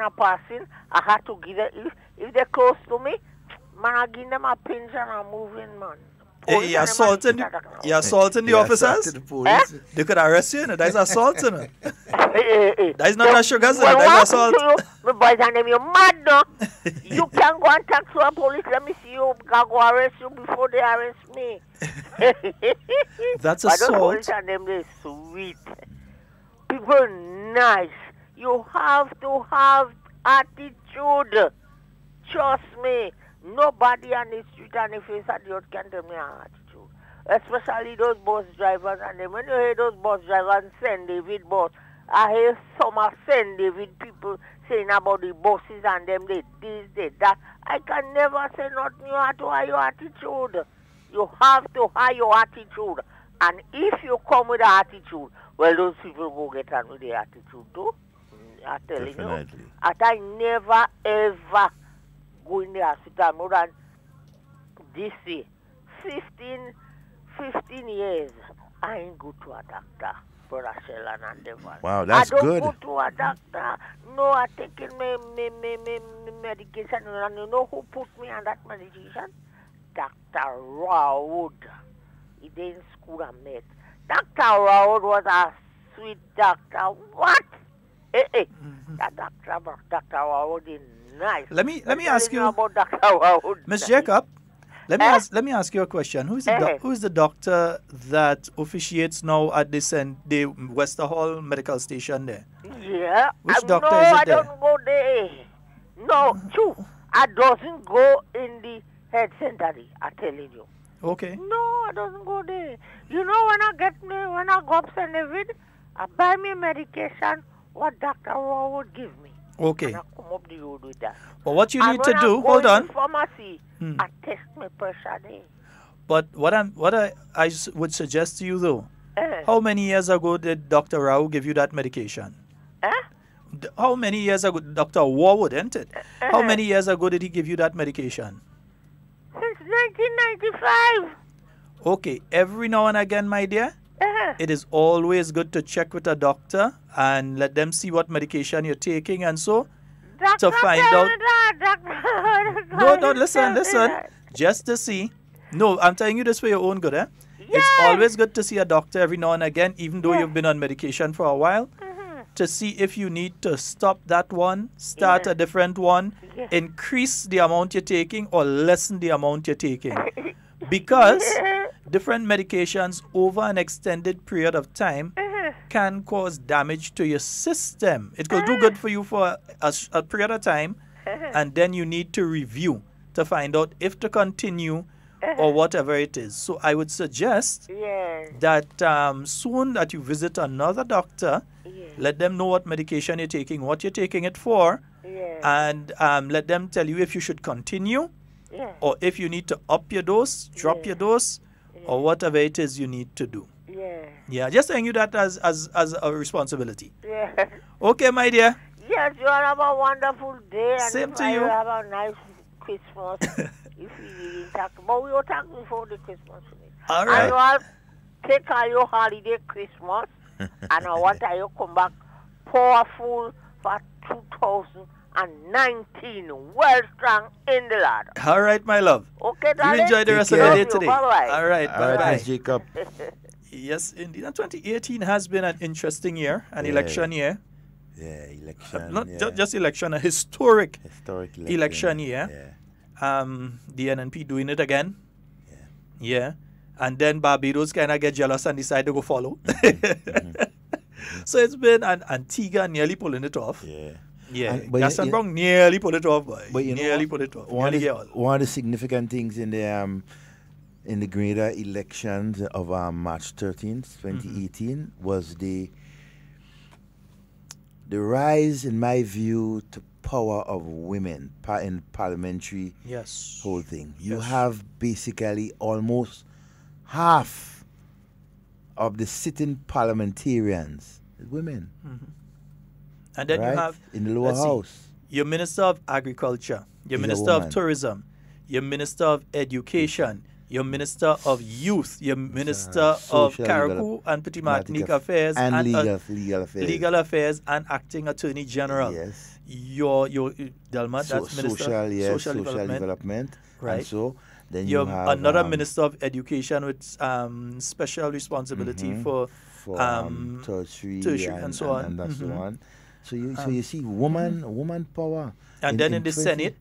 Speaker 18: I passing, I had to give them, if they're close to me, man, I give them a pinch and I'm moving, man.
Speaker 16: Hey, you're assaulting the officers? They could arrest you, that's assaulting them. That's not a sugar, that's assault.
Speaker 18: My boys and them, you're mad, no? You can go and talk to a police, let me see you, can go arrest you before they arrest me.
Speaker 16: That's assault.
Speaker 18: But those police and them, they're sweet. People nice. You have to have attitude. Trust me. Nobody on the street and the face of the earth can tell me an attitude. Especially those bus drivers and them. When you hear those bus drivers, St. David bus, I hear some of St. David people saying about the buses and them, they this, they that. I can never say nothing. You have to have your attitude. You have to have your attitude. And if you come with an attitude, well, those people will get on with their attitude too. I'm telling you. I never ever go in the hospital more than this year. 15 years, I ain't go to a doctor, Brother Sheldon and Devon.
Speaker 17: Wow, that's good.
Speaker 18: I don't go to a doctor. No, I taking my medication. And you know who put me on that medication? Dr. Raoud. He did in school and met. Dr. Raoud was a sweet doctor. What? That Dr. Raoud is nice.
Speaker 16: Let me ask you
Speaker 18: about Dr. Raoud.
Speaker 16: Miss Jacob, let me ask you a question. Who is the doctor that officiates now at the Wester Hall Medical Station there?
Speaker 18: Yeah.
Speaker 16: Which doctor is it there?
Speaker 18: I don't go there. No, true. I doesn't go in the head center, I'm telling you.
Speaker 16: Okay.
Speaker 18: No, I doesn't go there. You know when I go up St. David, I buy me medication what Dr. Raw would give me.
Speaker 16: Okay.
Speaker 18: And I come up the road with that.
Speaker 16: But what you need to do,
Speaker 18: hold
Speaker 16: on.
Speaker 18: The pharmacy, I test my pressure there.
Speaker 16: But what I would suggest to you though How many years ago did Dr. Rao give you that medication? How many years ago, Dr. Warwood, isn't it? How many years ago did he give you that medication?
Speaker 18: Since 1995.
Speaker 16: Okay, every now and again, my dear, it is always good to check with a doctor and let them see what medication you're taking and so to find out. No, listen. Just to see. No, I'm telling you this for your own good, eh? It's always good to see a doctor every now and again, even though you've been on medication for a while, to see if you need to stop that one, start a different one, increase the amount you're taking or lessen the amount you're taking. Because different medications over an extended period of time can cause damage to your system. It could do good for you for a period of time, and then you need to review to find out if to continue or whatever it is. So I would suggest that soon that you visit another doctor, let them know what medication you're taking, what you're taking it for, and let them tell you if you should continue or if you need to up your dose, drop your dose, or whatever it is you need to do. Yeah, just saying you that as a responsibility. Okay, my dear.
Speaker 18: Yes, you all have a wonderful day. And
Speaker 16: Same to you.
Speaker 18: Have a nice Christmas. If we didn't talk, but we will talk before the Christmas.
Speaker 16: All right.
Speaker 18: And you all take all your holiday Christmas, and I want you come back powerful for 2019. Well strong in the Lord.
Speaker 16: All right, my love.
Speaker 18: Okay,
Speaker 16: You
Speaker 18: darling.
Speaker 16: enjoy the rest of the day today.
Speaker 18: Bye-bye.
Speaker 16: All right, bye-bye.
Speaker 17: Miss Jacob.
Speaker 16: Yes, indeed. And 2018 has been an interesting year, an election year.
Speaker 17: Yeah, election.
Speaker 16: Not just election, a historic
Speaker 17: election
Speaker 16: year. The NNP doing it again. Yeah. And then Barbados kind of get jealous and decide to go follow. So it's been Antigua nearly pulling it off. Yeah. Gaston Brown nearly pulled it off, boy.
Speaker 17: But you
Speaker 16: nearly
Speaker 17: know,
Speaker 16: pulled it off.
Speaker 17: one of the significant things in the Grenada elections of March 13th, 2018, was the rise, in my view, to power of women in parliamentary whole thing. You have basically almost half of the sitting parliamentarians women.
Speaker 16: And then you have
Speaker 17: in the lower house
Speaker 16: your Minister of Agriculture, your Minister of Tourism, your Minister of Education, your Minister of Youth, your Minister of Caribou and Petit Martinique Affairs
Speaker 17: and legal affairs
Speaker 16: and Acting Attorney General. Your Delma, that's Minister Social Development. Right.
Speaker 17: And so then
Speaker 16: you
Speaker 17: you
Speaker 16: have
Speaker 17: have
Speaker 16: another Minister of Education with special responsibility for tertiary
Speaker 17: and
Speaker 16: so on.
Speaker 17: And so on. So you see woman power.
Speaker 16: And then in the Senate,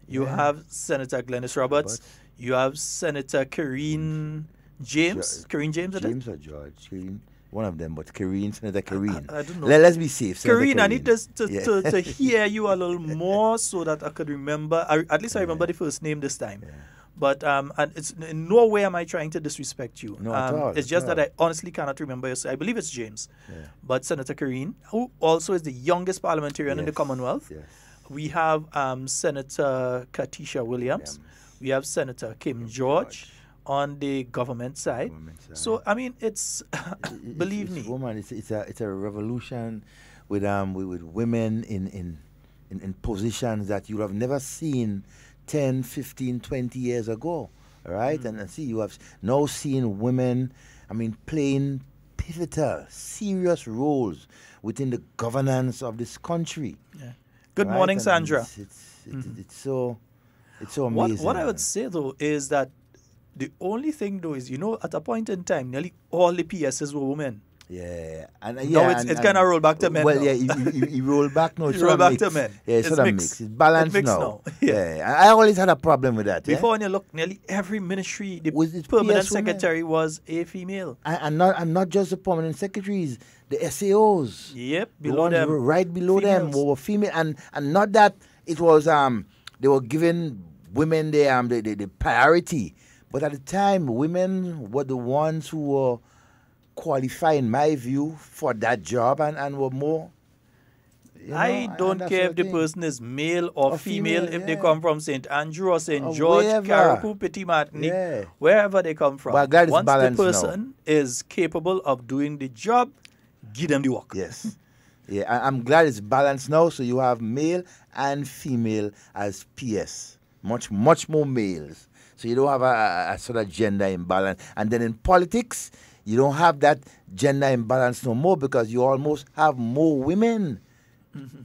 Speaker 16: you have Senator Glennis Roberts. You have Senator Karine James. Karine James,
Speaker 17: James or George? Karine, one of them, but Karine, Senator Karine.
Speaker 16: I don't know.
Speaker 17: Let's be safe.
Speaker 16: Karine, I need to hear you a little more so that I could remember. At least I remember the first name this time. But and it's in no way am I trying to disrespect you.
Speaker 17: No, at all.
Speaker 16: It's just that I honestly cannot remember. I believe it's James. But Senator Karine, who also is the youngest parliamentarian in the Commonwealth. We have Senator Katisha Williams. We have Senator Kim George on the government side. So I mean, it's believe me,
Speaker 17: woman. It's a revolution with women in positions that you have never seen 10, 15, 20 years ago. All right, and see, you have now seen women, I mean, playing pivotal, serious roles within the governance of this country.
Speaker 16: Good morning, Sandra.
Speaker 17: It's so amazing.
Speaker 16: What I would say though is that the only thing though is, at a point in time, nearly all the PSs were women.
Speaker 17: And
Speaker 16: now it's kind of rolled back to men.
Speaker 17: Well,
Speaker 16: now.
Speaker 17: you roll back now.
Speaker 16: You roll back to men.
Speaker 17: Yeah, it's sort of mixed. It's balanced now.
Speaker 16: Yeah.
Speaker 17: I always had a problem with that.
Speaker 16: Before, when you look, nearly every ministry, the permanent secretary was a female.
Speaker 17: And not just the permanent secretaries, the SAOs.
Speaker 16: Yep,
Speaker 17: below them, right below them were female, and not that it was they were giving women the priority, but at the time women were the ones who were qualified, in my view, for that job and were more
Speaker 16: I don't care if the person is male or female, if they come from St. Andrew or St. George, Carriacou, Petit Martinique, wherever they come from.
Speaker 17: But God is
Speaker 16: once the person
Speaker 17: now.
Speaker 16: is capable of doing the job, give them the work.
Speaker 17: Yes. Yeah, I'm glad it's balanced now, so you have male and female as PS. Much more males. So you don't have a sort of gender imbalance. And then in politics, you don't have that gender imbalance no more because you almost have more women,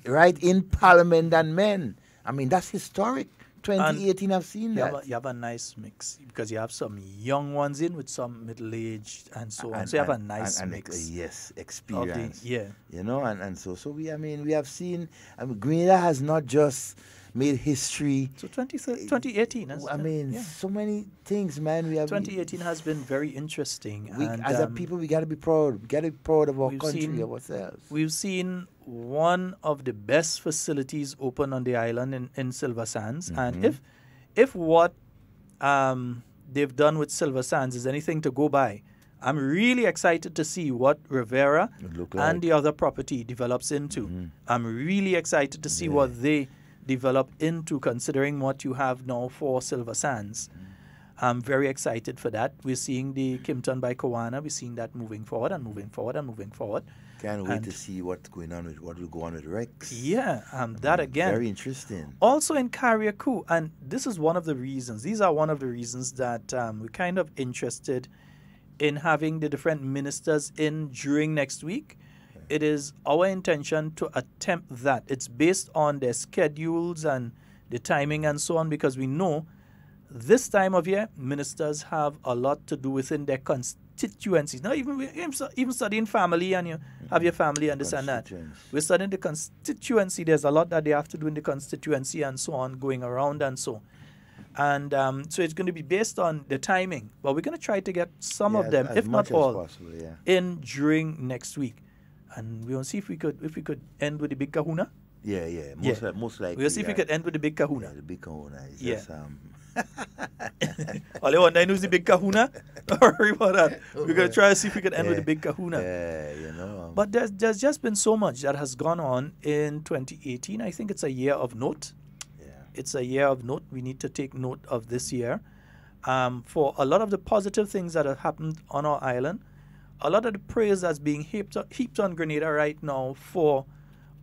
Speaker 17: right, in parliament than men. I mean, that's historic. 2018, I've seen that.
Speaker 16: You have a nice mix because you have some young ones in with some middle-aged and so on. So you have a nice mix.
Speaker 17: Yes, experience.
Speaker 16: You
Speaker 17: know, and so we have seen, Grenada has not just made history.
Speaker 16: So 2018.
Speaker 17: So many things, man.
Speaker 16: 2018 has been very interesting.
Speaker 17: As a people, we got to be proud. We got to be proud of our country, of ourselves.
Speaker 16: We've seen one of the best facilities open on the island in Silver Sands. And if what they've done with Silver Sands is anything to go by, I'm really excited to see what Rivera and the other property develops into. I'm really excited to see what they develop into, considering what you have now for Silver Sands. I'm very excited for that. We're seeing the Kimpton by Kawana. We're seeing that moving forward and moving forward and moving forward.
Speaker 17: Can't wait to see what's going on with what will go on with Rex.
Speaker 16: Yeah, that again.
Speaker 17: Very interesting.
Speaker 16: Also in Carriacou, and this is one of the reasons. These are one of the reasons that we're kind of interested in having the different ministers in during next week. It is our intention to attempt that. It's based on their schedules and the timing and so on, because we know this time of year, ministers have a lot to do within their constituencies. Now, even studying family, and you have your family and this and that. We're studying the constituency. There's a lot that they have to do in the constituency and so on, going around and so. And so it's going to be based on the timing. But we're going to try to get some of them, if not all, in during next week. And we'll see if we could end with the big kahuna.
Speaker 17: Yeah. Most likely.
Speaker 16: We'll see if we could end with the big kahuna.
Speaker 17: Yeah, the big kahuna is just
Speaker 16: all I want to know is the big kahuna. Don't worry about that. We're going to try to see if we can end with the big kahuna.
Speaker 17: Yeah,
Speaker 16: But there's just been so much that has gone on in 2018. I think it's a year of note.
Speaker 17: Yeah.
Speaker 16: It's a year of note. We need to take note of this year. For a lot of the positive things that have happened on our island, a lot of the praise that's being heaped on Grenada right now for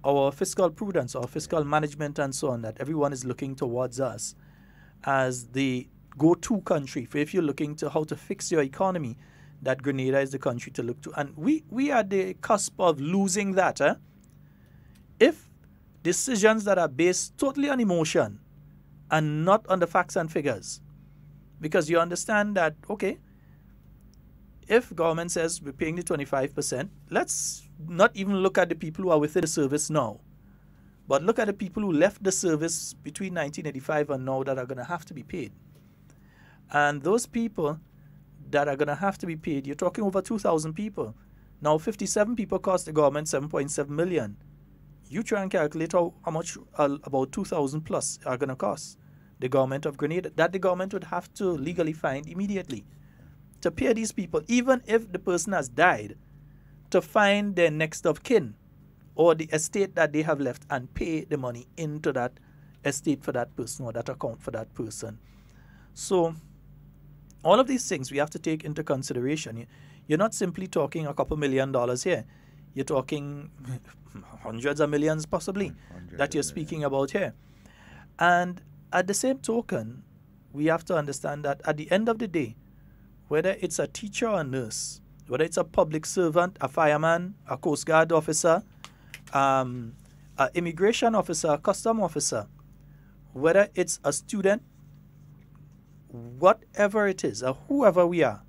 Speaker 16: our fiscal prudence, our fiscal management and so on, that everyone is looking towards us as the go-to country for if you're looking to how to fix your economy, that Grenada is the country to look to. And we are at the cusp of losing that. If decisions that are based totally on emotion and not on the facts and figures, because you understand that, okay, if government says we're paying the 25%, let's not even look at the people who are within the service now, but look at the people who left the service between 1985 and now that are going to have to be paid. And those people that are going to have to be paid, you're talking over 2,000 people. Now, 57 people cost the government 7.7 million. You try and calculate how much about 2,000 plus are going to cost the government of Grenada, that the government would have to legally find immediately to pay these people, even if the person has died, to find their next of kin or the estate that they have left and pay the money into that estate for that person or that account for that person. So all of these things we have to take into consideration. You're not simply talking a couple $1 million here. You're talking hundreds of millions possibly that you're speaking about here. And at the same token, we have to understand that at the end of the day, whether it's a teacher or a nurse, whether it's a public servant, a fireman, a Coast Guard officer, an immigration officer, a custom officer, whether it's a student, whatever it is, or whoever we are,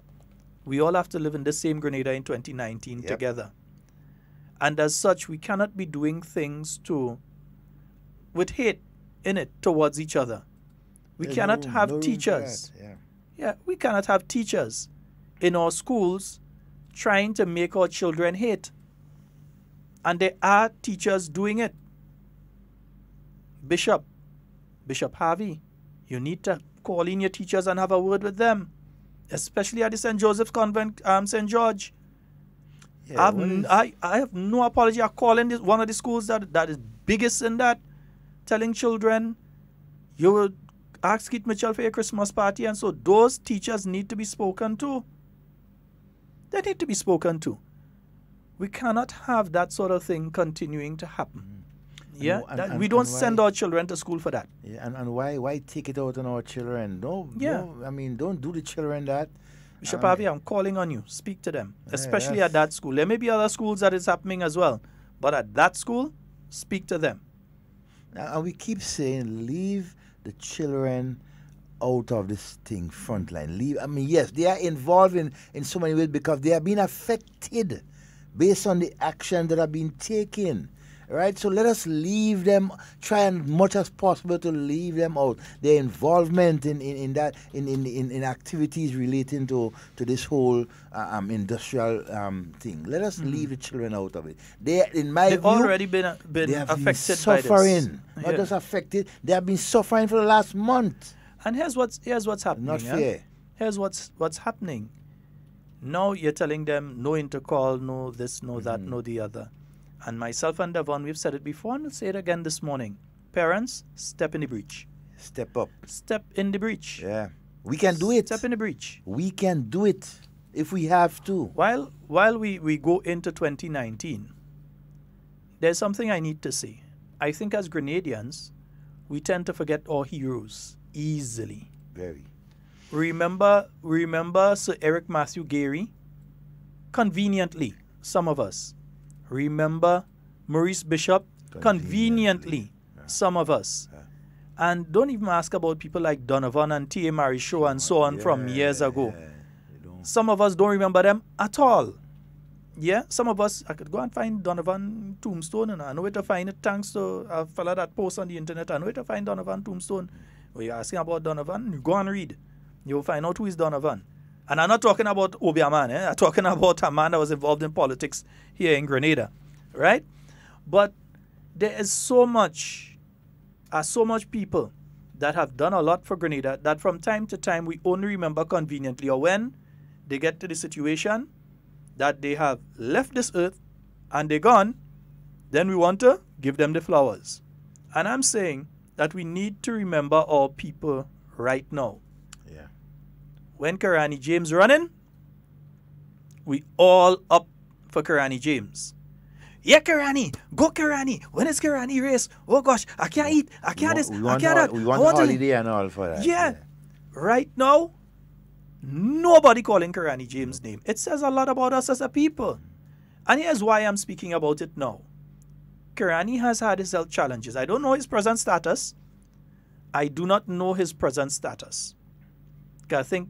Speaker 16: we all have to live in the same Grenada in 2019 together. And as such, we cannot be doing things with hate in it towards each other. We cannot have teachers. We cannot have teachers in our schools trying to make our children hate. And there are teachers doing it. Bishop Harvey, you need to call in your teachers and have a word with them, especially at the St. Joseph's Convent, St. George. I have no apology. I'm calling this one of the schools that is biggest in that, telling children, you will ask Keith Mitchell for your Christmas party, and so those teachers need to be spoken to. They need to be spoken to. We cannot have that sort of thing continuing to happen. Yeah, we don't send our children to school for that.
Speaker 17: Yeah, and why take it out on our children? No, I mean, don't do the children that.
Speaker 16: Bishop Harvey, I'm calling on you. Speak to them, especially at that school. There may be other schools that it's happening as well, but at that school, speak to them.
Speaker 17: And we keep saying, leave the children out of this thing, frontline. I mean, yes, they are involved in so many ways because they have been affected based on the action that have been taken. Right? So let us leave them, try as much as possible to leave them out. Their involvement in activities relating to this whole industrial thing. Let us leave the children out of it. They've
Speaker 16: already been affected by this.
Speaker 17: Suffering. Not just affected, they have been suffering for the last month.
Speaker 16: And here's what's happening.
Speaker 17: Not fair.
Speaker 16: Here's what's happening. Now you're telling them no intercall, no this, no that, no the other. And myself and Devon, we've said it before and we'll say it again this morning. Parents, step in the breach.
Speaker 17: Step up.
Speaker 16: Step in the breach.
Speaker 17: Yeah. We can do it.
Speaker 16: Step in the breach.
Speaker 17: We can do it if we have to.
Speaker 16: While we go into 2019, there's something I need to say. I think as Grenadians, we tend to forget our heroes easily.
Speaker 17: Very.
Speaker 16: Remember Sir Eric Matthew Gary? Conveniently, some of us. Remember Maurice Bishop? Conveniently, some of us. And don't even ask about people like Donovan and T.A. Marichaux and so on from years ago. Some of us don't remember them at all. Yeah, some of us, I could go and find Donovan tombstone, and I know where to find it thanks to a fella that posts on the internet. I know where to find Donovan tombstone. When you're asking about Donovan, you go and read. You'll find out who is Donovan. And I'm not talking about Obiaman, I'm talking about a man that was involved in politics here in Grenada, right? But there is so much people that have done a lot for Grenada that from time to time we only remember conveniently, or when they get to the situation that they have left this earth and they're gone, then we want to give them the flowers. And I'm saying that we need to remember our people right now. When Karani James running, we all up for Karani James. Yeah, Karani, go Karani. When is Karani race? Oh gosh, I can't eat, I can't this, I can't that.
Speaker 17: We want a holiday and all for that.
Speaker 16: Yeah. Right now, nobody calling Karani James' name. It says a lot about us as a people. And here's why I'm speaking about it now. Karani has had his health challenges. I don't know his present status. I do not know his present status. I think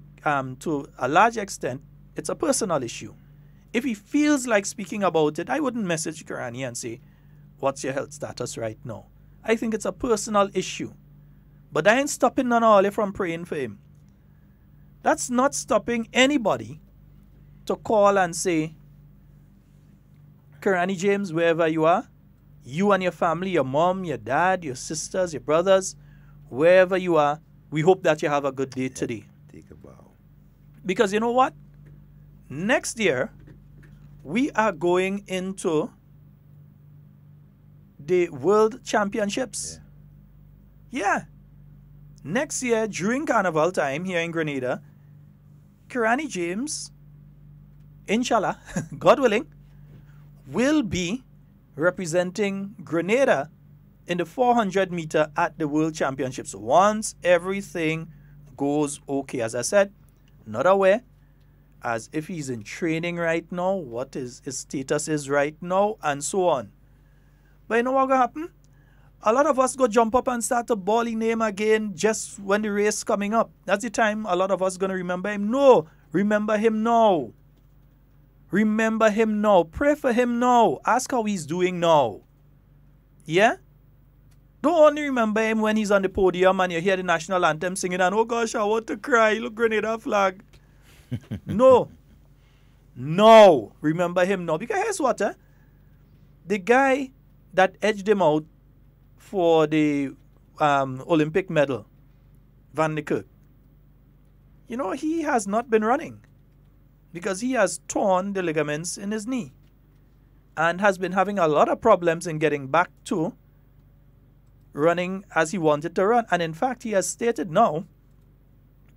Speaker 16: to a large extent, it's a personal issue. If he feels like speaking about it, I wouldn't message Karani and say, what's your health status right now? I think it's a personal issue. But I ain't stopping none of you from praying for him. That's not stopping anybody to call and say, Karani James, wherever you are, you and your family, your mom, your dad, your sisters, your brothers, wherever you are, we hope that you have a good day today.
Speaker 17: Take a bow.
Speaker 16: Because you know what? Next year, we are going into the World Championships. Yeah. Next year, during Carnival time here in Grenada, Karani James, inshallah, God willing, will be representing Grenada in the 400 meter at the World Championships once everything goes okay. As I said, not aware as if he's in training right now, what his status is right now, and so on. But you know what will happen? A lot of us go jump up and start to bawl his name again just when the race coming up. That's the time a lot of us going to remember him. No, remember him now. Remember him now. Pray for him now. Ask how he's doing now. Yeah? Don't only remember him when he's on the podium and you hear the national anthem singing and, oh gosh, I want to cry. Look, Grenada flag. No. No. Remember him now. Because here's what, the guy that edged him out for the Olympic medal, Van de Kerk, you know, he has not been running because he has torn the ligaments in his knee. and has been having a lot of problems in getting back to running as he wanted to run. And in fact, he has stated now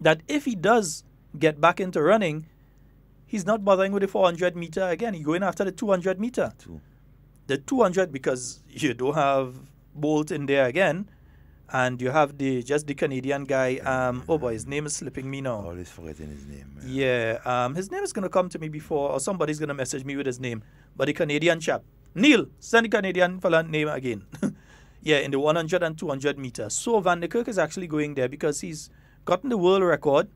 Speaker 16: that if he does get back into running, he's not bothering with the 400 meter again. He's going after the 200 meter. The 200, because you don't have Bolt in there again, and you have the Canadian guy. Oh boy, his name is slipping me now.
Speaker 17: Always forgetting his name. Man.
Speaker 16: Yeah, his name is gonna come to me before, or somebody's gonna message me with his name. But the Canadian chap, Neil, send the Canadian fella name again. Yeah, in the 100 and 200 meters. So Van der Kerk is actually going there because he's gotten the world record,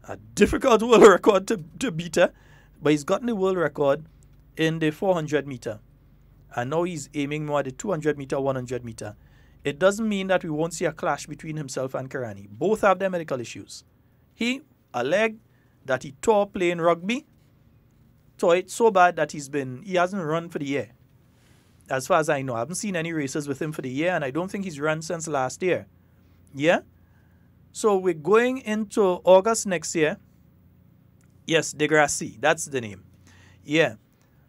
Speaker 16: a difficult world record to beat, but he's gotten the world record in the 400 meter. And now he's aiming more at the 200 meter, 100 meter. It doesn't mean that we won't see a clash between himself and Karani. Both have their medical issues. He, a leg that he tore playing rugby, tore it so bad that he hasn't run for the year. As far as I know, I haven't seen any races with him for the year, and I don't think he's run since last year. Yeah? So we're going into August next year. Yes, Degrassi, that's the name. Yeah.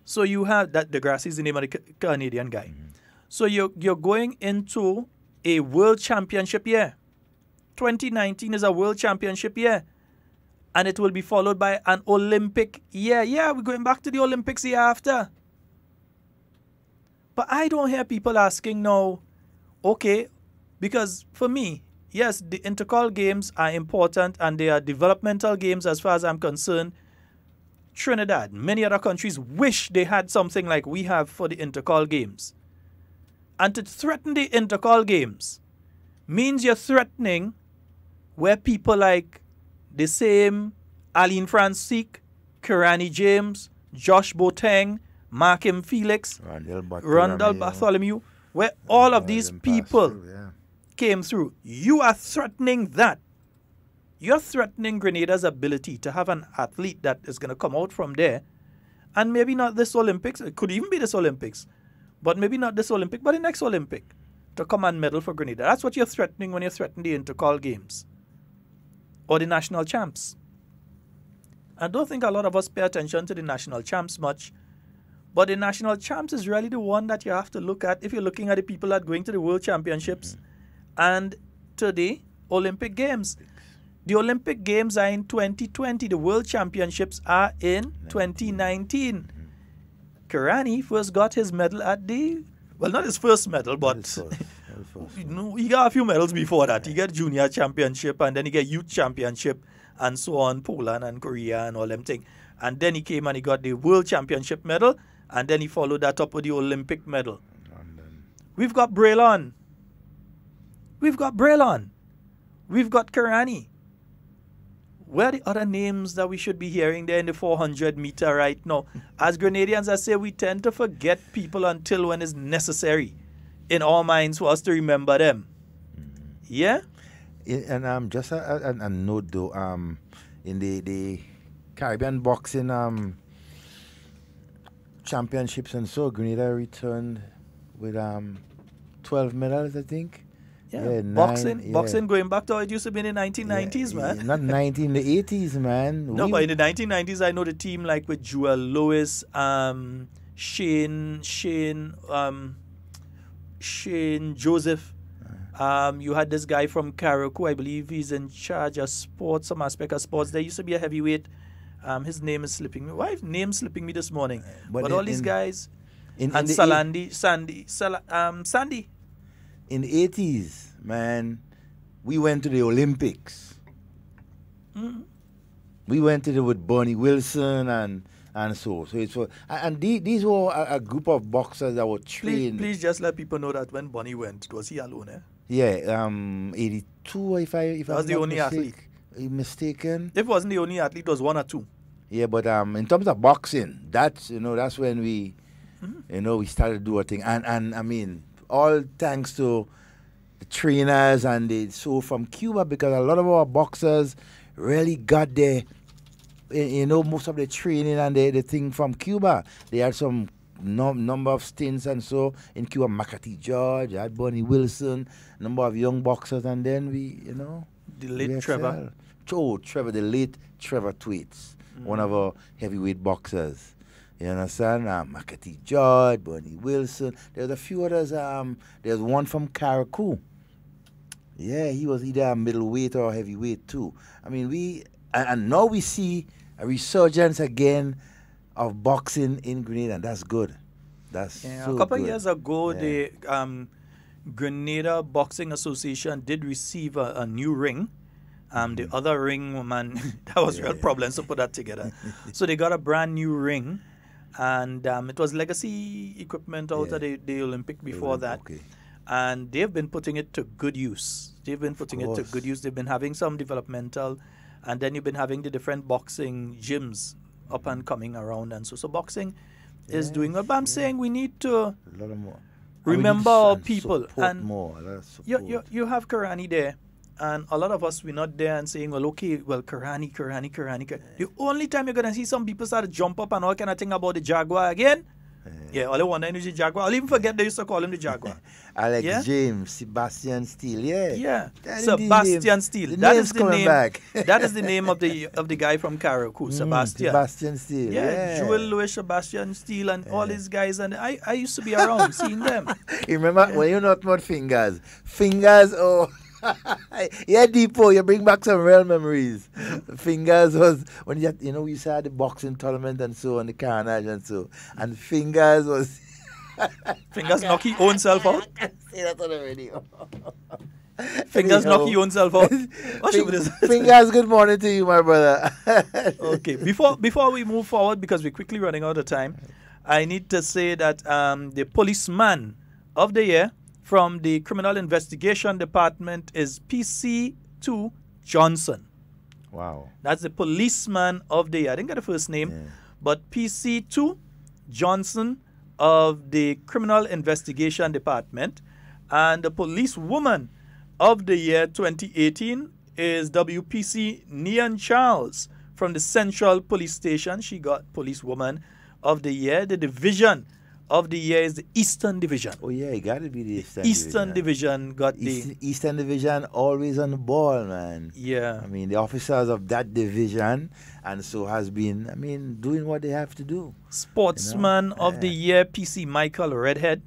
Speaker 16: So you have that, Degrassi is the name of the Canadian guy. So you're going into a world championship year. 2019 is a world championship year. And it will be followed by an Olympic year. Yeah, we're going back to the Olympics year after. But I don't hear people asking now, okay, because for me, yes, the intercol games are important and they are developmental games as far as I'm concerned. Trinidad, many other countries wish they had something like we have for the intercol games. And to threaten the intercol games means you're threatening where people like the same Aline Francisque, Kirani James, Josh Boateng, Markim Felix, Rondell Bartholomew, where all of these people came through. You are threatening that. You're threatening Grenada's ability to have an athlete that is going to come out from there, and maybe not this Olympics, it could even be this Olympics, but maybe not this Olympic, but the next Olympic, to come and medal for Grenada. That's what you're threatening when you're threatening the intercol games or the national champs. I don't think a lot of us pay attention to the national champs much, but the national champs is really the one that you have to look at if you're looking at the people that are going to the World Championships and to the Olympic Games. The Olympic Games are in 2020. The World Championships are in 2019. Kirani first got his medal at the, well, not his first medal, but you know, he got a few medals before that. He got Junior Championship, and then he got Youth Championship, and so on, Poland and Korea and all them things. And then he came and he got the World Championship medal, and then he followed that up with the Olympic medal. We've got Braylon. We've got Braylon. We've got Kirani. Where are the other names that we should be hearing there in the 400 meter right now? As Grenadians, I say we tend to forget people until when it's necessary in our minds for us to remember them. Yeah?
Speaker 17: And just a note though, in the Caribbean boxing championships and so, Grenada returned with 12 medals, I think.
Speaker 16: Yeah, boxing going back to how it used to be in the 1990s, man.
Speaker 17: Not 19, the 80s, man.
Speaker 16: No, but in the 1990s, I know the team like with Joel Lewis, Shane Joseph. You had this guy from Karaku, I believe he's in charge of sports, some aspect of sports. There used to be a heavyweight. His name is slipping me. Why is name slipping me this morning? But all these guys. Sandy.
Speaker 17: In the 80s, man, we went to the Olympics. We went to with Bonnie Wilson and so it's and these were a group of boxers that were trained.
Speaker 16: Please just let people know that when Bonnie went, was he alone?
Speaker 17: Yeah, 82 if I
Speaker 16: was the only athlete.
Speaker 17: Mistaken.
Speaker 16: If it wasn't the only athlete, it was one or two.
Speaker 17: Yeah, but in terms of boxing, that's when we we started to do a thing, and I mean, all thanks to the trainers and from Cuba, because a lot of our boxers really got their, most of the training and the thing from Cuba. They had some number of stints and so in Cuba. Makati George, I had Bonnie Wilson, number of young boxers, and then
Speaker 16: the late Trevor.
Speaker 17: The late Trevor Thwaites, one of our heavyweight boxers. You understand? Makati George, Bernie Wilson. There's a few others. There's one from Caracou. Yeah, he was either a middleweight or heavyweight too. I mean, and now we see a resurgence again of boxing in Grenada, and that's good. That's so
Speaker 16: a couple
Speaker 17: good.
Speaker 16: of years ago, the Grenada Boxing Association did receive a new ring. The other ring, man, that was real problems to put that together. So they got a brand new ring, and it was legacy equipment out of the Olympic before that.
Speaker 17: Okay.
Speaker 16: And they've been putting it to good use. They've been having some developmental, and then you've been having the different boxing gyms up and coming around. And so boxing is doing well. But I'm saying we need to remember our people. And you have Karani there. And a lot of us, we're not there and saying, well, okay, well, Karani. The only time you're going to see some people start to jump up and all kind of thing about the Jaguar again, all they want to know is the Jaguar. I'll even forget they used to call him the Jaguar.
Speaker 17: Alex James, Sebastian Steele,
Speaker 16: Sebastian Steele. That is the name.
Speaker 17: Back.
Speaker 16: That is the name of the guy from Caracou,
Speaker 17: Sebastian Steele.
Speaker 16: Joel Louis, Sebastian Steele, and all these guys. And I used to be around seeing them.
Speaker 17: You remember when you're not about Fingers? Yeah, Depot, you bring back some real memories. Fingers was when we saw the boxing tournament and so on, the carnage and so, and Fingers was
Speaker 16: Fingers knock his own self out.
Speaker 17: I can't say that on the radio.
Speaker 16: Fingers knock his own self out.
Speaker 17: Fingers, good morning to you, my brother.
Speaker 16: Okay, before we move forward, because we're quickly running out of time, I need to say that the policeman of the year from the Criminal Investigation Department is PC2 Johnson.
Speaker 17: Wow.
Speaker 16: That's the policeman of the year. I didn't get the first name, but PC2 Johnson of the Criminal Investigation Department. And the policewoman of the year 2018 is WPC Nian Charles from the Central Police Station. She got policewoman of the year. The division of the year is the Eastern Division.
Speaker 17: Oh yeah, it got to be the
Speaker 16: Eastern Division got the
Speaker 17: Eastern Division, always on the ball, man.
Speaker 16: Yeah.
Speaker 17: I mean, the officers of that division, and so has been, doing what they have to do.
Speaker 16: Sportsman of the year, PC Michael Redhead.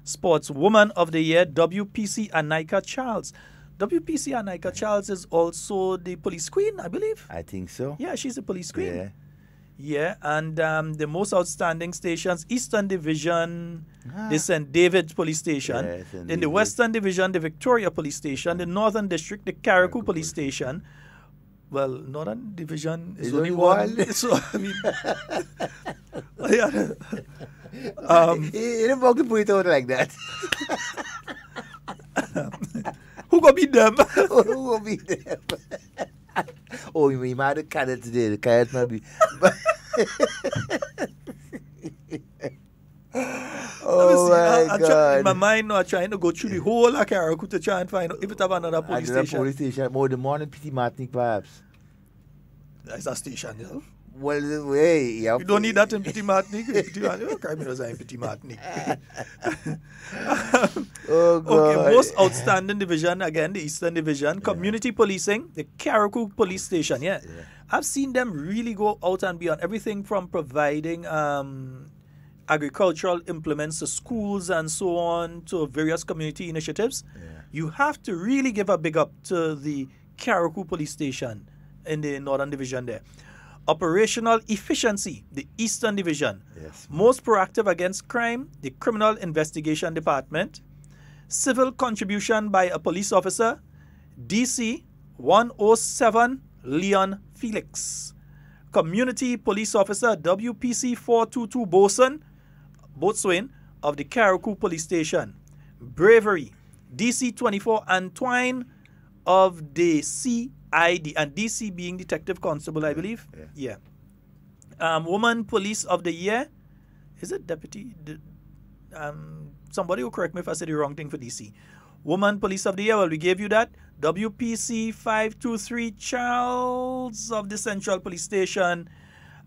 Speaker 16: Sportswoman of the year, WPC Anika Charles. WPC Anika Charles is also the police queen, I believe.
Speaker 17: I think so.
Speaker 16: Yeah, she's a police queen. Yeah, and the most outstanding stations, Eastern Division, the St. David's Police Station. In the Western Division, the Victoria Police Station. The Northern District, the Caracou Police Station. Well, Northern Division is only one. So, I mean...
Speaker 17: You don't want to put it out like that.
Speaker 16: Who gonna beat them?
Speaker 17: Who gonna beat them? Oh, we might have cut it today. The carrot might be... my God.
Speaker 16: In my mind, I'm trying to go through the whole of Caracou to try and find out if it have another police station.
Speaker 17: More the morning Petit Martinique, perhaps.
Speaker 16: That's a station, you know?
Speaker 17: Well, hey,
Speaker 16: you don't need that in Petit Martinique. In Petit Martinique.
Speaker 17: Oh, God.
Speaker 16: Okay, most outstanding division, again, the Eastern Division. Community policing, the Caracou Police Station, I've seen them really go out and beyond. Everything from providing agricultural implements to schools and so on, to various community initiatives. You have to really give a big up to the Caracou Police Station in the Northern Division there. Operational efficiency, the Eastern Division. Most proactive against crime, the Criminal Investigation Department. Civil contribution by a police officer, DC 107 Leon Felix. Community police officer, WPC 422 Boatswain of the Caracou Police Station. Bravery, DC 24 Antoine of the CID, and DC being Detective Constable, I believe. Woman Police of the Year, is it Deputy? Somebody will correct me if I said the wrong thing for DC. Woman Police of the Year, well, we gave you that. WPC 523 Charles of the Central Police Station.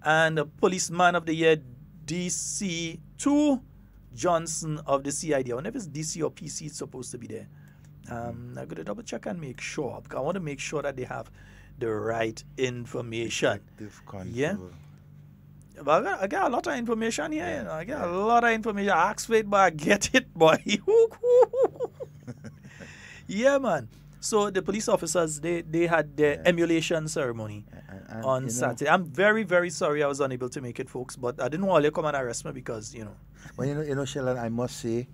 Speaker 16: And Policeman of the Year, DC 2 Johnson of the CID. I wonder if it's DC or PC it's supposed to be there. I'm going to double check and make sure, because I want to make sure that they have the right information. But I got a lot of information here, you know. I got a lot of information. I ask for it, but I get it, boy. Yeah, man. So the police officers, they had their emulation ceremony on Saturday. I'm very, very sorry I was unable to make it, folks, but I didn't want to come and arrest me because, you know.
Speaker 17: Well, you know, Sheldon, I must say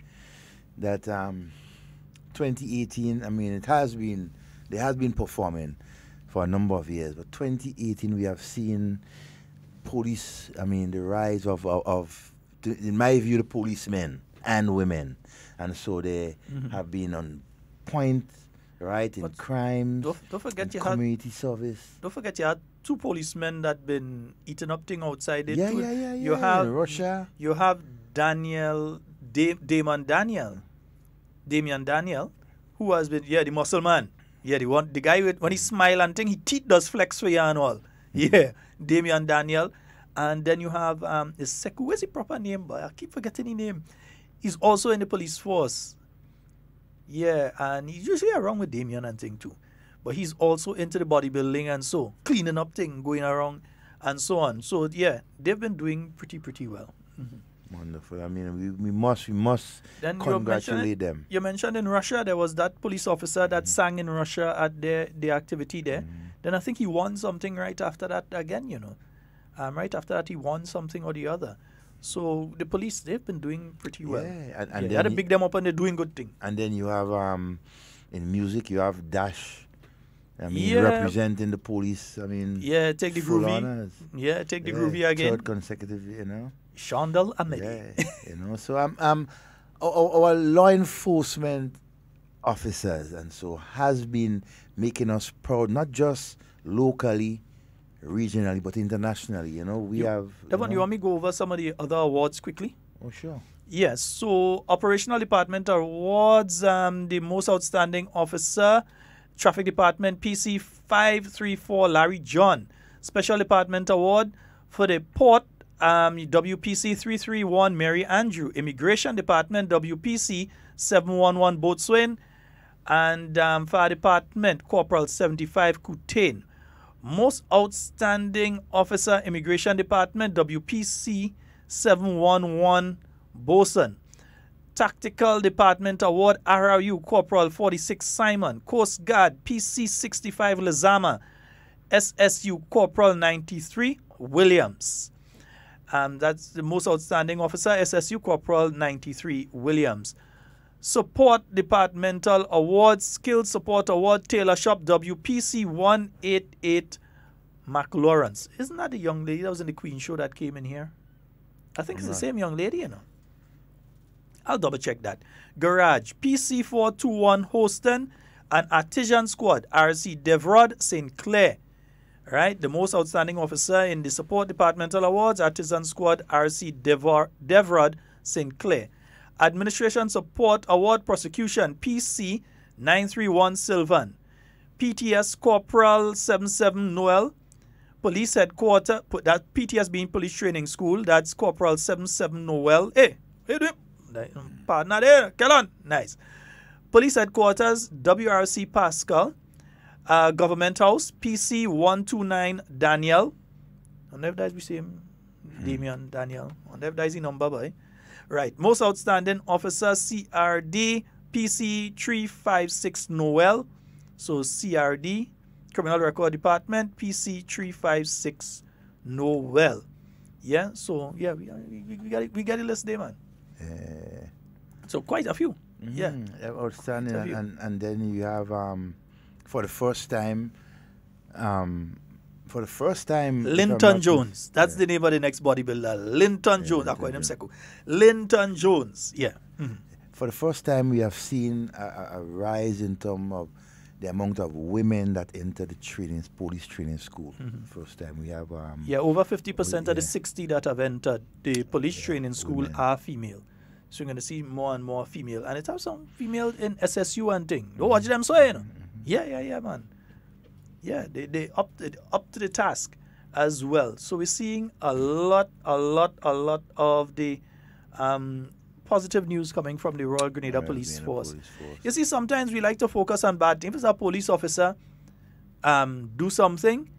Speaker 17: that 2018, I mean, there has been performing for a number of years, but 2018 we have seen police, I mean, the rise of in my view, the policemen and women. And so they have been on point, right, in crimes,
Speaker 16: don't forget you
Speaker 17: community service.
Speaker 16: Don't forget you had 2 policemen that been eating up thing outside it.
Speaker 17: Yeah.
Speaker 16: You have
Speaker 17: in Russia.
Speaker 16: You have Damian Daniel, who has been the muscle man. Yeah, the guy when he smile and thing, his teeth does flex for you and all. Yeah, Damian Daniel. And then you have where's his proper name? But I keep forgetting his name. He's also in the police force. Yeah, and he's usually around with Damian and thing too. But he's also into the bodybuilding and so cleaning up thing, going around and so on. So yeah, they've been doing pretty well.
Speaker 17: Wonderful. I mean, we must
Speaker 16: then
Speaker 17: congratulate them.
Speaker 16: You mentioned in Russia there was that police officer that sang in Russia at the activity there. Then I think he won something right after that again, you know. Right after that he won something or the other. So the police, they've been doing pretty well.
Speaker 17: Yeah,
Speaker 16: and they had to big them up and they're doing good thing.
Speaker 17: And then you have in music you have Dash. I mean, representing the police. I mean,
Speaker 16: take the groovy.
Speaker 17: Honors.
Speaker 16: Yeah, take the groovy again.
Speaker 17: Third consecutive, you know.
Speaker 16: Sheldon Ahmed.
Speaker 17: Yeah, you know. So our law enforcement officers and so has been making us proud, not just locally, regionally, but internationally. You know, we have.
Speaker 16: Devon, you want me to go over some of the other awards quickly?
Speaker 17: Oh, sure.
Speaker 16: Yes. So, Operational Department Awards, the most outstanding officer, Traffic Department, PC 534, Larry John. Special Department Award for the Port, WPC 331, Mary Andrew. Immigration Department, WPC 711, Boatswain. And Fire Department, Corporal 75, Kutain. Most Outstanding Officer, Immigration Department, WPC 711, Bosun. Tactical Department Award, RRU, Corporal 46, Simon. Coast Guard, PC 65, Lazama. SSU, Corporal 93, Williams. That's the most outstanding officer, SSU, Corporal 93, Williams. Support Departmental Award, Skilled Support Award, Taylor Shop, WPC 188, McLawrence. Isn't that the young lady that was in the Queen show that came in here? I think it's the same young lady, you know. I'll double check that. Garage, PC 421, Houston, and Artisan Squad, RC Devrod, St. Clair. Right, the most outstanding officer in the Support Departmental Awards, Artisan Squad, RC Devrod, St. Clair. Administration Support Award, Prosecution, PC 931, Sylvan. PTS Corporal 77, Noel. Police Headquarters, that PTS being Police Training School, that's Corporal 77, Noel. Hey, partner there, get on. Nice. Police Headquarters, WRC Pascal. Government House, PC 129, Daniel. I wonder if that's the same Damian Daniel. I wonder if that's the number, boy. Right. Most Outstanding Officer, CRD, PC 356, Noel. So CRD, Criminal Record Department, PC 356, Noel. Yeah, so yeah, we got a list there, man. So quite a few. Yeah.
Speaker 17: Outstanding. And then you have for the first time,
Speaker 16: Linton Jones. That's the name of the next bodybuilder. Linton Jones. Linton Jones. Yeah.
Speaker 17: For the first time, we have seen a rise in terms of the amount of women that enter the police training school. First time we have.
Speaker 16: Over 50% of the 60 that have entered the police training school are female. So you're going to see more and more female. And it has some female in SSU and thing. Don't watch them so, you know. Yeah, man. Yeah, they up to the task as well. So we're seeing a lot of the positive news coming from the Royal Grenada Police Force. You see, sometimes we like to focus on bad things. If a police officer do something,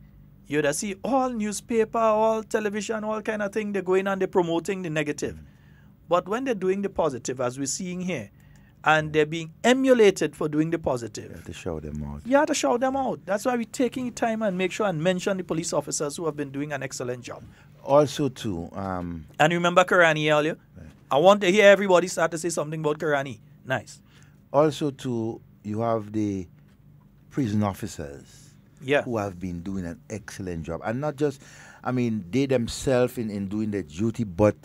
Speaker 16: You'd see all newspaper, all television, all kind of thing, they're going and they're promoting the negative. But when they're doing the positive, as we're seeing here, and they're being emulated for doing the positive.
Speaker 17: You have to shout them out.
Speaker 16: You have to shout them out. That's why we're taking time and make sure and mention the police officers who have been doing an excellent job.
Speaker 17: Also, too...
Speaker 16: and remember Karani earlier? Right. I want to hear everybody start to say something about Karani. Nice.
Speaker 17: Also, too, you have the prison officers who have been doing an excellent job. And not just, I mean, they themselves in doing their duty, but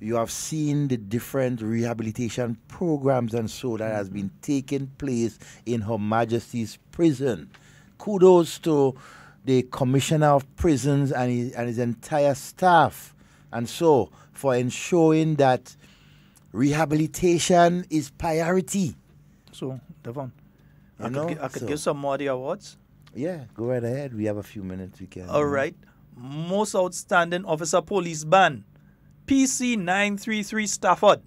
Speaker 17: you have seen the different rehabilitation programs and so that has been taking place in Her Majesty's prison. Kudos to the Commissioner of Prisons and his entire staff, and so for ensuring that rehabilitation is priority.
Speaker 16: So, Devon, I could give some more of the awards.
Speaker 17: Yeah, go right ahead. We have a few minutes. We can.
Speaker 16: All right. Most Outstanding Officer Police Band, PC 933 Stafford.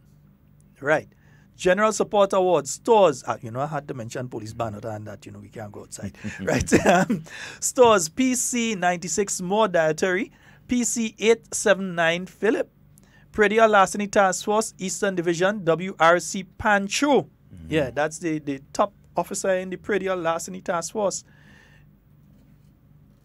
Speaker 16: Right. General Support Award, Stores. I had to mention Police Band other than that, we can't go outside. Right. Stores, PC 96 More Dietary, PC 879 Philip. Predial Larceny Task Force, Eastern Division, WRC Pancho. Yeah, that's the top officer in the Predial Larceny Task Force.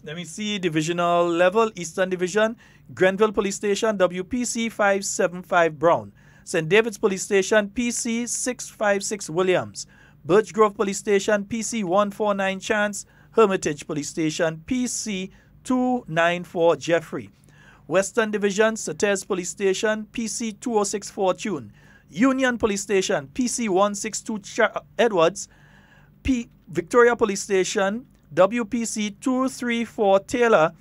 Speaker 16: Let me see, divisional level, Eastern Division, Grenville Police Station, WPC 575 Brown. St. David's Police Station, PC 656 Williams. Birch Grove Police Station, PC 149 Chance. Hermitage Police Station, PC 294 Jeffrey. Western Division, Sates Police Station, PC 206 Fortune. Union Police Station, PC 162 Edwards. Victoria Police Station, WPC 234 Taylor.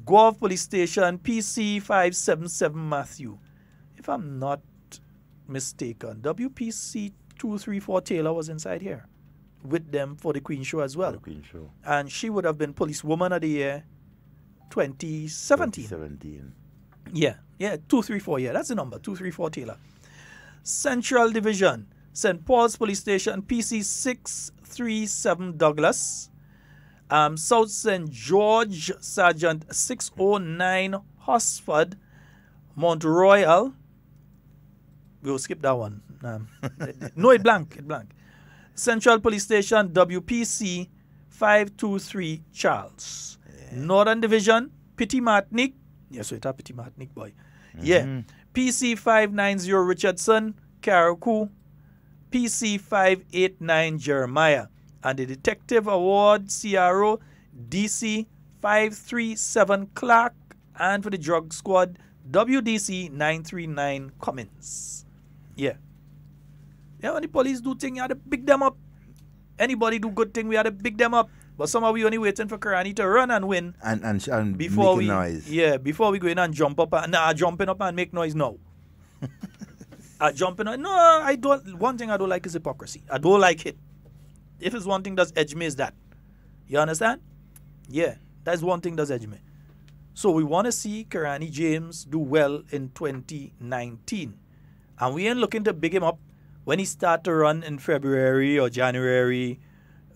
Speaker 16: Guelph Police Station, PC 577 Matthew. If I'm not mistaken, WPC 234 Taylor was inside here with them for the Queen Show as well.
Speaker 17: The Queen Show.
Speaker 16: And she would have been Policewoman of the Year 2017.
Speaker 17: 2017.
Speaker 16: Yeah, 234, that's the number, 234 Taylor. Central Division, St. Paul's Police Station, PC 637 Douglas. South St. George, Sergeant 609 Hosford, Mount Royal. We'll skip that one. No, it blank. Central Police Station, WPC 523 Charles. Yeah. Northern Division, Pitty Martinique. Yes, it's a Pitty Martinique boy. Yeah. PC 590 Richardson, Caracou. PC 589 Jeremiah. And the Detective Award, CRO, DC 537 Clark. And for the Drug Squad, WDC 939 Cummins. Yeah. When the police do things, you have to pick them up. Anybody do good thing, we have to pick them up. But somehow we only waiting for Karani to run and win.
Speaker 17: And
Speaker 16: before
Speaker 17: make a noise.
Speaker 16: Yeah, before we go in and jump up. Jumping up and make noise, no. Jumping up, no, I don't. One thing I don't like is hypocrisy. I don't like it. If it's one thing that's edge me, is that. You understand? Yeah, that's one thing that's edge me. So we want to see Karani James do well in 2019. And we ain't looking to big him up when he start to run in February or January,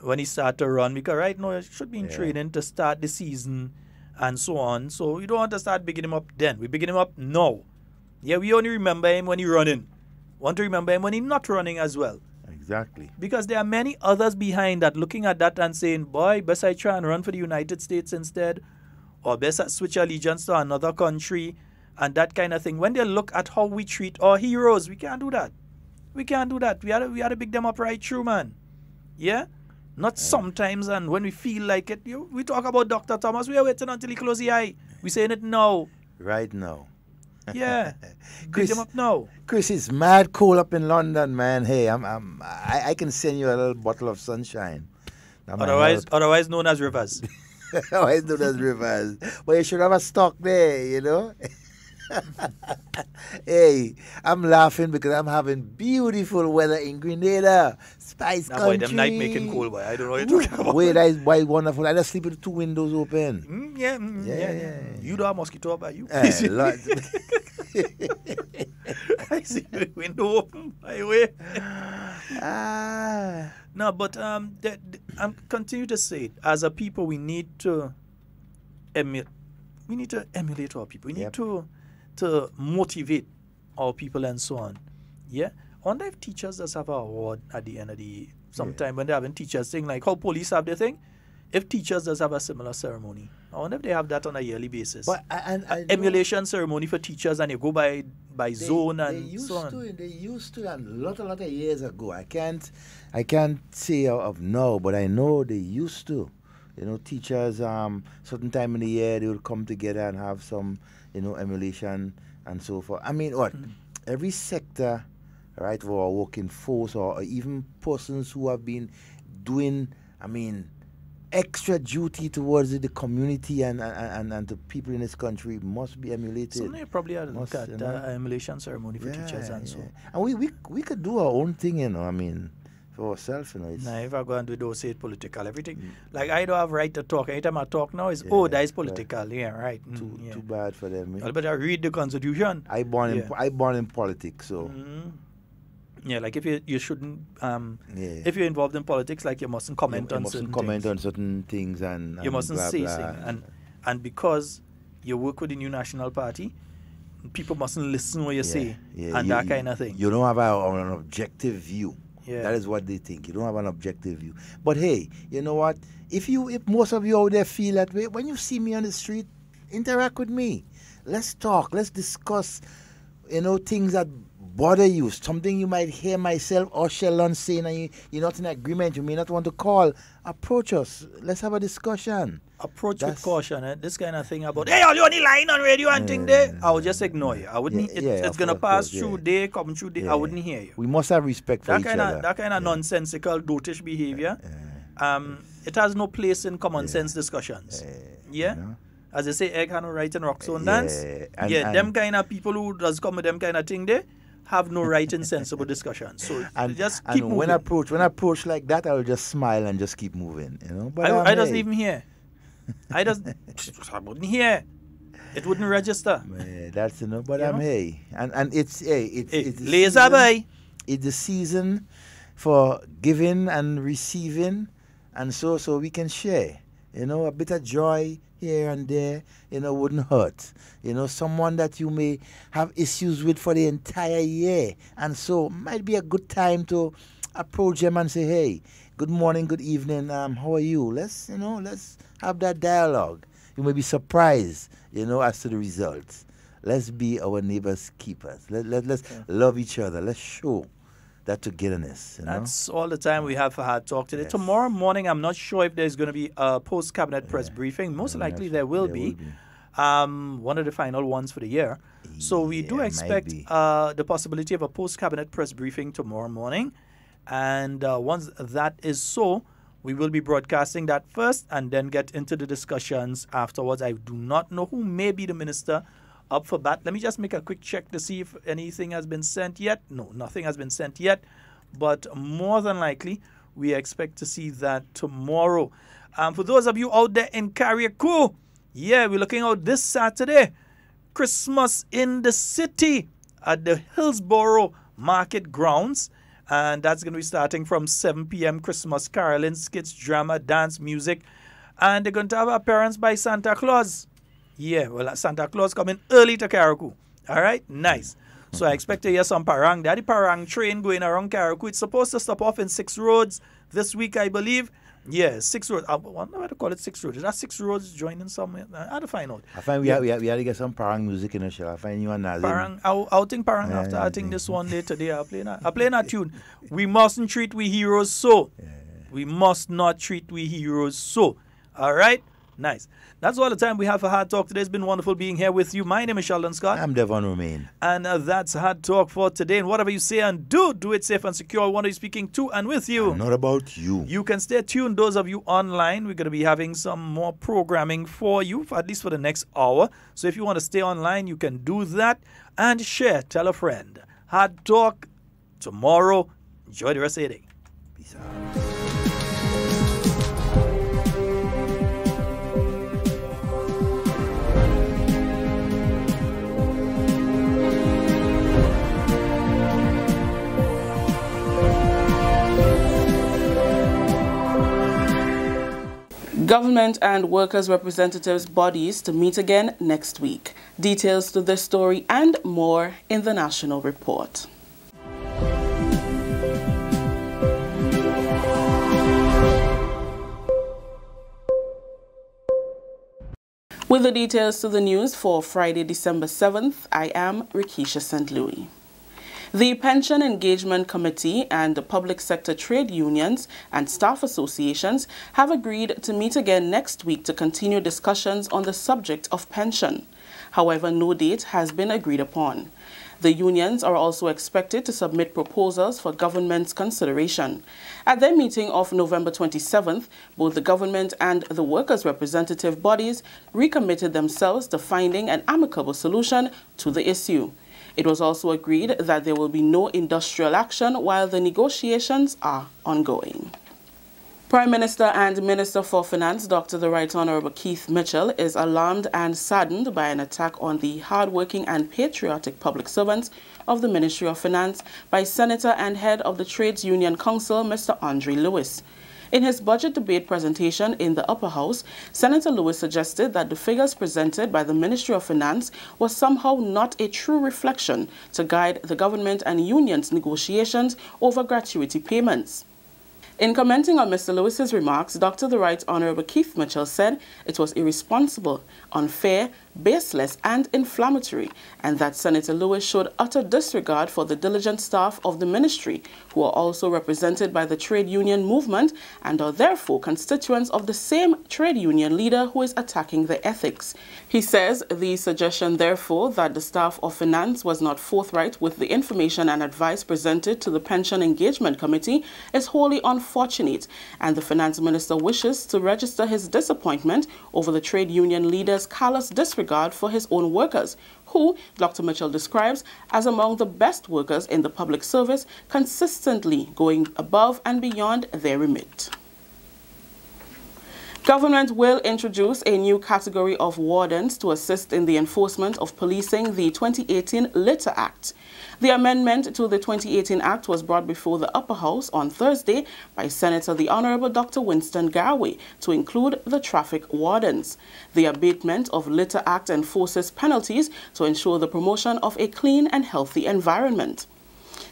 Speaker 16: when he start to run, because right now he should be in training to start the season and so on. So we don't want to start bigging him up then. We bigging him up now. Yeah, we only remember him when he running. Want to remember him when he not running as well.
Speaker 17: Exactly.
Speaker 16: Because there are many others behind that looking at that and saying, boy, best I try and run for the United States instead, or best I switch allegiance to another country and that kind of thing. When they look at how we treat our heroes, we can't do that. We can't do that. We had to pick them up right through, man. Yeah? Not sometimes and when we feel like it. We talk about Dr. Thomas. We are waiting until he close the eye. We saying it now.
Speaker 17: Right now.
Speaker 16: Yeah. Pick them up now.
Speaker 17: Chris, it's mad cold up in London, man. Hey, I can send you a little bottle of sunshine.
Speaker 16: Otherwise known as Rivers.
Speaker 17: Otherwise known as Rivers. But you should have a stock there, you know. Hey, I'm laughing because I'm having beautiful weather in Grenada, Spice Country.
Speaker 16: Boy, them night making cool, boy. I don't know what you're talking about.
Speaker 17: Wait, that is why wonderful. I just sleep with the two windows open.
Speaker 16: Yeah. You don't have mosquito about you.
Speaker 17: I
Speaker 16: see the window open by the way. No, but I'm continue to say it. As a people, we need to emulate our people. We need to motivate our people and so on. Yeah. I wonder if teachers does have an award at the end of the sometime when they're having teachers thing, like how police have their thing. If teachers does have a similar ceremony, I wonder if they have that on a yearly basis. But emulation ceremony for teachers, and you go by zone and so on.
Speaker 17: They used to, and a lot of years ago. I can't say of now, but I know they used to. You know, teachers, certain time in the year they would come together and have some, emulation and so forth. I mean, every sector, right, of our working force, or even persons who have been doing, extra duty towards the community and the people in this country must be emulated.
Speaker 16: Somebody probably had a look at emulation ceremony for teachers and so.
Speaker 17: And we could do our own thing, for ourselves,
Speaker 16: Nah, if I go and do those, say it political, everything. Like I don't have right to talk. Anytime I talk now, that is political. Yeah, right.
Speaker 17: Too bad for them.
Speaker 16: Well, but I read the Constitution.
Speaker 17: I born in politics, so.
Speaker 16: Yeah, like if you shouldn't, if you're involved in politics, like you mustn't comment on certain things.
Speaker 17: On certain things and
Speaker 16: you mustn't
Speaker 17: blah,
Speaker 16: say
Speaker 17: blah.
Speaker 16: things. And because you work with the New National Party, people mustn't listen what you say and that kind of thing.
Speaker 17: You don't have an objective view.
Speaker 16: Yeah.
Speaker 17: That is what they think. You don't have an objective view. But hey, you know what? If most of you out there feel that way, when you see me on the street, interact with me. Let's talk. Let's discuss, things that bother you, something you might hear myself or Sheldon saying and you're not in agreement, you may not want to call. Approach us. Let's have a discussion.
Speaker 16: Approach with caution. This kind of thing about, hey, you only lying on radio and thing there, I would just ignore you. I wouldn't. It's going to pass through day, come through day. I wouldn't hear you.
Speaker 17: We must have respect for each other.
Speaker 16: That kind of nonsensical, dotish behavior, it has no place in common sense discussions. As they say, egg had no right in rock zone dance. Them kind of people who does come with them kind of thing there have no right in sensible discussion. So just keep moving.
Speaker 17: When approach like that, I will just smile and just keep moving. But
Speaker 16: I doesn't even hear. I wouldn't hear. It wouldn't register.
Speaker 17: That's but I'm and it's
Speaker 16: laser by.
Speaker 17: It's the season for giving and receiving, and so we can share. A bit of joy here and there, wouldn't hurt. Someone that you may have issues with for the entire year. And so might be a good time to approach them and say, hey, good morning, good evening, how are you? Let's have that dialogue. You may be surprised, as to the results. Let's be our neighbors' keepers. Let's love each other. Let's show that togetherness.
Speaker 16: That's all the time we have for Hard Talk today. Yes. Tomorrow morning, I'm not sure if there's going to be a post-cabinet press briefing. Most likely there will be. One of the final ones for the year. So we do expect the possibility of a post-cabinet press briefing tomorrow morning. And once that is so, we will be broadcasting that first and then get into the discussions afterwards. I do not know who may be the minister up for that. Let me just make a quick check to see if anything has been sent yet. No, nothing has been sent yet. But more than likely, we expect to see that tomorrow. For those of you out there in Carriacou, we're looking out this Saturday. Christmas in the city at the Hillsborough Market Grounds. And that's going to be starting from 7 p.m. Christmas caroling, skits, drama, dance, music. And they're going to have an appearance by Santa Claus. Santa Claus coming early to Carriacou. All right, nice. So I expect to hear some parang. They had the parang train going around Carriacou. It's supposed to stop off in 6 Roads this week, I believe. 6 Roads. I wonder why to call it 6 Roads. Is that 6 Roads joining somewhere? I had to find out.
Speaker 17: I find we had to get some parang music in the show. I find you and Nazim.
Speaker 16: Parang. I'll think parang after. I think this one day today I'll play that tune. We mustn't treat we heroes so. We must not treat we heroes so. All right? Nice. That's all the time we have for Hard Talk today. It's been wonderful being here with you. My name is Sheldon Scott.
Speaker 17: I'm Devon Romain.
Speaker 16: And that's Hard Talk for today. And whatever you say and do it safe and secure. I want to be speaking to and with you.
Speaker 17: Not about you.
Speaker 16: You can stay tuned. Those of you online, we're going to be having some more programming for you, at least for the next hour. So if you want to stay online, you can do that. And share. Tell a friend. Hard Talk tomorrow. Enjoy the rest of your day.
Speaker 17: Peace out.
Speaker 2: Government and workers' representatives bodies to meet again next week. Details to this story and more in the National Report. With the details to the news for Friday, December 7th, I am Rikisha St. Louis. The Pension Engagement Committee and the public sector trade unions and staff associations have agreed to meet again next week to continue discussions on the subject of pension. However, no date has been agreed upon. The unions are also expected to submit proposals for government's consideration. At their meeting of November 27th, both the government and the workers' representative bodies recommitted themselves to finding an amicable solution to the issue. It was also agreed that there will be no industrial action while the negotiations are ongoing. Prime Minister and Minister for Finance, Dr. the Right Honorable Keith Mitchell, is alarmed and saddened by an attack on the hardworking and patriotic public servants of the Ministry of Finance by Senator and head of the Trades Union Council, Mr. Andre Lewis. In his budget debate presentation in the Upper House, Senator Lewis suggested that the figures presented by the Ministry of Finance was somehow not a true reflection to guide the government and unions' negotiations over gratuity payments. In commenting on Mr. Lewis's remarks, Dr. the Right Honorable Keith Mitchell said it was irresponsible, unfair, baseless and inflammatory, and that Senator Lewis showed utter disregard for the diligent staff of the ministry, who are also represented by the trade union movement and are therefore constituents of the same trade union leader who is attacking the ethics. He says the suggestion, therefore, that the staff of finance was not forthright with the information and advice presented to the Pension Engagement Committee is wholly unfortunate, and the finance minister wishes to register his disappointment over the trade union leader's callous disregard for his own workers, who Dr. Mitchell describes as among the best workers in the public service, consistently going above and beyond their remit. Government will introduce a new category of wardens to assist in the enforcement of policing the 2018 Litter Act. The amendment to the 2018 Act was brought before the Upper House on Thursday by Senator the Honorable Dr. Winston Garway to include the traffic wardens. The abatement of Litter Act enforces penalties to ensure the promotion of a clean and healthy environment.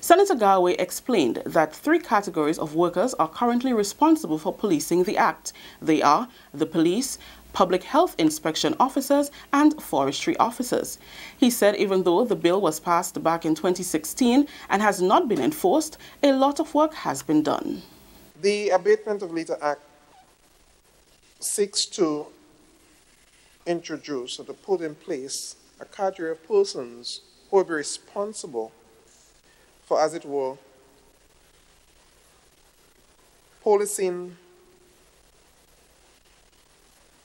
Speaker 2: Senator Garway explained that 3 categories of workers are currently responsible for policing the Act. They are the police, public health inspection officers, and forestry officers. He said even though the bill was passed back in 2016 and has not been enforced, a lot of work has been done.
Speaker 3: The Abatement of Litter Act seeks to introduce or to put in place a category of persons who will be responsible for, as it were, policing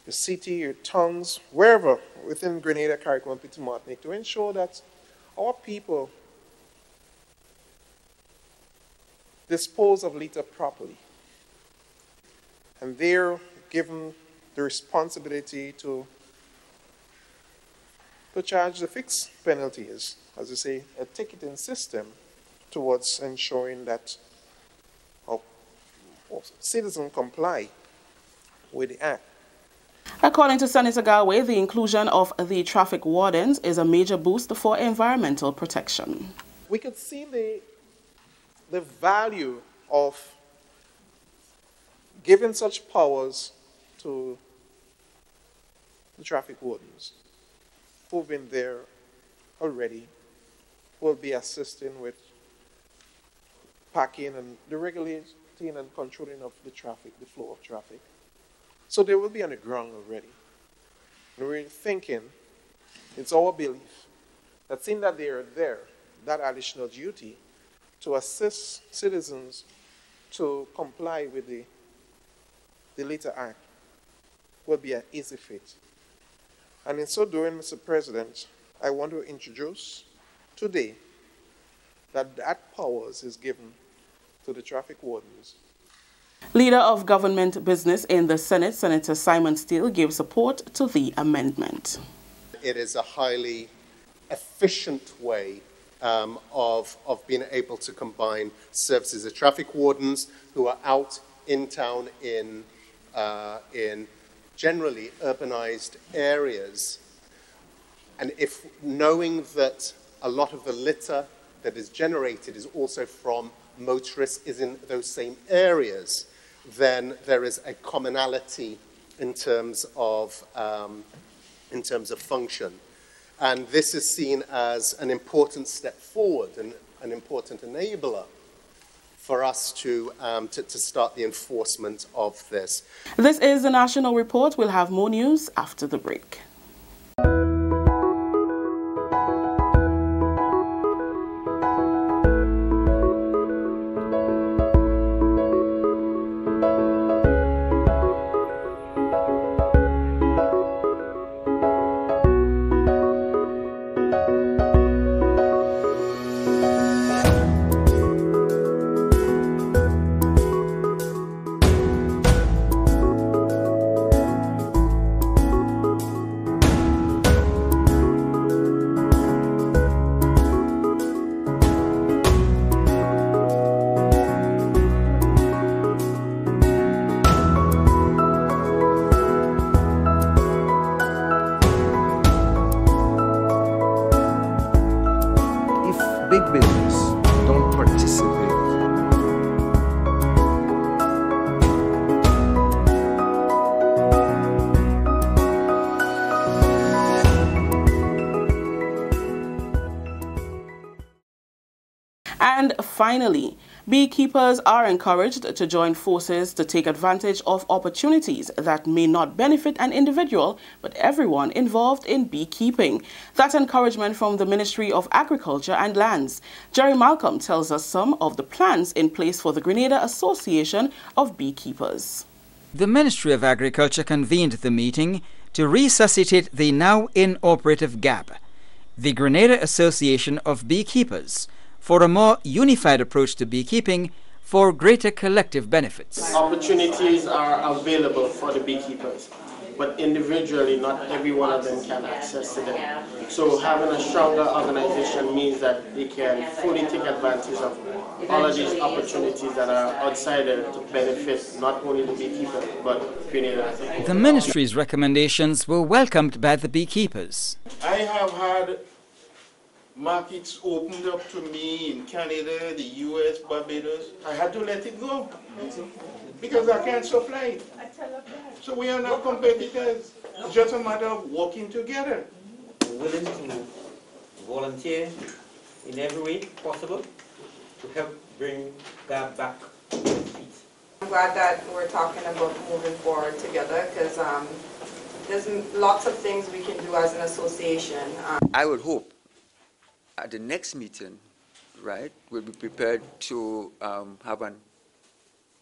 Speaker 3: your city, your towns, wherever within Grenada, Carriacou, and Petit Martinique, to ensure that our people dispose of litter properly. And they're given the responsibility to charge the fixed penalties, as you say, a ticketing system towards ensuring that our citizens comply with the Act.
Speaker 2: According to Senator Garway, the inclusion of the traffic wardens is a major boost for environmental protection.
Speaker 3: We could see the value of giving such powers to the traffic wardens who've been there already, who will be assisting with parking and the regulating and controlling of the traffic, the flow of traffic. So they will be on the ground already. And we're thinking, it's our belief, that seeing that they are there, that additional duty to assist citizens to comply with the Litter Act will be an easy fit. And in so doing, Mr. President, I want to introduce today that powers is given to the traffic wardens.
Speaker 2: Leader of Government Business in the Senate, Senator Simon Steele, gave support to the amendment.
Speaker 4: It is a highly efficient way of being able to combine services. The traffic wardens who are out in town in generally urbanized areas, and if knowing that a lot of the litter that is generated is also from motorists is in those same areas, then there is a commonality in terms of function. And this is seen as an important step forward and an important enabler for us to start the enforcement of this.
Speaker 2: This is the National Report. We'll have more news after the break.
Speaker 5: Big business don't participate.
Speaker 2: And finally, beekeepers are encouraged to join forces to take advantage of opportunities that may not benefit an individual, but everyone involved in beekeeping. That's encouragement from the Ministry of Agriculture and Lands. Jerry Malcolm tells us some of the plans in place for the Grenada Association of Beekeepers.
Speaker 6: The Ministry of Agriculture convened the meeting to resuscitate the now inoperative GAP, the Grenada Association of Beekeepers, for a more unified approach to beekeeping for greater collective benefits.
Speaker 7: Opportunities are available for the beekeepers, but individually not every one of them can access to them. So having a stronger organization means that they can fully take advantage of all of these opportunities that are outside there to benefit not only the beekeepers, but Grenada as a whole.
Speaker 6: The ministry's recommendations were welcomed by the beekeepers.
Speaker 8: I have had markets opened up to me in Canada, the US, Barbados. I had to let it go because I can't supply it. So we are not competitors. It's just a matter of working together.
Speaker 9: Willing to volunteer in every way possible to help bring GAB back to its feet.
Speaker 10: I'm glad that we're talking about moving forward together because there's lots of things we can do as an association.
Speaker 11: I would hope at the next meeting, right, we'll be prepared to have an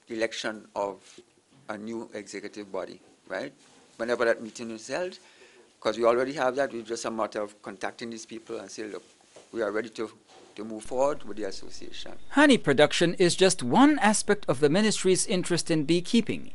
Speaker 11: election of a new executive body, right? Whenever that meeting is held, because we already have that, it's just a matter of contacting these people and say, look, we are ready to move forward with the association.
Speaker 6: Honey production is just one aspect of the ministry's interest in beekeeping.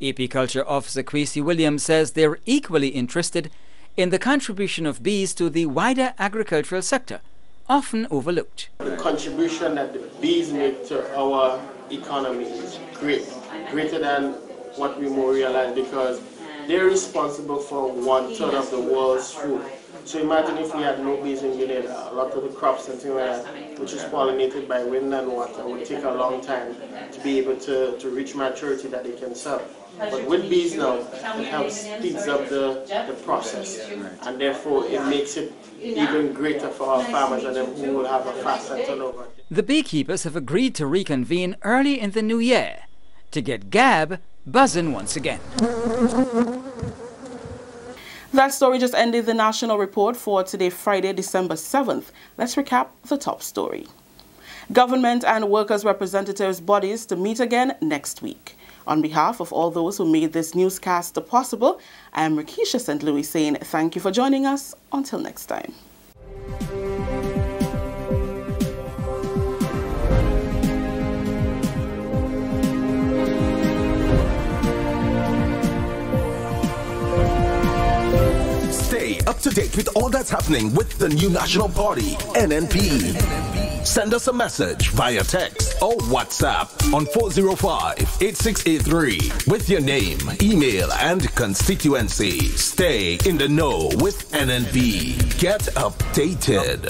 Speaker 6: Apiculture Officer Kwesi Williams says they're equally interested in the contribution of bees to the wider agricultural sector, often overlooked.
Speaker 7: The contribution that the bees make to our economy is great, greater than what we more realize, because they're responsible for 1/3 of the world's food. So imagine if we had no bees in Grenada, a lot of the crops and things like that, which is pollinated by wind and water, would take a long time to be able to reach maturity that they can sell. But with bees now, it helps speeds up the process, and therefore it makes it even greater for our farmers and them who will have a faster turnover.
Speaker 6: The beekeepers have agreed to reconvene early in the new year to get GAB buzzing once again.
Speaker 2: That story just ended the National Report for today, Friday, December 7th. Let's recap the top story. Government and workers' representatives bodies to meet again next week. On behalf of all those who made this newscast possible, I am Rikisha St. Louis saying thank you for joining us. Until next time.
Speaker 1: Stay up to date with all that's happening with the new National Party, NNP. Send us a message via text or WhatsApp on 405-8683 with your name, email, and constituency. Stay in the know with NNP. Get updated.